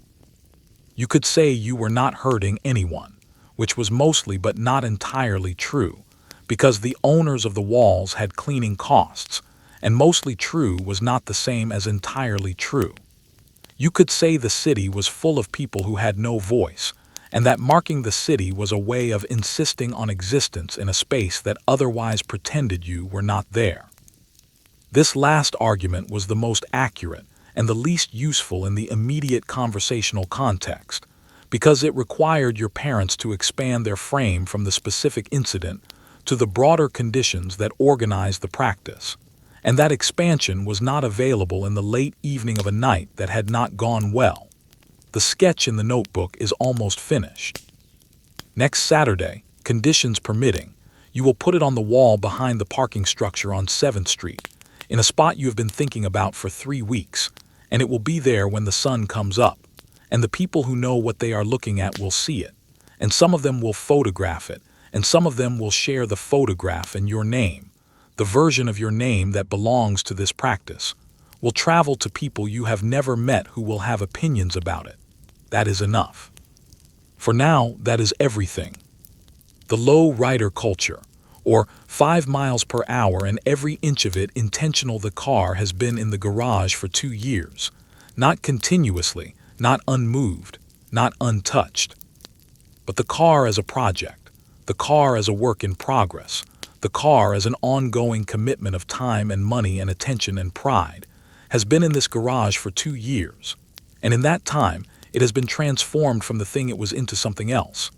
You could say you were not hurting anyone, which was mostly but not entirely true, because the owners of the walls had cleaning costs, and mostly true was not the same as entirely true. You could say the city was full of people who had no voice, and that marking the city was a way of insisting on existence in a space that otherwise pretended you were not there. This last argument was the most accurate and the least useful in the immediate conversational context, because it required your parents to expand their frame from the specific incident to the broader conditions that organized the practice, and that expansion was not available in the late evening of a night that had not gone well. The sketch in the notebook is almost finished. Next Saturday, conditions permitting, you will put it on the wall behind the parking structure on 7th Street, in a spot you have been thinking about for 3 weeks, and it will be there when the sun comes up, and the people who know what they are looking at will see it, and some of them will photograph it, and some of them will share the photograph and your name, the version of your name that belongs to this practice, will travel to people you have never met who will have opinions about it. That is enough. For now, that is everything. The low rider culture, or 5 miles per hour and every inch of it intentional. The car has been in the garage for 2 years, not continuously, not unmoved, not untouched. But the car as a project, the car as a work in progress, the car as an ongoing commitment of time and money and attention and pride, has been in this garage for 2 years, and in that time, it has been transformed from the thing it was into something else,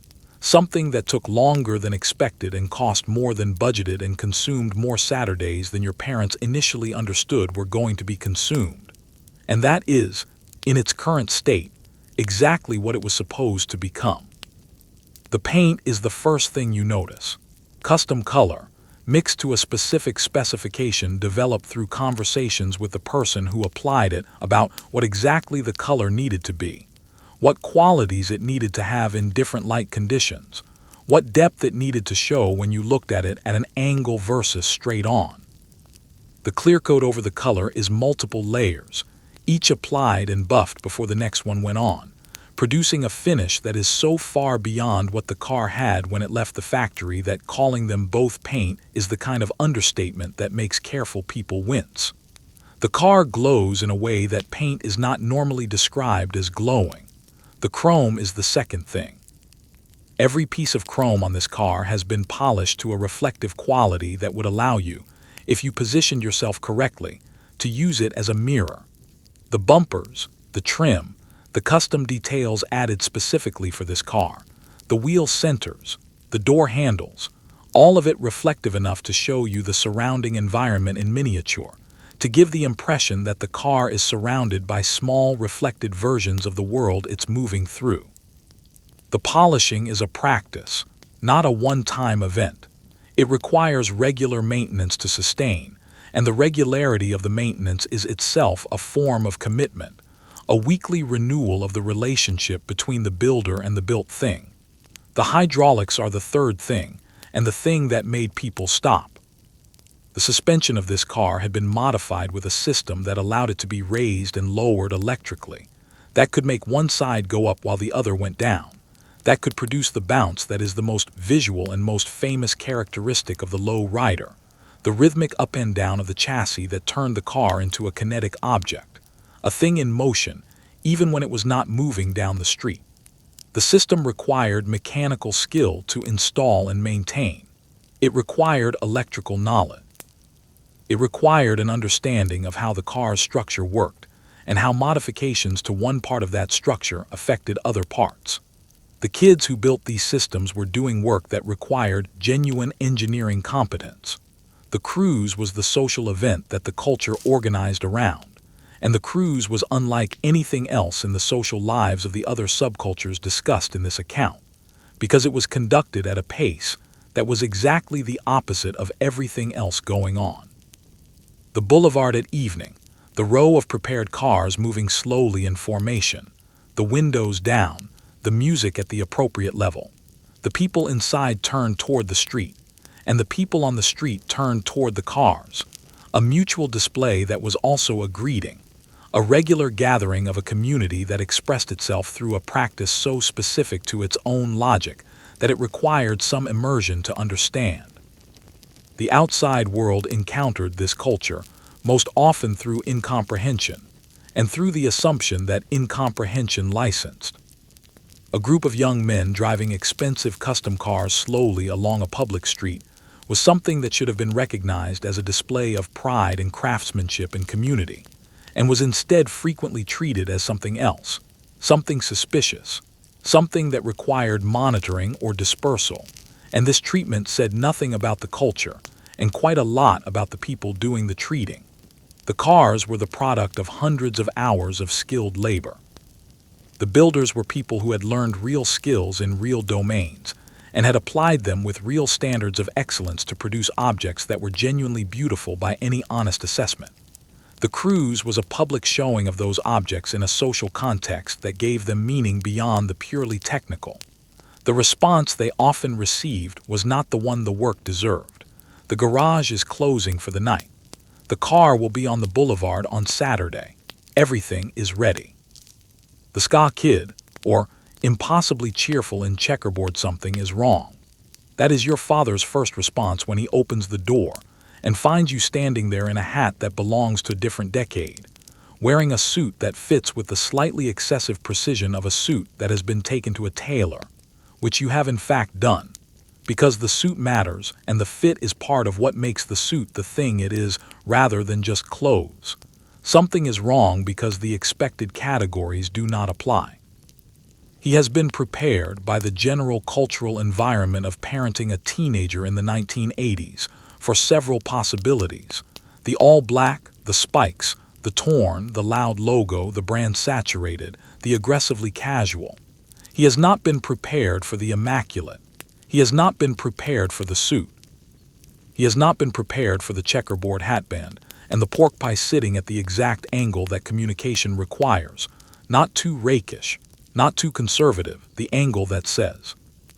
Something that took longer than expected and cost more than budgeted and consumed more Saturdays than your parents initially understood were going to be consumed. And that is, in its current state, exactly what it was supposed to become. The paint is the first thing you notice. Custom color, mixed to a specific specification developed through conversations with the person who applied it about what exactly the color needed to be, what qualities it needed to have in different light conditions, what depth it needed to show when you looked at it at an angle versus straight on. The clear coat over the color is multiple layers, each applied and buffed before the next one went on, producing a finish that is so far beyond what the car had when it left the factory that calling them both paint is the kind of understatement that makes careful people wince. The car glows in a way that paint is not normally described as glowing. The chrome is the second thing. Every piece of chrome on this car has been polished to a reflective quality that would allow you, if you positioned yourself correctly, to use it as a mirror. The bumpers, the trim, the custom details added specifically for this car, the wheel centers, the door handles, all of it reflective enough to show you the surrounding environment in miniature, to give the impression that the car is surrounded by small reflected versions of the world it's moving through. The polishing is a practice, not a one-time event. It requires regular maintenance to sustain, and the regularity of the maintenance is itself a form of commitment, a weekly renewal of the relationship between the builder and the built thing. The hydraulics are the third thing, and the thing that made people stop. The suspension of this car had been modified with a system that allowed it to be raised and lowered electrically, that could make one side go up while the other went down, that could produce the bounce that is the most visual and most famous characteristic of the low rider, the rhythmic up and down of the chassis that turned the car into a kinetic object, a thing in motion, even when it was not moving down the street. The system required mechanical skill to install and maintain. It required electrical knowledge. It required an understanding of how the car's structure worked and how modifications to one part of that structure affected other parts. The kids who built these systems were doing work that required genuine engineering competence. The cruise was the social event that the culture organized around, and the cruise was unlike anything else in the social lives of the other subcultures discussed in this account, because it was conducted at a pace that was exactly the opposite of everything else going on. The boulevard at evening, the row of prepared cars moving slowly in formation, the windows down, the music at the appropriate level. The people inside turned toward the street, and the people on the street turned toward the cars, a mutual display that was also a greeting, a regular gathering of a community that expressed itself through a practice so specific to its own logic that it required some immersion to understand. The outside world encountered this culture, most often through incomprehension, and through the assumption that incomprehension licensed. A group of young men driving expensive custom cars slowly along a public street was something that should have been recognized as a display of pride and craftsmanship and community, and was instead frequently treated as something else, something suspicious, something that required monitoring or dispersal, and this treatment said nothing about the culture, and quite a lot about the people doing the treating. The cars were the product of hundreds of hours of skilled labor. The builders were people who had learned real skills in real domains, and had applied them with real standards of excellence to produce objects that were genuinely beautiful by any honest assessment. The cruise was a public showing of those objects in a social context that gave them meaning beyond the purely technical. The response they often received was not the one the work deserved. The garage is closing for the night. The car will be on the boulevard on Saturday. Everything is ready. The Ska Kid, or impossibly cheerful in checkerboard something, is wrong. That is your father's first response when he opens the door and finds you standing there in a hat that belongs to a different decade, wearing a suit that fits with the slightly excessive precision of a suit that has been taken to a tailor, which you have in fact done, because the suit matters and the fit is part of what makes the suit the thing it is rather than just clothes. Something is wrong because the expected categories do not apply. He has been prepared by the general cultural environment of parenting a teenager in the 1980s for several possibilities: the all-black, the spikes, the torn, the loud logo, the brand saturated, the aggressively casual. He has not been prepared for the immaculate. He has not been prepared for the suit. He has not been prepared for the checkerboard hatband and the pork pie sitting at the exact angle that communication requires. Not too rakish, not too conservative, the angle that says,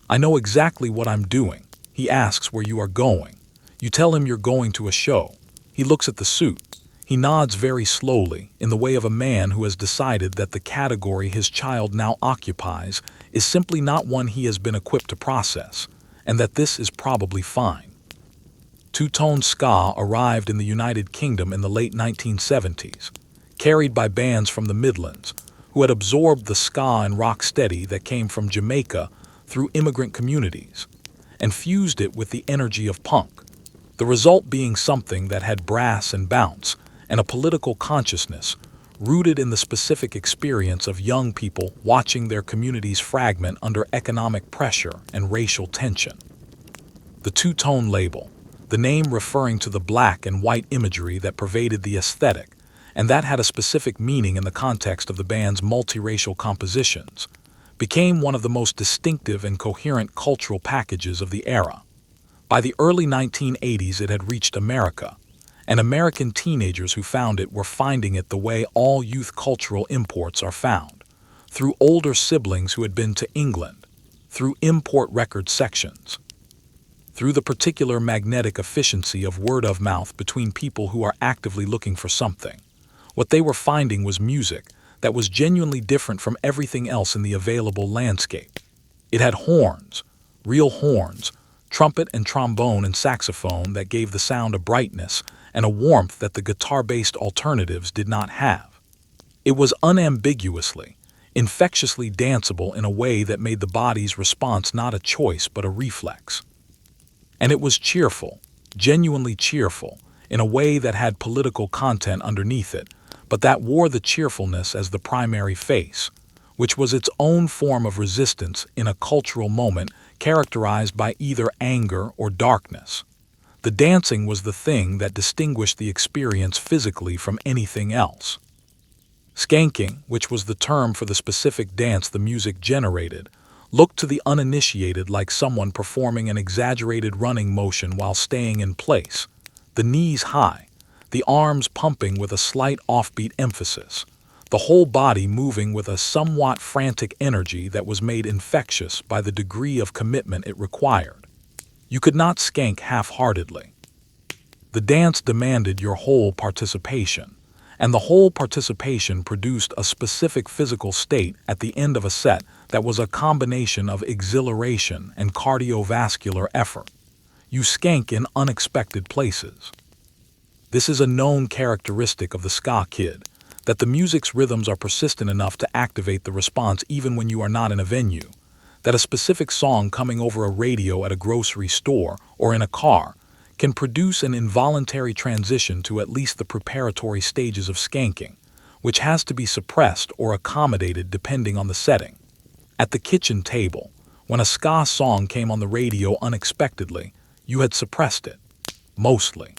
"I know exactly what I'm doing." He asks where you are going. You tell him you're going to a show. He looks at the suit. He nods very slowly, in the way of a man who has decided that the category his child now occupies is simply not one he has been equipped to process, and that this is probably fine. Two-tone ska arrived in the United Kingdom in the late 1970s, carried by bands from the Midlands, who had absorbed the ska and rocksteady that came from Jamaica through immigrant communities, and fused it with the energy of punk, the result being something that had brass and bounce, and a political consciousness rooted in the specific experience of young people watching their communities fragment under economic pressure and racial tension. The two-tone label, the name referring to the black and white imagery that pervaded the aesthetic, and that had a specific meaning in the context of the band's multiracial compositions, became one of the most distinctive and coherent cultural packages of the era. By the early 1980s, it had reached America, and American teenagers who found it were finding it the way all youth cultural imports are found, through older siblings who had been to England, through import record sections, through the particular magnetic efficiency of word of mouth between people who are actively looking for something. What they were finding was music that was genuinely different from everything else in the available landscape. It had horns, real horns, trumpet and trombone and saxophone that gave the sound a brightness and a warmth that the guitar-based alternatives did not have. It was unambiguously, infectiously danceable in a way that made the body's response not a choice but a reflex. And it was cheerful, genuinely cheerful, in a way that had political content underneath it, but that wore the cheerfulness as the primary face, which was its own form of resistance in a cultural moment characterized by either anger or darkness. The dancing was the thing that distinguished the experience physically from anything else. Skanking, which was the term for the specific dance the music generated, looked to the uninitiated like someone performing an exaggerated running motion while staying in place, the knees high, the arms pumping with a slight offbeat emphasis, the whole body moving with a somewhat frantic energy that was made infectious by the degree of commitment it required. You could not skank half-heartedly. The dance demanded your whole participation, and the whole participation produced a specific physical state at the end of a set that was a combination of exhilaration and cardiovascular effort. You skank in unexpected places. This is a known characteristic of the Ska Kid, that the music's rhythms are persistent enough to activate the response even when you are not in a venue, that a specific song coming over a radio at a grocery store or in a car can produce an involuntary transition to at least the preparatory stages of skanking, which has to be suppressed or accommodated depending on the setting. At the kitchen table, when a ska song came on the radio unexpectedly, you had suppressed it, mostly.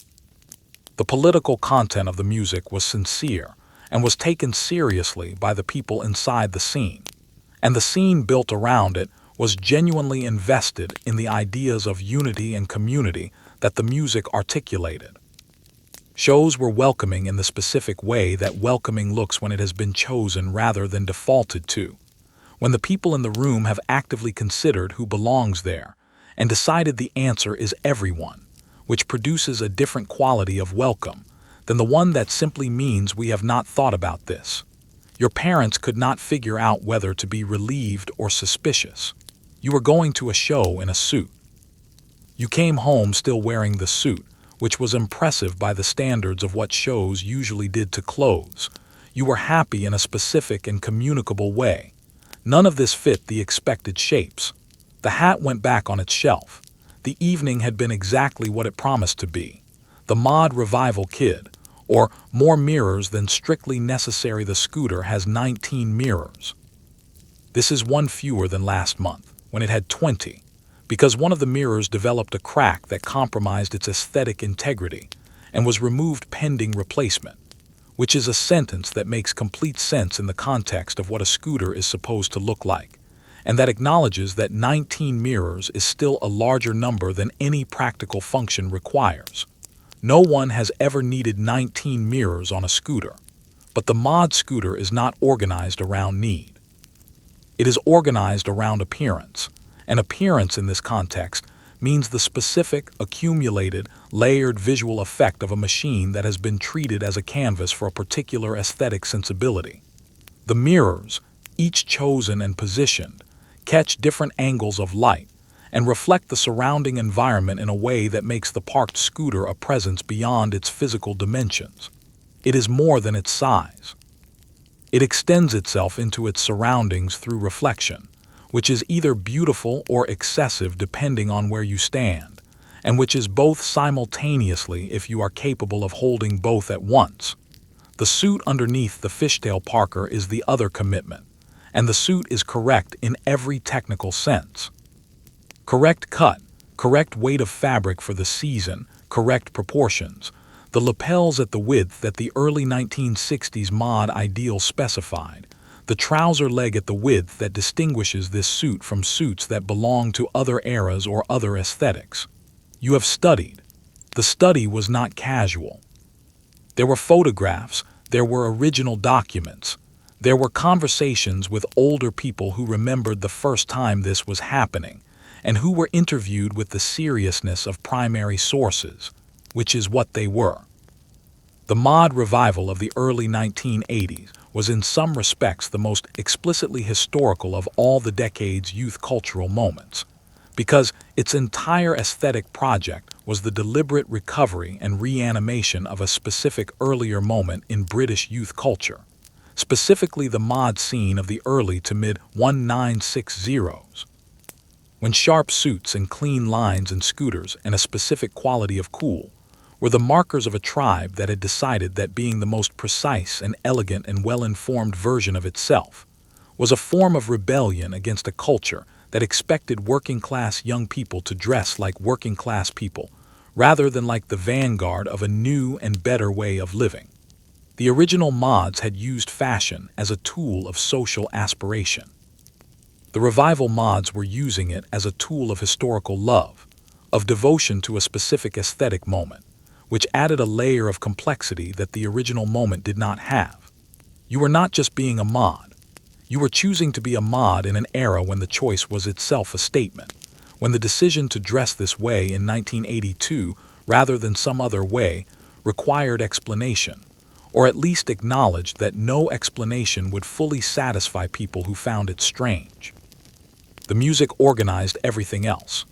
The political content of the music was sincere and was taken seriously by the people inside the scene, and the scene built around it was genuinely invested in the ideas of unity and community that the music articulated. Shows were welcoming in the specific way that welcoming looks when it has been chosen rather than defaulted to, when the people in the room have actively considered who belongs there and decided the answer is everyone, which produces a different quality of welcome than the one that simply means we have not thought about this. Your parents could not figure out whether to be relieved or suspicious. You were going to a show in a suit. You came home still wearing the suit, which was impressive by the standards of what shows usually did to clothes. You were happy in a specific and communicable way. None of this fit the expected shapes. The hat went back on its shelf. The evening had been exactly what it promised to be. The mod revival kid, or more mirrors than strictly necessary. The scooter has 19 mirrors. This is one fewer than last month, when it had 20, because one of the mirrors developed a crack that compromised its aesthetic integrity and was removed pending replacement, which is a sentence that makes complete sense in the context of what a scooter is supposed to look like, and that acknowledges that 19 mirrors is still a larger number than any practical function requires. No one has ever needed 19 mirrors on a scooter, but the mod scooter is not organized around need. It is organized around appearance, and appearance in this context means the specific, accumulated, layered visual effect of a machine that has been treated as a canvas for a particular aesthetic sensibility. The mirrors, each chosen and positioned, catch different angles of light and reflect the surrounding environment in a way that makes the parked scooter a presence beyond its physical dimensions. It is more than its size. It extends itself into its surroundings through reflection, which is either beautiful or excessive depending on where you stand, and which is both simultaneously if you are capable of holding both at once. The suit underneath the fishtail parker is the other commitment, and the suit is correct in every technical sense. Correct cut, correct weight of fabric for the season, correct proportions, the lapels at the width that the early 1960s mod ideal specified, the trouser leg at the width that distinguishes this suit from suits that belong to other eras or other aesthetics. You have studied. The study was not casual. There were photographs, there were original documents, there were conversations with older people who remembered the first time this was happening, and who were interviewed with the seriousness of primary sources, which is what they were. The mod revival of the early 1980s was in some respects the most explicitly historical of all the decade's youth cultural moments, because its entire aesthetic project was the deliberate recovery and reanimation of a specific earlier moment in British youth culture, specifically the mod scene of the early to mid-1960s. When sharp suits and clean lines in scooters and a specific quality of cool were the markers of a tribe that had decided that being the most precise and elegant and well-informed version of itself was a form of rebellion against a culture that expected working-class young people to dress like working-class people rather than like the vanguard of a new and better way of living. The original mods had used fashion as a tool of social aspiration. The revival mods were using it as a tool of historical love, of devotion to a specific aesthetic moment, which added a layer of complexity that the original moment did not have. You were not just being a mod. You were choosing to be a mod in an era when the choice was itself a statement, when the decision to dress this way in 1982 rather than some other way required explanation, or at least acknowledged that no explanation would fully satisfy people who found it strange. The music organized everything else.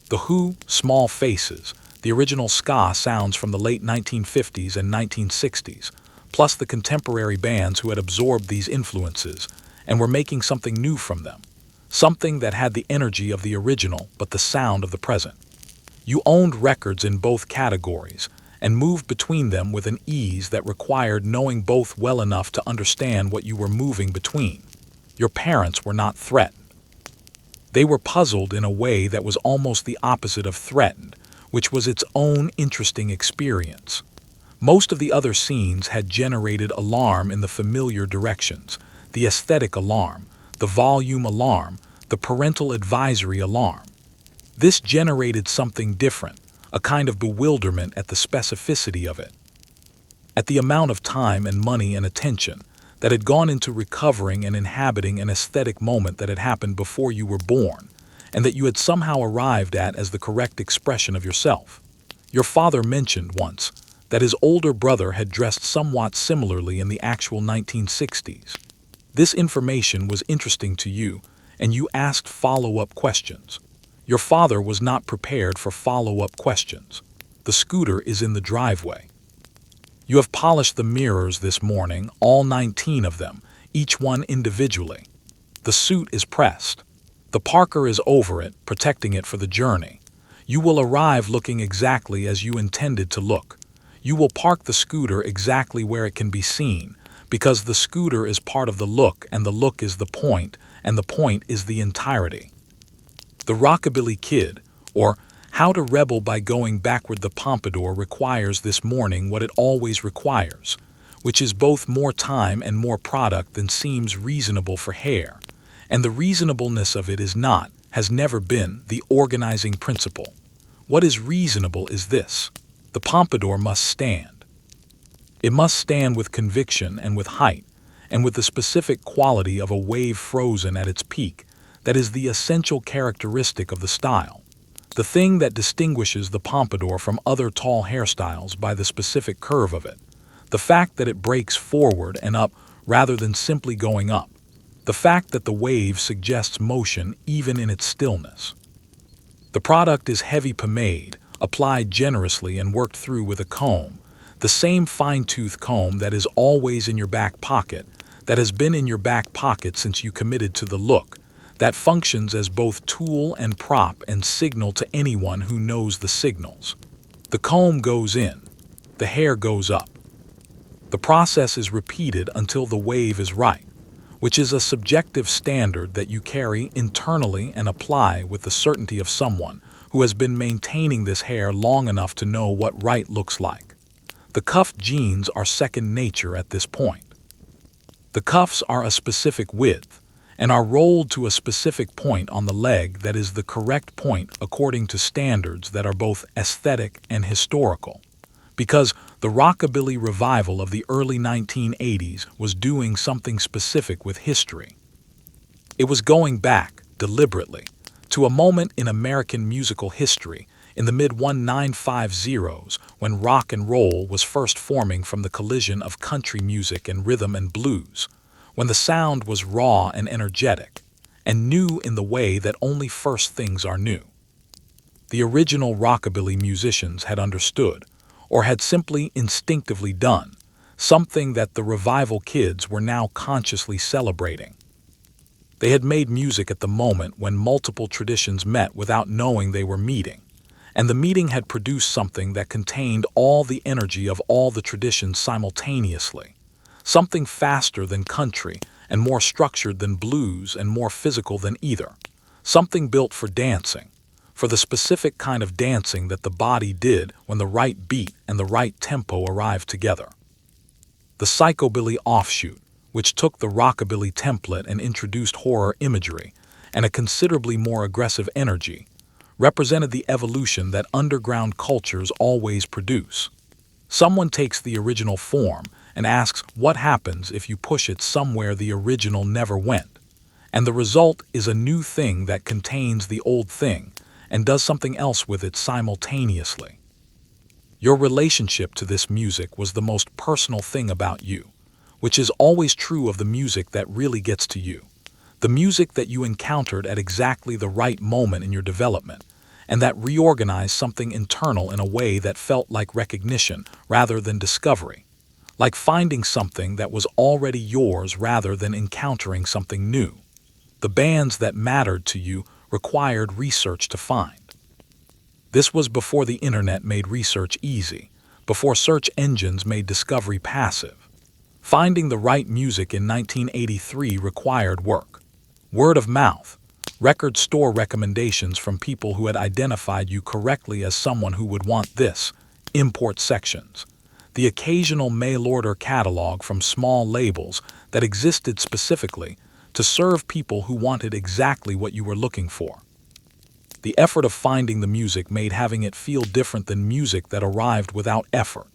The Who, Small Faces, the original ska sounds from the late 1950s and 1960s, plus the contemporary bands who had absorbed these influences and were making something new from them, something that had the energy of the original but the sound of the present. You owned records in both categories and moved between them with an ease that required knowing both well enough to understand what you were moving between. Your parents were not threatened. They were puzzled in a way that was almost the opposite of threatened, which was its own interesting experience. Most of the other scenes had generated alarm in the familiar directions, the aesthetic alarm, the volume alarm, the parental advisory alarm. This generated something different, a kind of bewilderment at the specificity of it, at the amount of time and money and attention that had gone into recovering and inhabiting an aesthetic moment that had happened before you were born, and that you had somehow arrived at as the correct expression of yourself. Your father mentioned once that his older brother had dressed somewhat similarly in the actual 1960s. This information was interesting to you, and you asked follow-up questions. Your father was not prepared for follow-up questions. The scooter is in the driveway. You have polished the mirrors this morning, all 19 of them, each one individually. The suit is pressed. The parker is over it, protecting it for the journey. You will arrive looking exactly as you intended to look. You will park the scooter exactly where it can be seen, because the scooter is part of the look and the look is the point, and the point is the entirety. The Rockabilly Kid, or How to Rebel by Going Backward the Pompadour, requires this morning what it always requires, which is both more time and more product than seems reasonable for hair, and the reasonableness of it is not, has never been, the organizing principle. What is reasonable is this: the pompadour must stand. It must stand with conviction and with height, and with the specific quality of a wave frozen at its peak, that is the essential characteristic of the style. The thing that distinguishes the pompadour from other tall hairstyles by the specific curve of it. The fact that it breaks forward and up rather than simply going up. The fact that the wave suggests motion even in its stillness. The product is heavy pomade, applied generously and worked through with a comb, the same fine-tooth comb that is always in your back pocket, that has been in your back pocket since you committed to the look, that functions as both tool and prop and signal to anyone who knows the signals. The comb goes in, the hair goes up. The process is repeated until the wave is right, which is a subjective standard that you carry internally and apply with the certainty of someone who has been maintaining this hair long enough to know what right looks like. The cuffed jeans are second nature at this point. The cuffs are a specific width and are rolled to a specific point on the leg that is the correct point according to standards that are both aesthetic and historical. Because the rockabilly revival of the early 1980s was doing something specific with history. It was going back, deliberately, to a moment in American musical history in the mid-1950s when rock and roll was first forming from the collision of country music and rhythm and blues, when the sound was raw and energetic, and new in the way that only first things are new. The original rockabilly musicians had understood, or had simply instinctively done, something that the revival kids were now consciously celebrating. They had made music at the moment when multiple traditions met without knowing they were meeting, and the meeting had produced something that contained all the energy of all the traditions simultaneously, something faster than country and more structured than blues and more physical than either, something built for dancing, for the specific kind of dancing that the body did when the right beat and the right tempo arrived together. The psychobilly offshoot, which took the rockabilly template and introduced horror imagery and a considerably more aggressive energy, represented the evolution that underground cultures always produce. Someone takes the original form and asks what happens if you push it somewhere the original never went, and the result is a new thing that contains the old thing and does something else with it simultaneously. Your relationship to this music was the most personal thing about you, which is always true of the music that really gets to you, the music that you encountered at exactly the right moment in your development, and that reorganized something internal in a way that felt like recognition rather than discovery, like finding something that was already yours rather than encountering something new. The bands that mattered to you required research to find. This was before the internet made research easy, before search engines made discovery passive. Finding the right music in 1983 required work. Word of mouth, record store recommendations from people who had identified you correctly as someone who would want this, import sections, the occasional mail-order catalog from small labels that existed specifically to serve people who wanted exactly what you were looking for. The effort of finding the music made having it feel different than music that arrived without effort,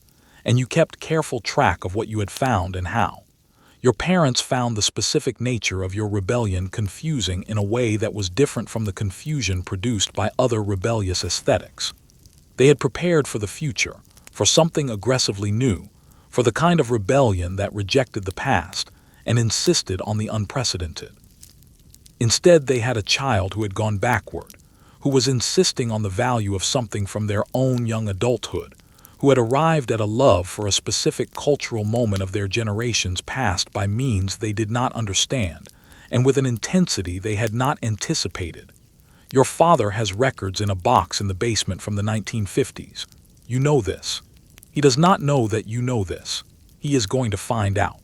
and you kept careful track of what you had found and how. Your parents found the specific nature of your rebellion confusing in a way that was different from the confusion produced by other rebellious aesthetics. They had prepared for the future, for something aggressively new, for the kind of rebellion that rejected the past and insisted on the unprecedented. Instead, they had a child who had gone backward, who was insisting on the value of something from their own young adulthood, who had arrived at a love for a specific cultural moment of their generation's past by means they did not understand, and with an intensity they had not anticipated. Your father has records in a box in the basement from the 1950s. You know this. He does not know that you know this. He is going to find out.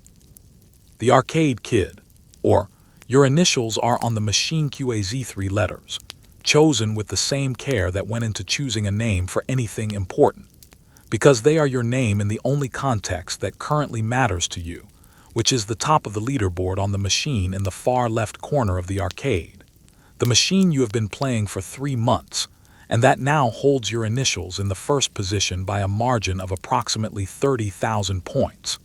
The Arcade Kid, or Your initials are on the machine QAZ3 letters, chosen with the same care that went into choosing a name for anything important, because they are your name in the only context that currently matters to you, which is the top of the leaderboard on the machine in the far left corner of the arcade. The machine you have been playing for 3 months, and that now holds your initials in the first position by a margin of approximately 30,000 points,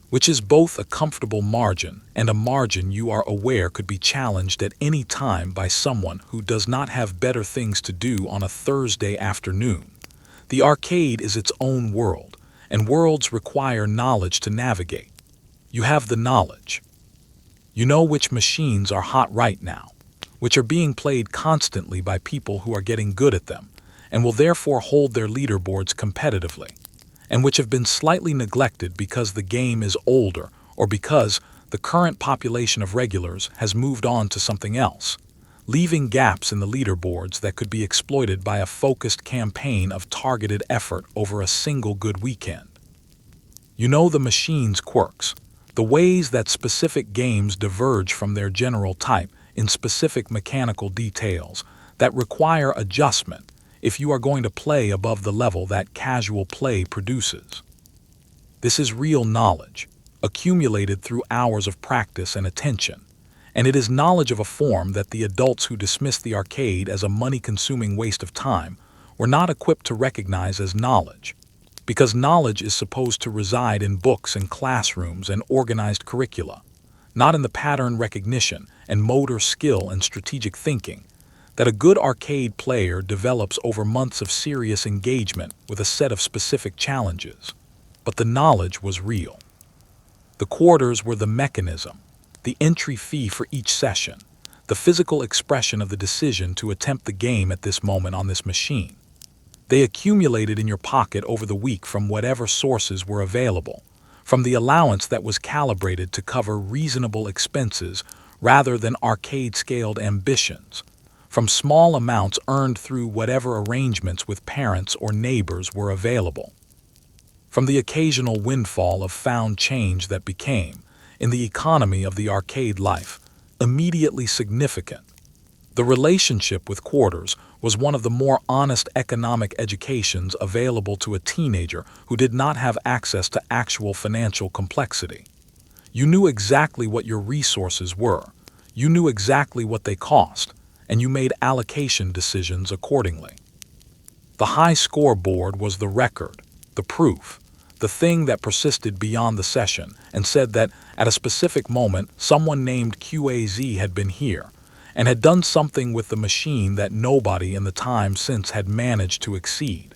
which is both a comfortable margin and a margin you are aware could be challenged at any time by someone who does not have better things to do on a Thursday afternoon. The arcade is its own world, and worlds require knowledge to navigate. You have the knowledge. You know which machines are hot right now, which are being played constantly by people who are getting good at them, and will therefore hold their leaderboards competitively, and which have been slightly neglected because the game is older or because the current population of regulars has moved on to something else, leaving gaps in the leaderboards that could be exploited by a focused campaign of targeted effort over a single good weekend. You know the machine's quirks, the ways that specific games diverge from their general type in specific mechanical details that require adjustment if you are going to play above the level that casual play produces. This is real knowledge, accumulated through hours of practice and attention, and it is knowledge of a form that the adults who dismiss the arcade as a money-consuming waste of time were not equipped to recognize as knowledge, because knowledge is supposed to reside in books and classrooms and organized curricula, not in the pattern recognition and motor skill and strategic thinking that a good arcade player develops over months of serious engagement with a set of specific challenges. But the knowledge was real. The quarters were the mechanism, the entry fee for each session, the physical expression of the decision to attempt the game at this moment on this machine. They accumulated in your pocket over the week from whatever sources were available, from the allowance that was calibrated to cover reasonable expenses rather than arcade-scaled ambitions, from small amounts earned through whatever arrangements with parents or neighbors were available, from the occasional windfall of found change that became, in the economy of the arcade life, immediately significant. The relationship with quarters was one of the more honest economic educations available to a teenager who did not have access to actual financial complexity. You knew exactly what your resources were, you knew exactly what they cost, and you made allocation decisions accordingly. The high scoreboard was the record, the proof, the thing that persisted beyond the session and said that at a specific moment someone named QAZ had been here and had done something with the machine that nobody in the time since had managed to exceed.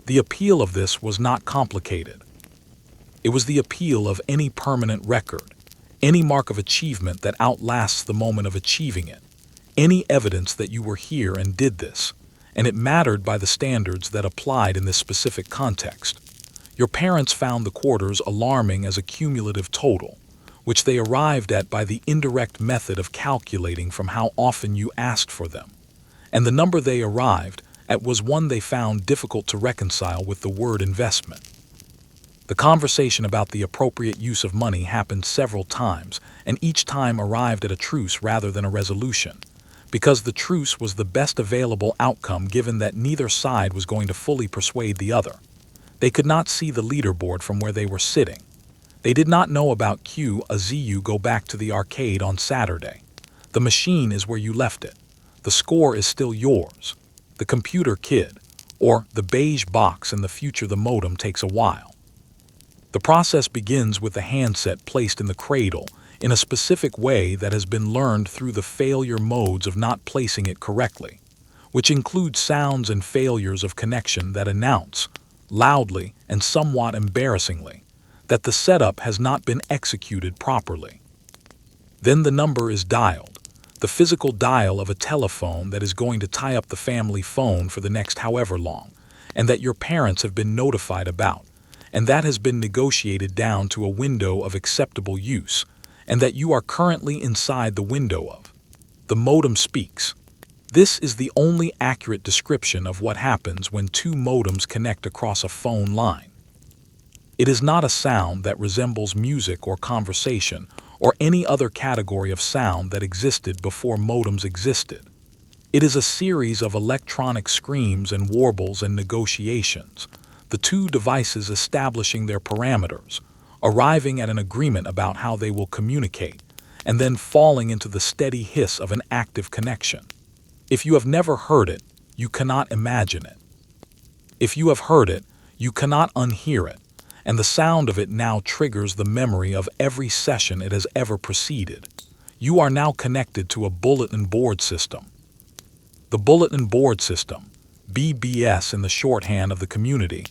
The appeal of this was not complicated. It was the appeal of any permanent record, any mark of achievement that outlasts the moment of achieving it, any evidence that you were here and did this, and it mattered by the standards that applied in this specific context. Your parents found the quarters alarming as a cumulative total, which they arrived at by the indirect method of calculating from how often you asked for them, and the number they arrived at was one they found difficult to reconcile with the word investment. The conversation about the appropriate use of money happened several times, and each time arrived at a truce rather than a resolution, because the truce was the best available outcome given that neither side was going to fully persuade the other. They could not see the leaderboard from where they were sitting. They did not know about QAZU go back to the arcade on Saturday. The machine is where you left it. The score is still yours. The computer kid, or the beige box in the future the modem takes a while. The process begins with the handset placed in the cradle in a specific way that has been learned through the failure modes of not placing it correctly, which include sounds and failures of connection that announce, loudly and somewhat embarrassingly, that the setup has not been executed properly. Then the number is dialed, the physical dial of a telephone that is going to tie up the family phone for the next however long, and that your parents have been notified about, and that has been negotiated down to a window of acceptable use, and that you are currently inside the window of. The modem speaks. This is the only accurate description of what happens when two modems connect across a phone line. It is not a sound that resembles music or conversation or any other category of sound that existed before modems existed. It is a series of electronic screams and warbles and negotiations, the two devices establishing their parameters, arriving at an agreement about how they will communicate, and then falling into the steady hiss of an active connection. If you have never heard it, you cannot imagine it. If you have heard it, you cannot unhear it, and the sound of it now triggers the memory of every session it has ever preceded. You are now connected to a bulletin board system. The bulletin board system, BBS in the shorthand of the community,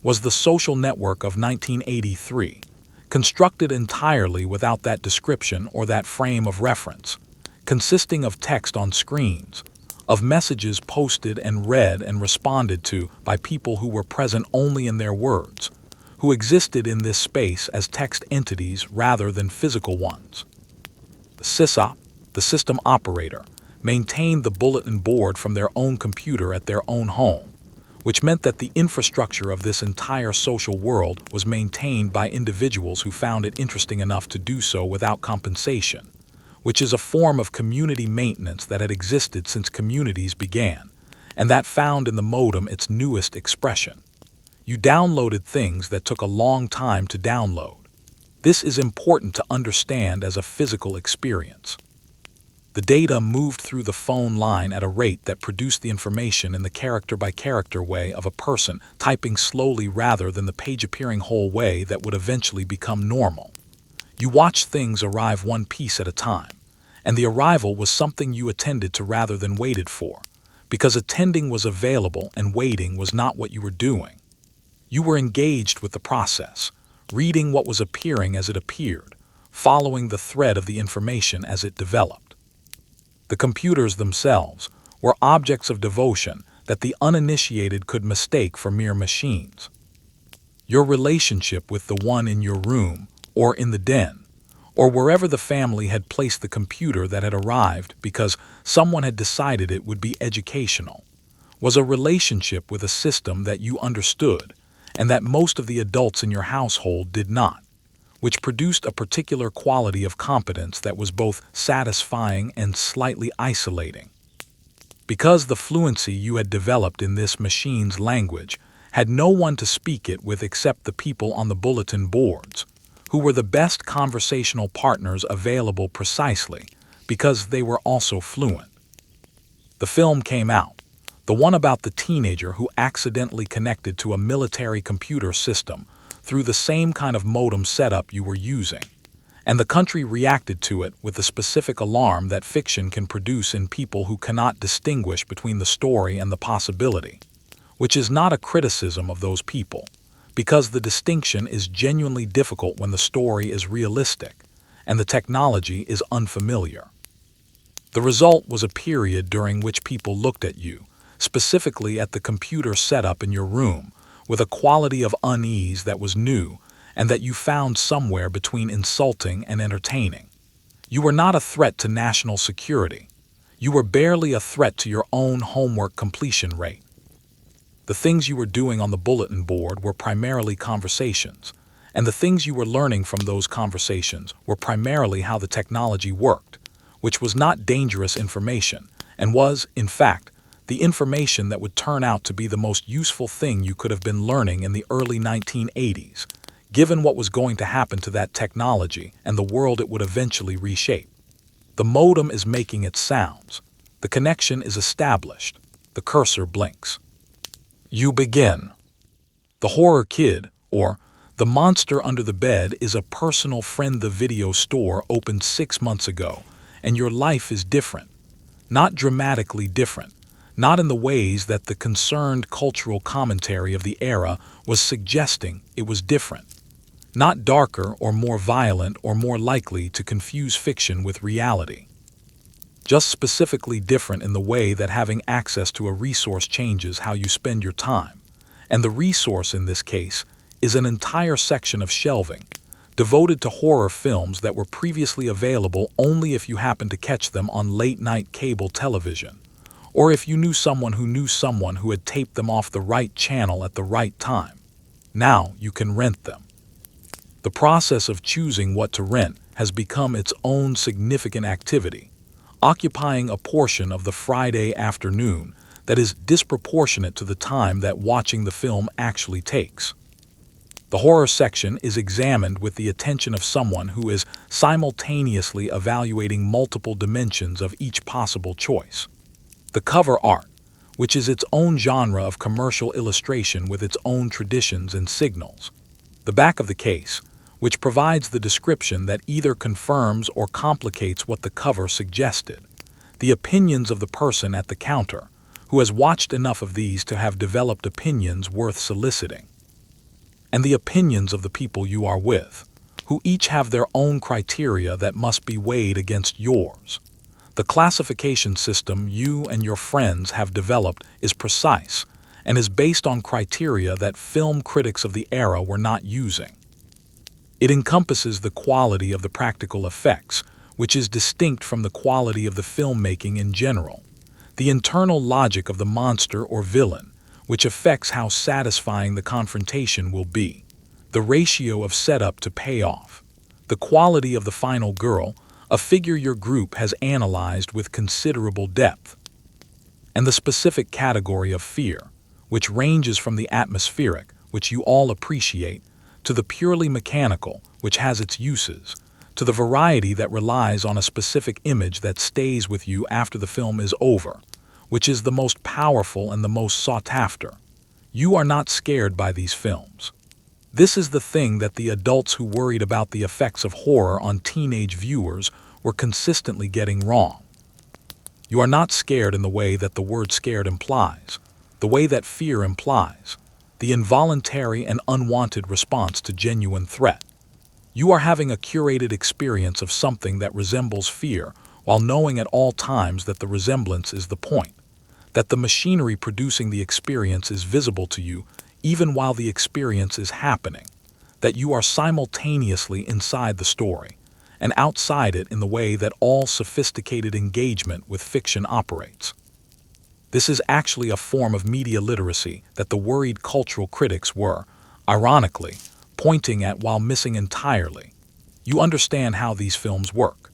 was the social network of 1983, constructed entirely without that description or that frame of reference, consisting of text on screens, of messages posted and read and responded to by people who were present only in their words, who existed in this space as text entities rather than physical ones. The sysop, the system operator, maintained the bulletin board from their own computer at their own home, which meant that the infrastructure of this entire social world was maintained by individuals who found it interesting enough to do so without compensation, which is a form of community maintenance that had existed since communities began, and that found in the modem its newest expression. You downloaded things that took a long time to download. This is important to understand as a physical experience. The data moved through the phone line at a rate that produced the information in the character-by-character way of a person typing slowly rather than the page-appearing whole way that would eventually become normal. You watched things arrive one piece at a time, and the arrival was something you attended to rather than waited for, because attending was available and waiting was not what you were doing. You were engaged with the process, reading what was appearing as it appeared, following the thread of the information as it developed. The computers themselves were objects of devotion that the uninitiated could mistake for mere machines. Your relationship with the one in your room, or in the den, or wherever the family had placed the computer that had arrived because someone had decided it would be educational, was a relationship with a system that you understood and that most of the adults in your household did not, which produced a particular quality of competence that was both satisfying and slightly isolating. Because the fluency you had developed in this machine's language had no one to speak it with except the people on the bulletin boards, who were the best conversational partners available precisely because they were also fluent. The film came out, the one about the teenager who accidentally connected to a military computer system through the same kind of modem setup you were using, and the country reacted to it with the specific alarm that fiction can produce in people who cannot distinguish between the story and the possibility, which is not a criticism of those people, because the distinction is genuinely difficult when the story is realistic and the technology is unfamiliar. The result was a period during which people looked at you, specifically at the computer setup in your room, with a quality of unease that was new and that you found somewhere between insulting and entertaining. You were not a threat to national security. You were barely a threat to your own homework completion rate. The things you were doing on the bulletin board were primarily conversations, and the things you were learning from those conversations were primarily how the technology worked, which was not dangerous information, and was, in fact, the information that would turn out to be the most useful thing you could have been learning in the early 1980s, given what was going to happen to that technology and the world it would eventually reshape. The modem is making its sounds. The connection is established. The cursor blinks. You begin. The Horror Kid, or The Monster Under the Bed, is a personal friend. The video store opened 6 months ago, and your life is different. Not dramatically different. Not in the ways that the concerned cultural commentary of the era was suggesting it was different. Not darker or more violent or more likely to confuse fiction with reality. Just specifically different in the way that having access to a resource changes how you spend your time. And the resource in this case is an entire section of shelving devoted to horror films that were previously available only if you happened to catch them on late-night cable television, or if you knew someone who had taped them off the right channel at the right time. Now you can rent them. The process of choosing what to rent has become its own significant activity, occupying a portion of the Friday afternoon that is disproportionate to the time that watching the film actually takes. The horror section is examined with the attention of someone who is simultaneously evaluating multiple dimensions of each possible choice. The cover art, which is its own genre of commercial illustration with its own traditions and signals. The back of the case, which provides the description that either confirms or complicates what the cover suggested. The opinions of the person at the counter, who has watched enough of these to have developed opinions worth soliciting. And the opinions of the people you are with, who each have their own criteria that must be weighed against yours. The classification system you and your friends have developed is precise and is based on criteria that film critics of the era were not using. It encompasses the quality of the practical effects, which is distinct from the quality of the filmmaking in general, the internal logic of the monster or villain, which affects how satisfying the confrontation will be, the ratio of setup to payoff, the quality of the final girl, a figure your group has analyzed with considerable depth, and the specific category of fear, which ranges from the atmospheric, which you all appreciate, to the purely mechanical, which has its uses, to the variety that relies on a specific image that stays with you after the film is over, which is the most powerful and the most sought after. You are not scared by these films. This is the thing that the adults who worried about the effects of horror on teenage viewers were consistently getting wrong. You are not scared in the way that the word scared implies, the way that fear implies, the involuntary and unwanted response to genuine threat. You are having a curated experience of something that resembles fear while knowing at all times that the resemblance is the point, that the machinery producing the experience is visible to you even while the experience is happening, that you are simultaneously inside the story and outside it in the way that all sophisticated engagement with fiction operates. This is actually a form of media literacy that the worried cultural critics were, ironically, pointing at while missing entirely. You understand how these films work.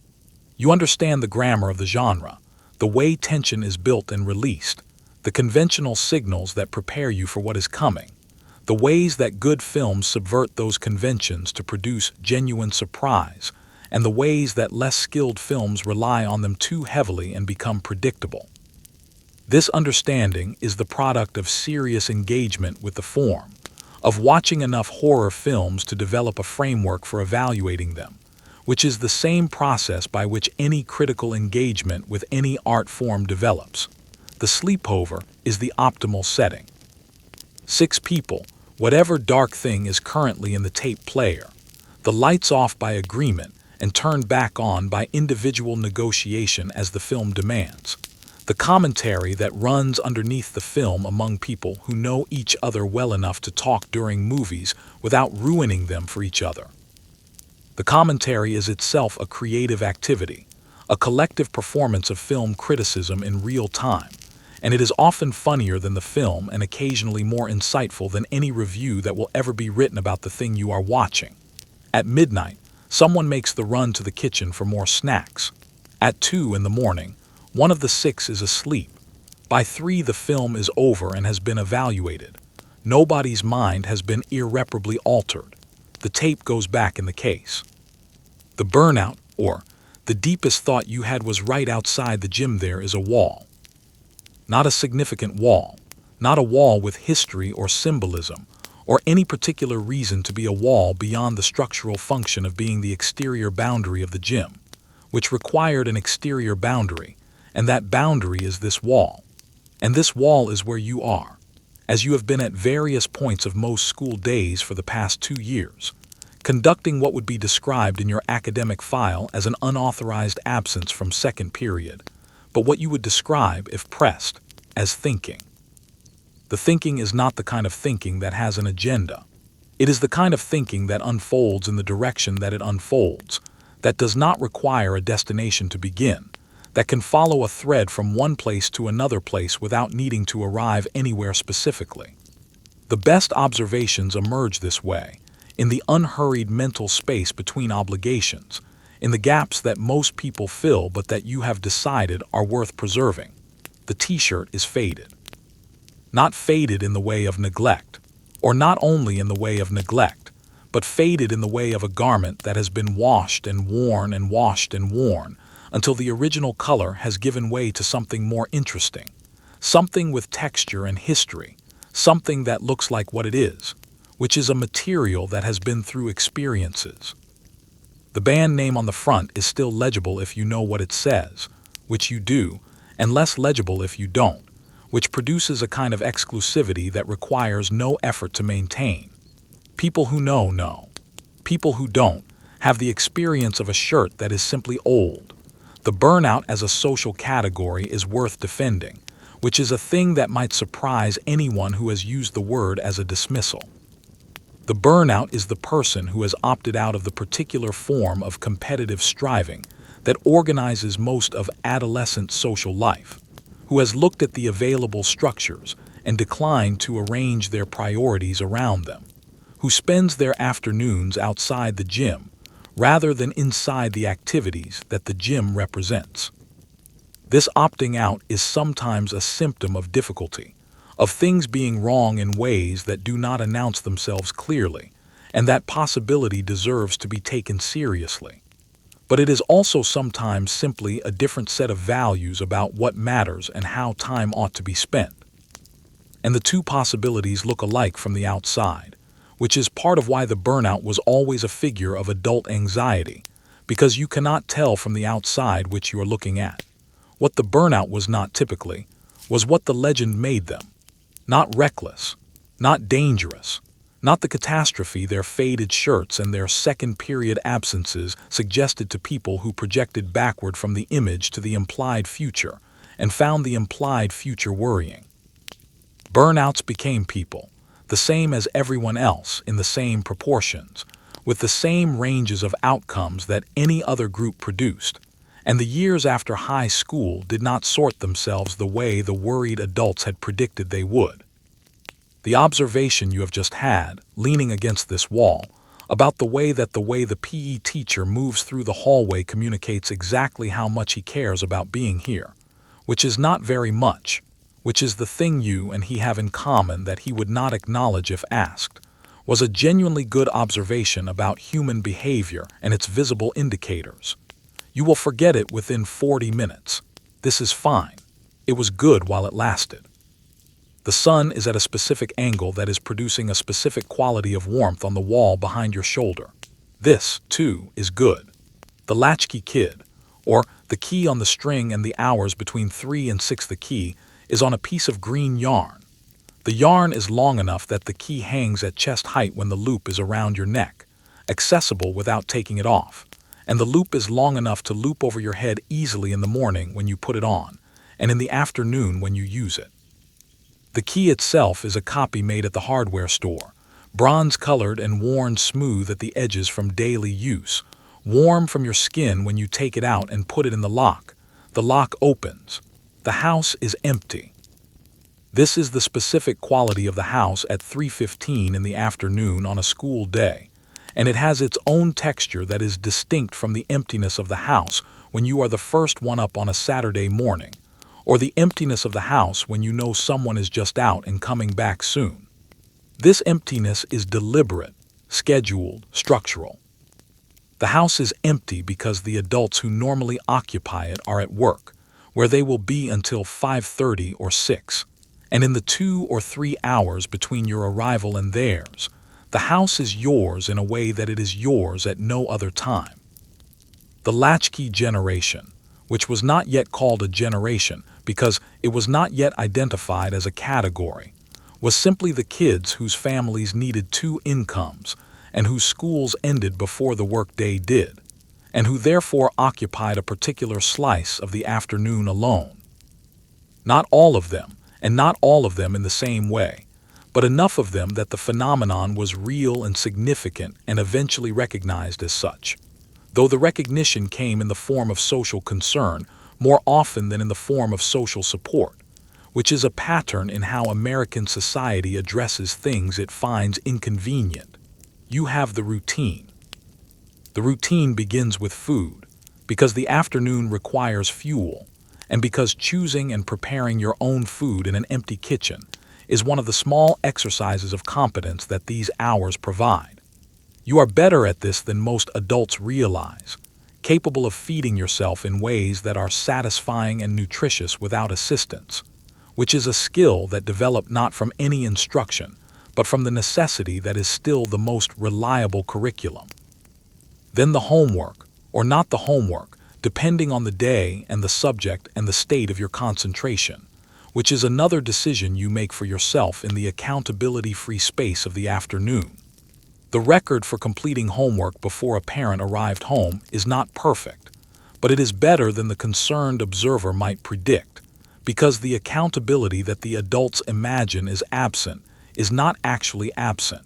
You understand the grammar of the genre, the way tension is built and released, the conventional signals that prepare you for what is coming, the ways that good films subvert those conventions to produce genuine surprise, and the ways that less skilled films rely on them too heavily and become predictable. This understanding is the product of serious engagement with the form, of watching enough horror films to develop a framework for evaluating them, which is the same process by which any critical engagement with any art form develops. The sleepover is the optimal setting. 6 people, whatever dark thing is currently in the tape player, the lights off by agreement and turned back on by individual negotiation as the film demands. The commentary that runs underneath the film among people who know each other well enough to talk during movies without ruining them for each other. The commentary is itself a creative activity, a collective performance of film criticism in real time, and it is often funnier than the film and occasionally more insightful than any review that will ever be written about the thing you are watching. At midnight, someone makes the run to the kitchen for more snacks. At 2 in the morning, one of the 6 is asleep. By 3, the film is over and has been evaluated. Nobody's mind has been irreparably altered. The tape goes back in the case. The burnout, or the deepest thought you had was right outside the gym there is a wall. Not a significant wall, not a wall with history or symbolism, or any particular reason to be a wall beyond the structural function of being the exterior boundary of the gym, which required an exterior boundary, and that boundary is this wall. And this wall is where you are, as you have been at various points of most school days for the past 2 years, conducting what would be described in your academic file as an unauthorized absence from second period, but what you would describe, if pressed, as thinking. The thinking is not the kind of thinking that has an agenda. It is the kind of thinking that unfolds in the direction that it unfolds, that does not require a destination to begin, that can follow a thread from one place to another place without needing to arrive anywhere specifically. The best observations emerge this way, in the unhurried mental space between obligations, in the gaps that most people fill but that you have decided are worth preserving. The t-shirt is faded. Not faded in the way of neglect, or not only in the way of neglect, but faded in the way of a garment that has been washed and worn and washed and worn until the original color has given way to something more interesting, something with texture and history, something that looks like what it is, which is a material that has been through experiences. The band name on the front is still legible if you know what it says, which you do, and less legible if you don't, which produces a kind of exclusivity that requires no effort to maintain. People who know. People who don't have the experience of a shirt that is simply old. The Burnout as a social category is worth defending, which is a thing that might surprise anyone who has used the word as a dismissal. The Burnout is the person who has opted out of the particular form of competitive striving that organizes most of adolescent social life, who has looked at the available structures and declined to arrange their priorities around them, who spends their afternoons outside the gym rather than inside the activities that the gym represents. This opting out is sometimes a symptom of difficulty, of things being wrong in ways that do not announce themselves clearly, and that possibility deserves to be taken seriously. But it is also sometimes simply a different set of values about what matters and how time ought to be spent. And the two possibilities look alike from the outside, which is part of why the Burnout was always a figure of adult anxiety, because you cannot tell from the outside which you are looking at. What the Burnout was not typically was what the legend made them. Not reckless, not dangerous, not the catastrophe their faded shirts and their second-period absences suggested to people who projected backward from the image to the implied future and found the implied future worrying. Burnouts became people, the same as everyone else in the same proportions, with the same ranges of outcomes that any other group produced, and the years after high school did not sort themselves the way the worried adults had predicted they would. The observation you have just had, leaning against this wall, about the way the PE teacher moves through the hallway communicates exactly how much he cares about being here, which is not very much, which is the thing you and he have in common that he would not acknowledge if asked, was a genuinely good observation about human behavior and its visible indicators. You will forget it within 40 minutes. This is fine. It was good while it lasted. The sun is at a specific angle that is producing a specific quality of warmth on the wall behind your shoulder. This, too, is good. The Latchkey Kid, or the key on the string and the hours between 3 and 6 the key, is on a piece of green yarn. The yarn is long enough that the key hangs at chest height when the loop is around your neck, accessible without taking it off, and the loop is long enough to loop over your head easily in the morning when you put it on, and in the afternoon when you use it. The key itself is a copy made at the hardware store, bronze-colored and worn smooth at the edges from daily use, warm from your skin when you take it out and put it in the lock. The lock opens. The house is empty. This is the specific quality of the house at 3:15 in the afternoon on a school day, and it has its own texture that is distinct from the emptiness of the house when you are the first one up on a Saturday morning, or the emptiness of the house when you know someone is just out and coming back soon. This emptiness is deliberate, scheduled, structural. The house is empty because the adults who normally occupy it are at work, where they will be until 5:30 or 6, and in the 2 or 3 hours between your arrival and theirs, the house is yours in a way that it is yours at no other time. The Latchkey generation, which was not yet called a generation because it was not yet identified as a category, was simply the kids whose families needed 2 incomes and whose schools ended before the workday did, and who therefore occupied a particular slice of the afternoon alone. Not all of them, and not all of them in the same way, but enough of them that the phenomenon was real and significant and eventually recognized as such, though the recognition came in the form of social concern more often than in the form of social support, which is a pattern in how American society addresses things it finds inconvenient. You have the routine. The routine begins with food, because the afternoon requires fuel, and because choosing and preparing your own food in an empty kitchen is one of the small exercises of competence that these hours provide. You are better at this than most adults realize, capable of feeding yourself in ways that are satisfying and nutritious without assistance, which is a skill that developed not from any instruction, but from the necessity that is still the most reliable curriculum. Then the homework, or not the homework, depending on the day and the subject and the state of your concentration, which is another decision you make for yourself in the accountability-free space of the afternoon. The record for completing homework before a parent arrived home is not perfect, but it is better than the concerned observer might predict, because the accountability that the adults imagine is absent is not actually absent.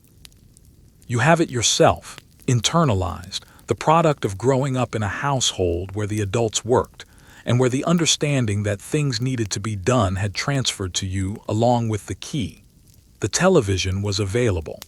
You have it yourself, internalized, the product of growing up in a household where the adults worked, and where the understanding that things needed to be done had transferred to you along with the key. The television was available.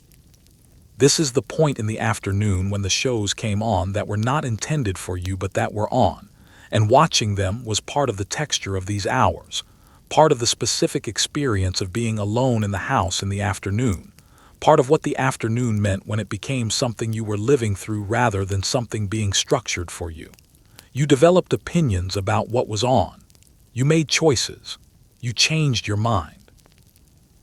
This is the point in the afternoon when the shows came on that were not intended for you but that were on, and watching them was part of the texture of these hours, part of the specific experience of being alone in the house in the afternoon, part of what the afternoon meant when it became something you were living through rather than something being structured for you. You developed opinions about what was on. You made choices. You changed your mind.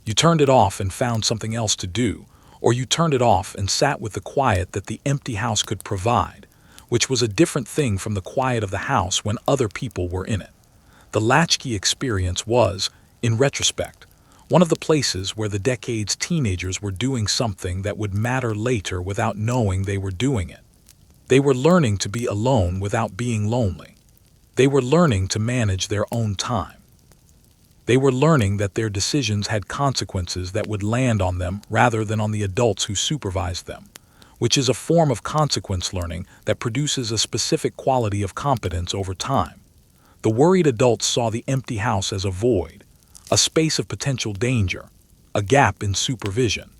You turned it off and found something else to do, or you turned it off and sat with the quiet that the empty house could provide, which was a different thing from the quiet of the house when other people were in it. The Latchkey experience was, in retrospect, one of the places where the decade's teenagers were doing something that would matter later without knowing they were doing it. They were learning to be alone without being lonely. They were learning to manage their own time. They were learning that their decisions had consequences that would land on them rather than on the adults who supervised them, which is a form of consequence learning that produces a specific quality of competence over time. The worried adults saw the empty house as a void, a space of potential danger, a gap in supervision.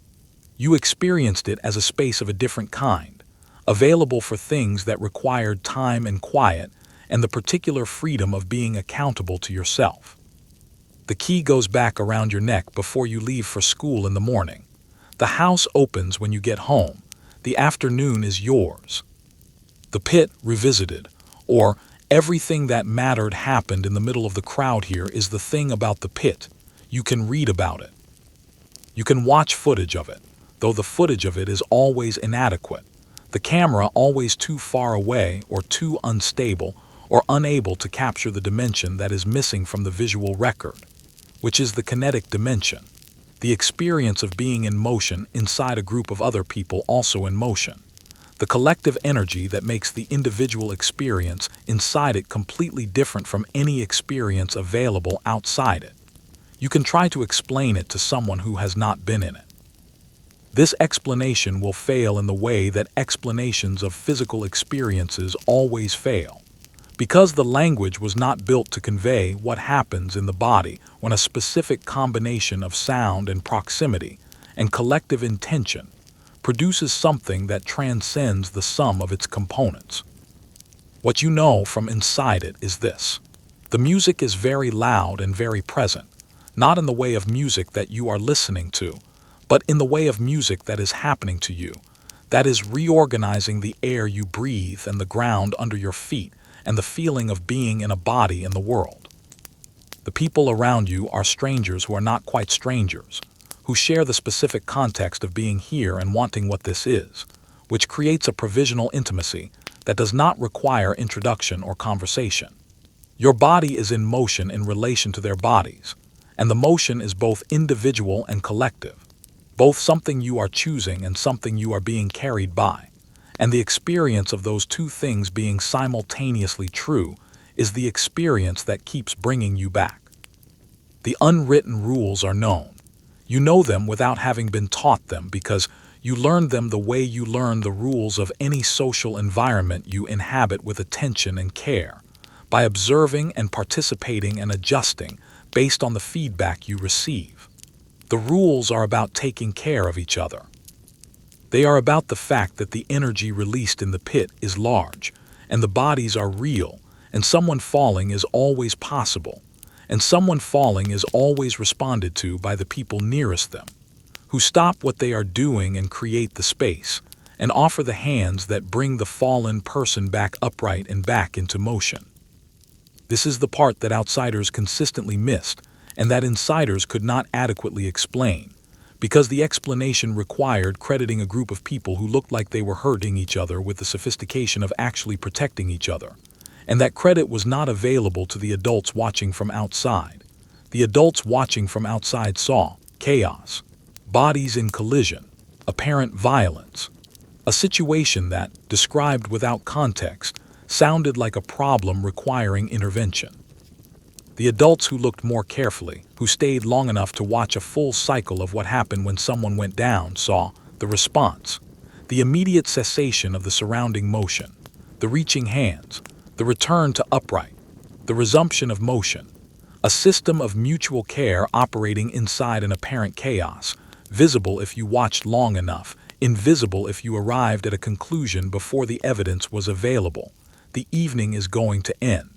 You experienced it as a space of a different kind, available for things that required time and quiet and the particular freedom of being accountable to yourself. The key goes back around your neck before you leave for school in the morning. The house opens when you get home. The afternoon is yours. The Pit Revisited, or Everything That Mattered Happened in the Middle of the Crowd here is the thing about the Pit. You can read about it. You can watch footage of it, though the footage of it is always inadequate. The camera always too far away or too unstable or unable to capture the dimension that is missing from the visual record, which is the kinetic dimension, the experience of being in motion inside a group of other people also in motion. The collective energy that makes the individual experience inside it completely different from any experience available outside it. You can try to explain it to someone who has not been in it. This explanation will fail in the way that explanations of physical experiences always fail, because the language was not built to convey what happens in the body when a specific combination of sound and proximity and collective intention produces something that transcends the sum of its components. What you know from inside it is this: the music is very loud and very present, not in the way of music that you are listening to, but in the way of music that is happening to you, that is reorganizing the air you breathe and the ground under your feet and the feeling of being in a body in the world. The people around you are strangers who are not quite strangers, who share the specific context of being here and wanting what this is, which creates a provisional intimacy that does not require introduction or conversation. Your body is in motion in relation to their bodies, and the motion is both individual and collective, both something you are choosing and something you are being carried by, and the experience of those two things being simultaneously true is the experience that keeps bringing you back. The unwritten rules are known. You know them without having been taught them because you learned them the way you learn the rules of any social environment you inhabit with attention and care, by observing and participating and adjusting based on the feedback you receive. The rules are about taking care of each other. They are about the fact that the energy released in the pit is large, and the bodies are real, and someone falling is always possible, and someone falling is always responded to by the people nearest them, who stop what they are doing and create the space, and offer the hands that bring the fallen person back upright and back into motion. This is the part that outsiders consistently missed, and that insiders could not adequately explain, because the explanation required crediting a group of people who looked like they were hurting each other with the sophistication of actually protecting each other, and that credit was not available to the adults watching from outside. The adults watching from outside saw chaos, bodies in collision, apparent violence, a situation that, described without context, sounded like a problem requiring intervention. The adults who looked more carefully, who stayed long enough to watch a full cycle of what happened when someone went down, saw the response, the immediate cessation of the surrounding motion, the reaching hands, the return to upright, the resumption of motion, a system of mutual care operating inside an apparent chaos, visible if you watched long enough, invisible if you arrived at a conclusion before the evidence was available. The evening is going to end.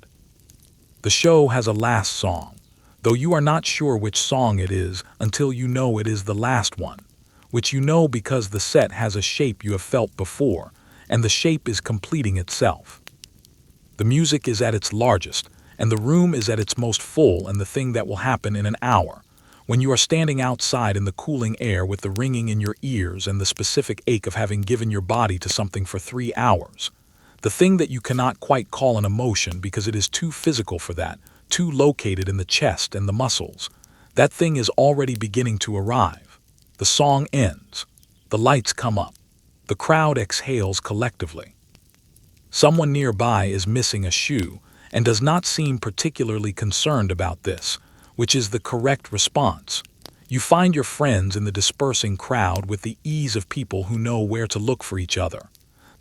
The show has a last song, though you are not sure which song it is until you know it is the last one, which you know because the set has a shape you have felt before, and the shape is completing itself. The music is at its largest, and the room is at its most full, and the thing that will happen in an hour, when you are standing outside in the cooling air with the ringing in your ears and the specific ache of having given your body to something for 3 hours, the thing that you cannot quite call an emotion because it is too physical for that, too located in the chest and the muscles, that thing is already beginning to arrive. The song ends. The lights come up. The crowd exhales collectively. Someone nearby is missing a shoe and does not seem particularly concerned about this, which is the correct response. You find your friends in the dispersing crowd with the ease of people who know where to look for each other.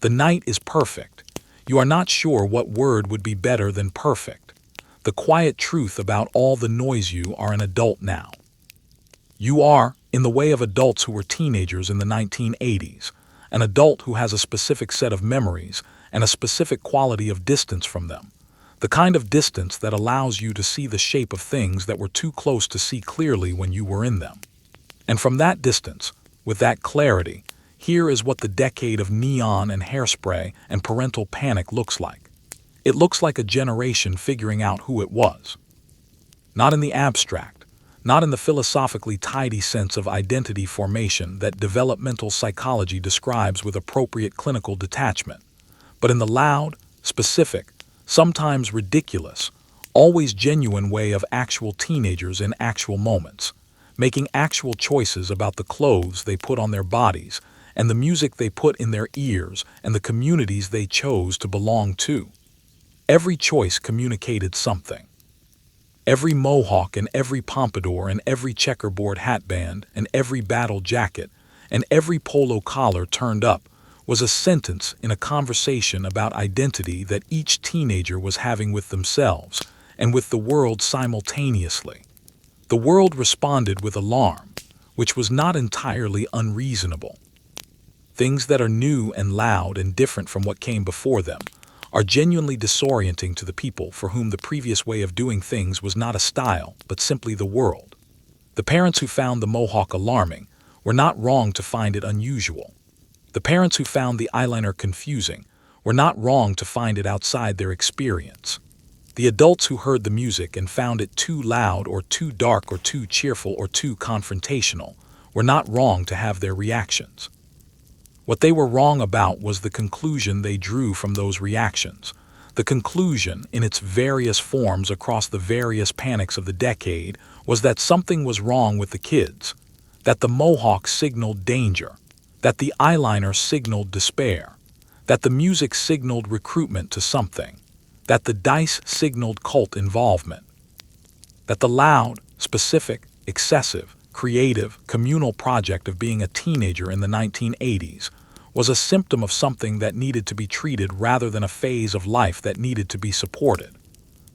The night is perfect. You are not sure what word would be better than perfect. The quiet truth about all the noise: you are an adult now. You are, in the way of adults who were teenagers in the 1980s, an adult who has a specific set of memories and a specific quality of distance from them, the kind of distance that allows you to see the shape of things that were too close to see clearly when you were in them. And from that distance, with that clarity, here is what the decade of neon and hairspray and parental panic looks like. It looks like a generation figuring out who it was. Not in the abstract, not in the philosophically tidy sense of identity formation that developmental psychology describes with appropriate clinical detachment, but in the loud, specific, sometimes ridiculous, always genuine way of actual teenagers in actual moments, making actual choices about the clothes they put on their bodies and the music they put in their ears and the communities they chose to belong to. Every choice communicated something. Every mohawk and every pompadour and every checkerboard hatband and every battle jacket and every polo collar turned up was a sentence in a conversation about identity that each teenager was having with themselves and with the world simultaneously. The world responded with alarm, which was not entirely unreasonable. Things that are new and loud and different from what came before them are genuinely disorienting to the people for whom the previous way of doing things was not a style, but simply the world. The parents who found the mohawk alarming were not wrong to find it unusual. The parents who found the eyeliner confusing were not wrong to find it outside their experience. The adults who heard the music and found it too loud or too dark or too cheerful or too confrontational were not wrong to have their reactions. What they were wrong about was the conclusion they drew from those reactions. The conclusion, in its various forms across the various panics of the decade, was that something was wrong with the kids, that the mohawk signaled danger, that the eyeliner signaled despair, that the music signaled recruitment to something, that the dice signaled cult involvement, that the loud, specific, excessive, creative, communal project of being a teenager in the 1980s was a symptom of something that needed to be treated rather than a phase of life that needed to be supported.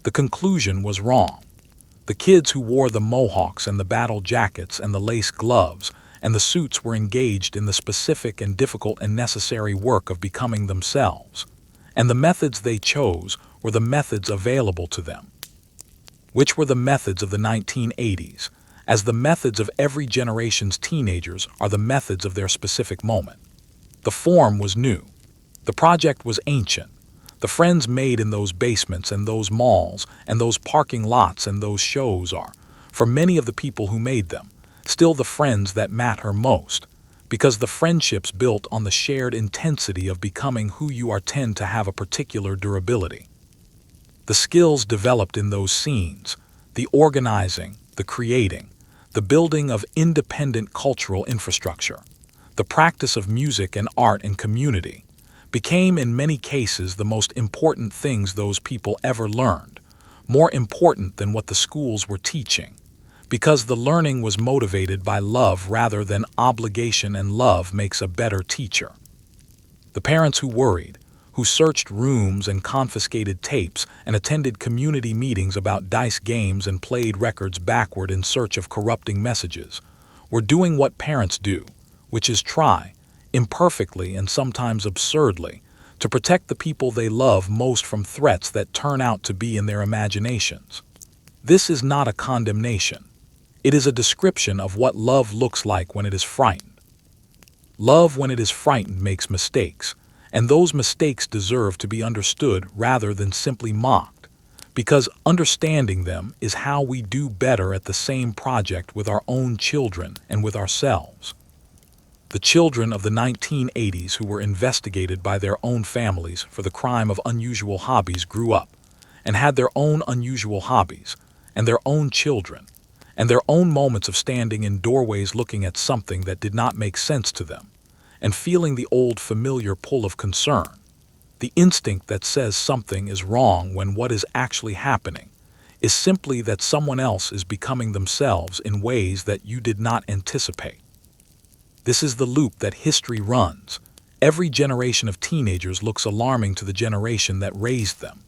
The conclusion was wrong. The kids who wore the mohawks and the battle jackets and the lace gloves and the suits were engaged in the specific and difficult and necessary work of becoming themselves. And the methods they chose were the methods available to them. Which were the methods of the 1980s, as the methods of every generation's teenagers are the methods of their specific moment. The form was new. The project was ancient. The friends made in those basements and those malls and those parking lots and those shows are, for many of the people who made them, still the friends that matter most, because the friendships built on the shared intensity of becoming who you are tend to have a particular durability. The skills developed in those scenes, the organizing, the creating, the building of independent cultural infrastructure, the practice of music and art and community, became in many cases the most important things those people ever learned, more important than what the schools were teaching, because the learning was motivated by love rather than obligation, and love makes a better teacher. The parents who worried, who searched rooms and confiscated tapes and attended community meetings about dice games and played records backward in search of corrupting messages, were doing what parents do, which is try, imperfectly and sometimes absurdly, to protect the people they love most from threats that turn out to be in their imaginations. This is not a condemnation. It is a description of what love looks like when it is frightened. Love, when it is frightened, makes mistakes, and those mistakes deserve to be understood rather than simply mocked, because understanding them is how we do better at the same project with our own children and with ourselves. The children of the 1980s who were investigated by their own families for the crime of unusual hobbies grew up and had their own unusual hobbies and their own children and their own moments of standing in doorways looking at something that did not make sense to them and feeling the old familiar pull of concern, the instinct that says something is wrong when what is actually happening is simply that someone else is becoming themselves in ways that you did not anticipate. This is the loop that history runs. Every generation of teenagers looks alarming to the generation that raised them.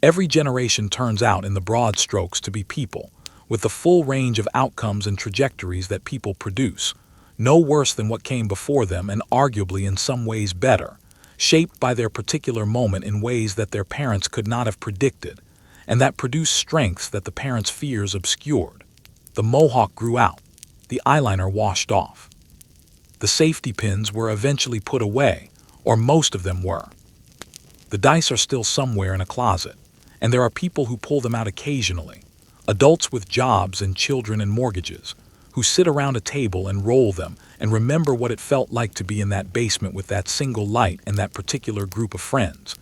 Every generation turns out in the broad strokes to be people, with the full range of outcomes and trajectories that people produce, no worse than what came before them and arguably in some ways better, shaped by their particular moment in ways that their parents could not have predicted, and that produce strengths that the parents' fears obscured. The Mohawk grew out. The eyeliner washed off. The safety pins were eventually put away, or most of them were. The dice are still somewhere in a closet, and there are people who pull them out occasionally, adults with jobs and children and mortgages, who sit around a table and roll them and remember what it felt like to be in that basement with that single light and that particular group of friends,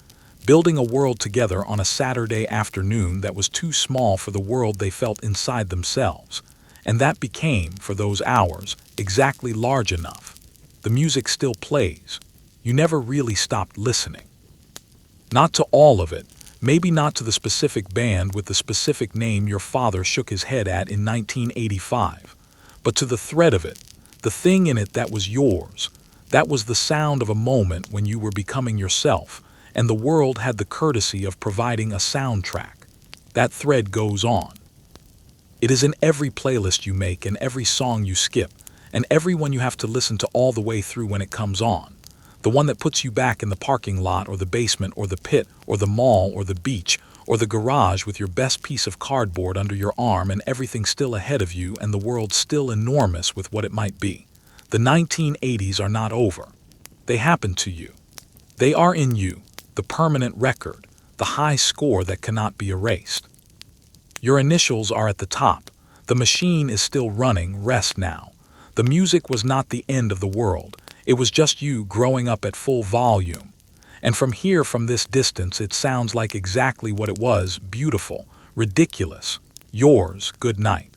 building a world together on a Saturday afternoon that was too small for the world they felt inside themselves, and that became, for those hours, exactly large enough. The music still plays. You never really stopped listening. Not to all of it, maybe not to the specific band with the specific name your father shook his head at in 1985, but to the thread of it, the thing in it that was yours. That was the sound of a moment when you were becoming yourself, and the world had the courtesy of providing a soundtrack. That thread goes on. It is in every playlist you make and every song you skip, and every one you have to listen to all the way through when it comes on. The one that puts you back in the parking lot or the basement or the pit or the mall or the beach or the garage with your best piece of cardboard under your arm and everything still ahead of you and the world still enormous with what it might be. The 1980s are not over. They happen to you. They are in you, the permanent record, the high score that cannot be erased. Your initials are at the top. The machine is still running. Rest now. The music was not the end of the world. It was just you growing up at full volume. And from here, from this distance, it sounds like exactly what it was: beautiful, ridiculous. Yours, good night.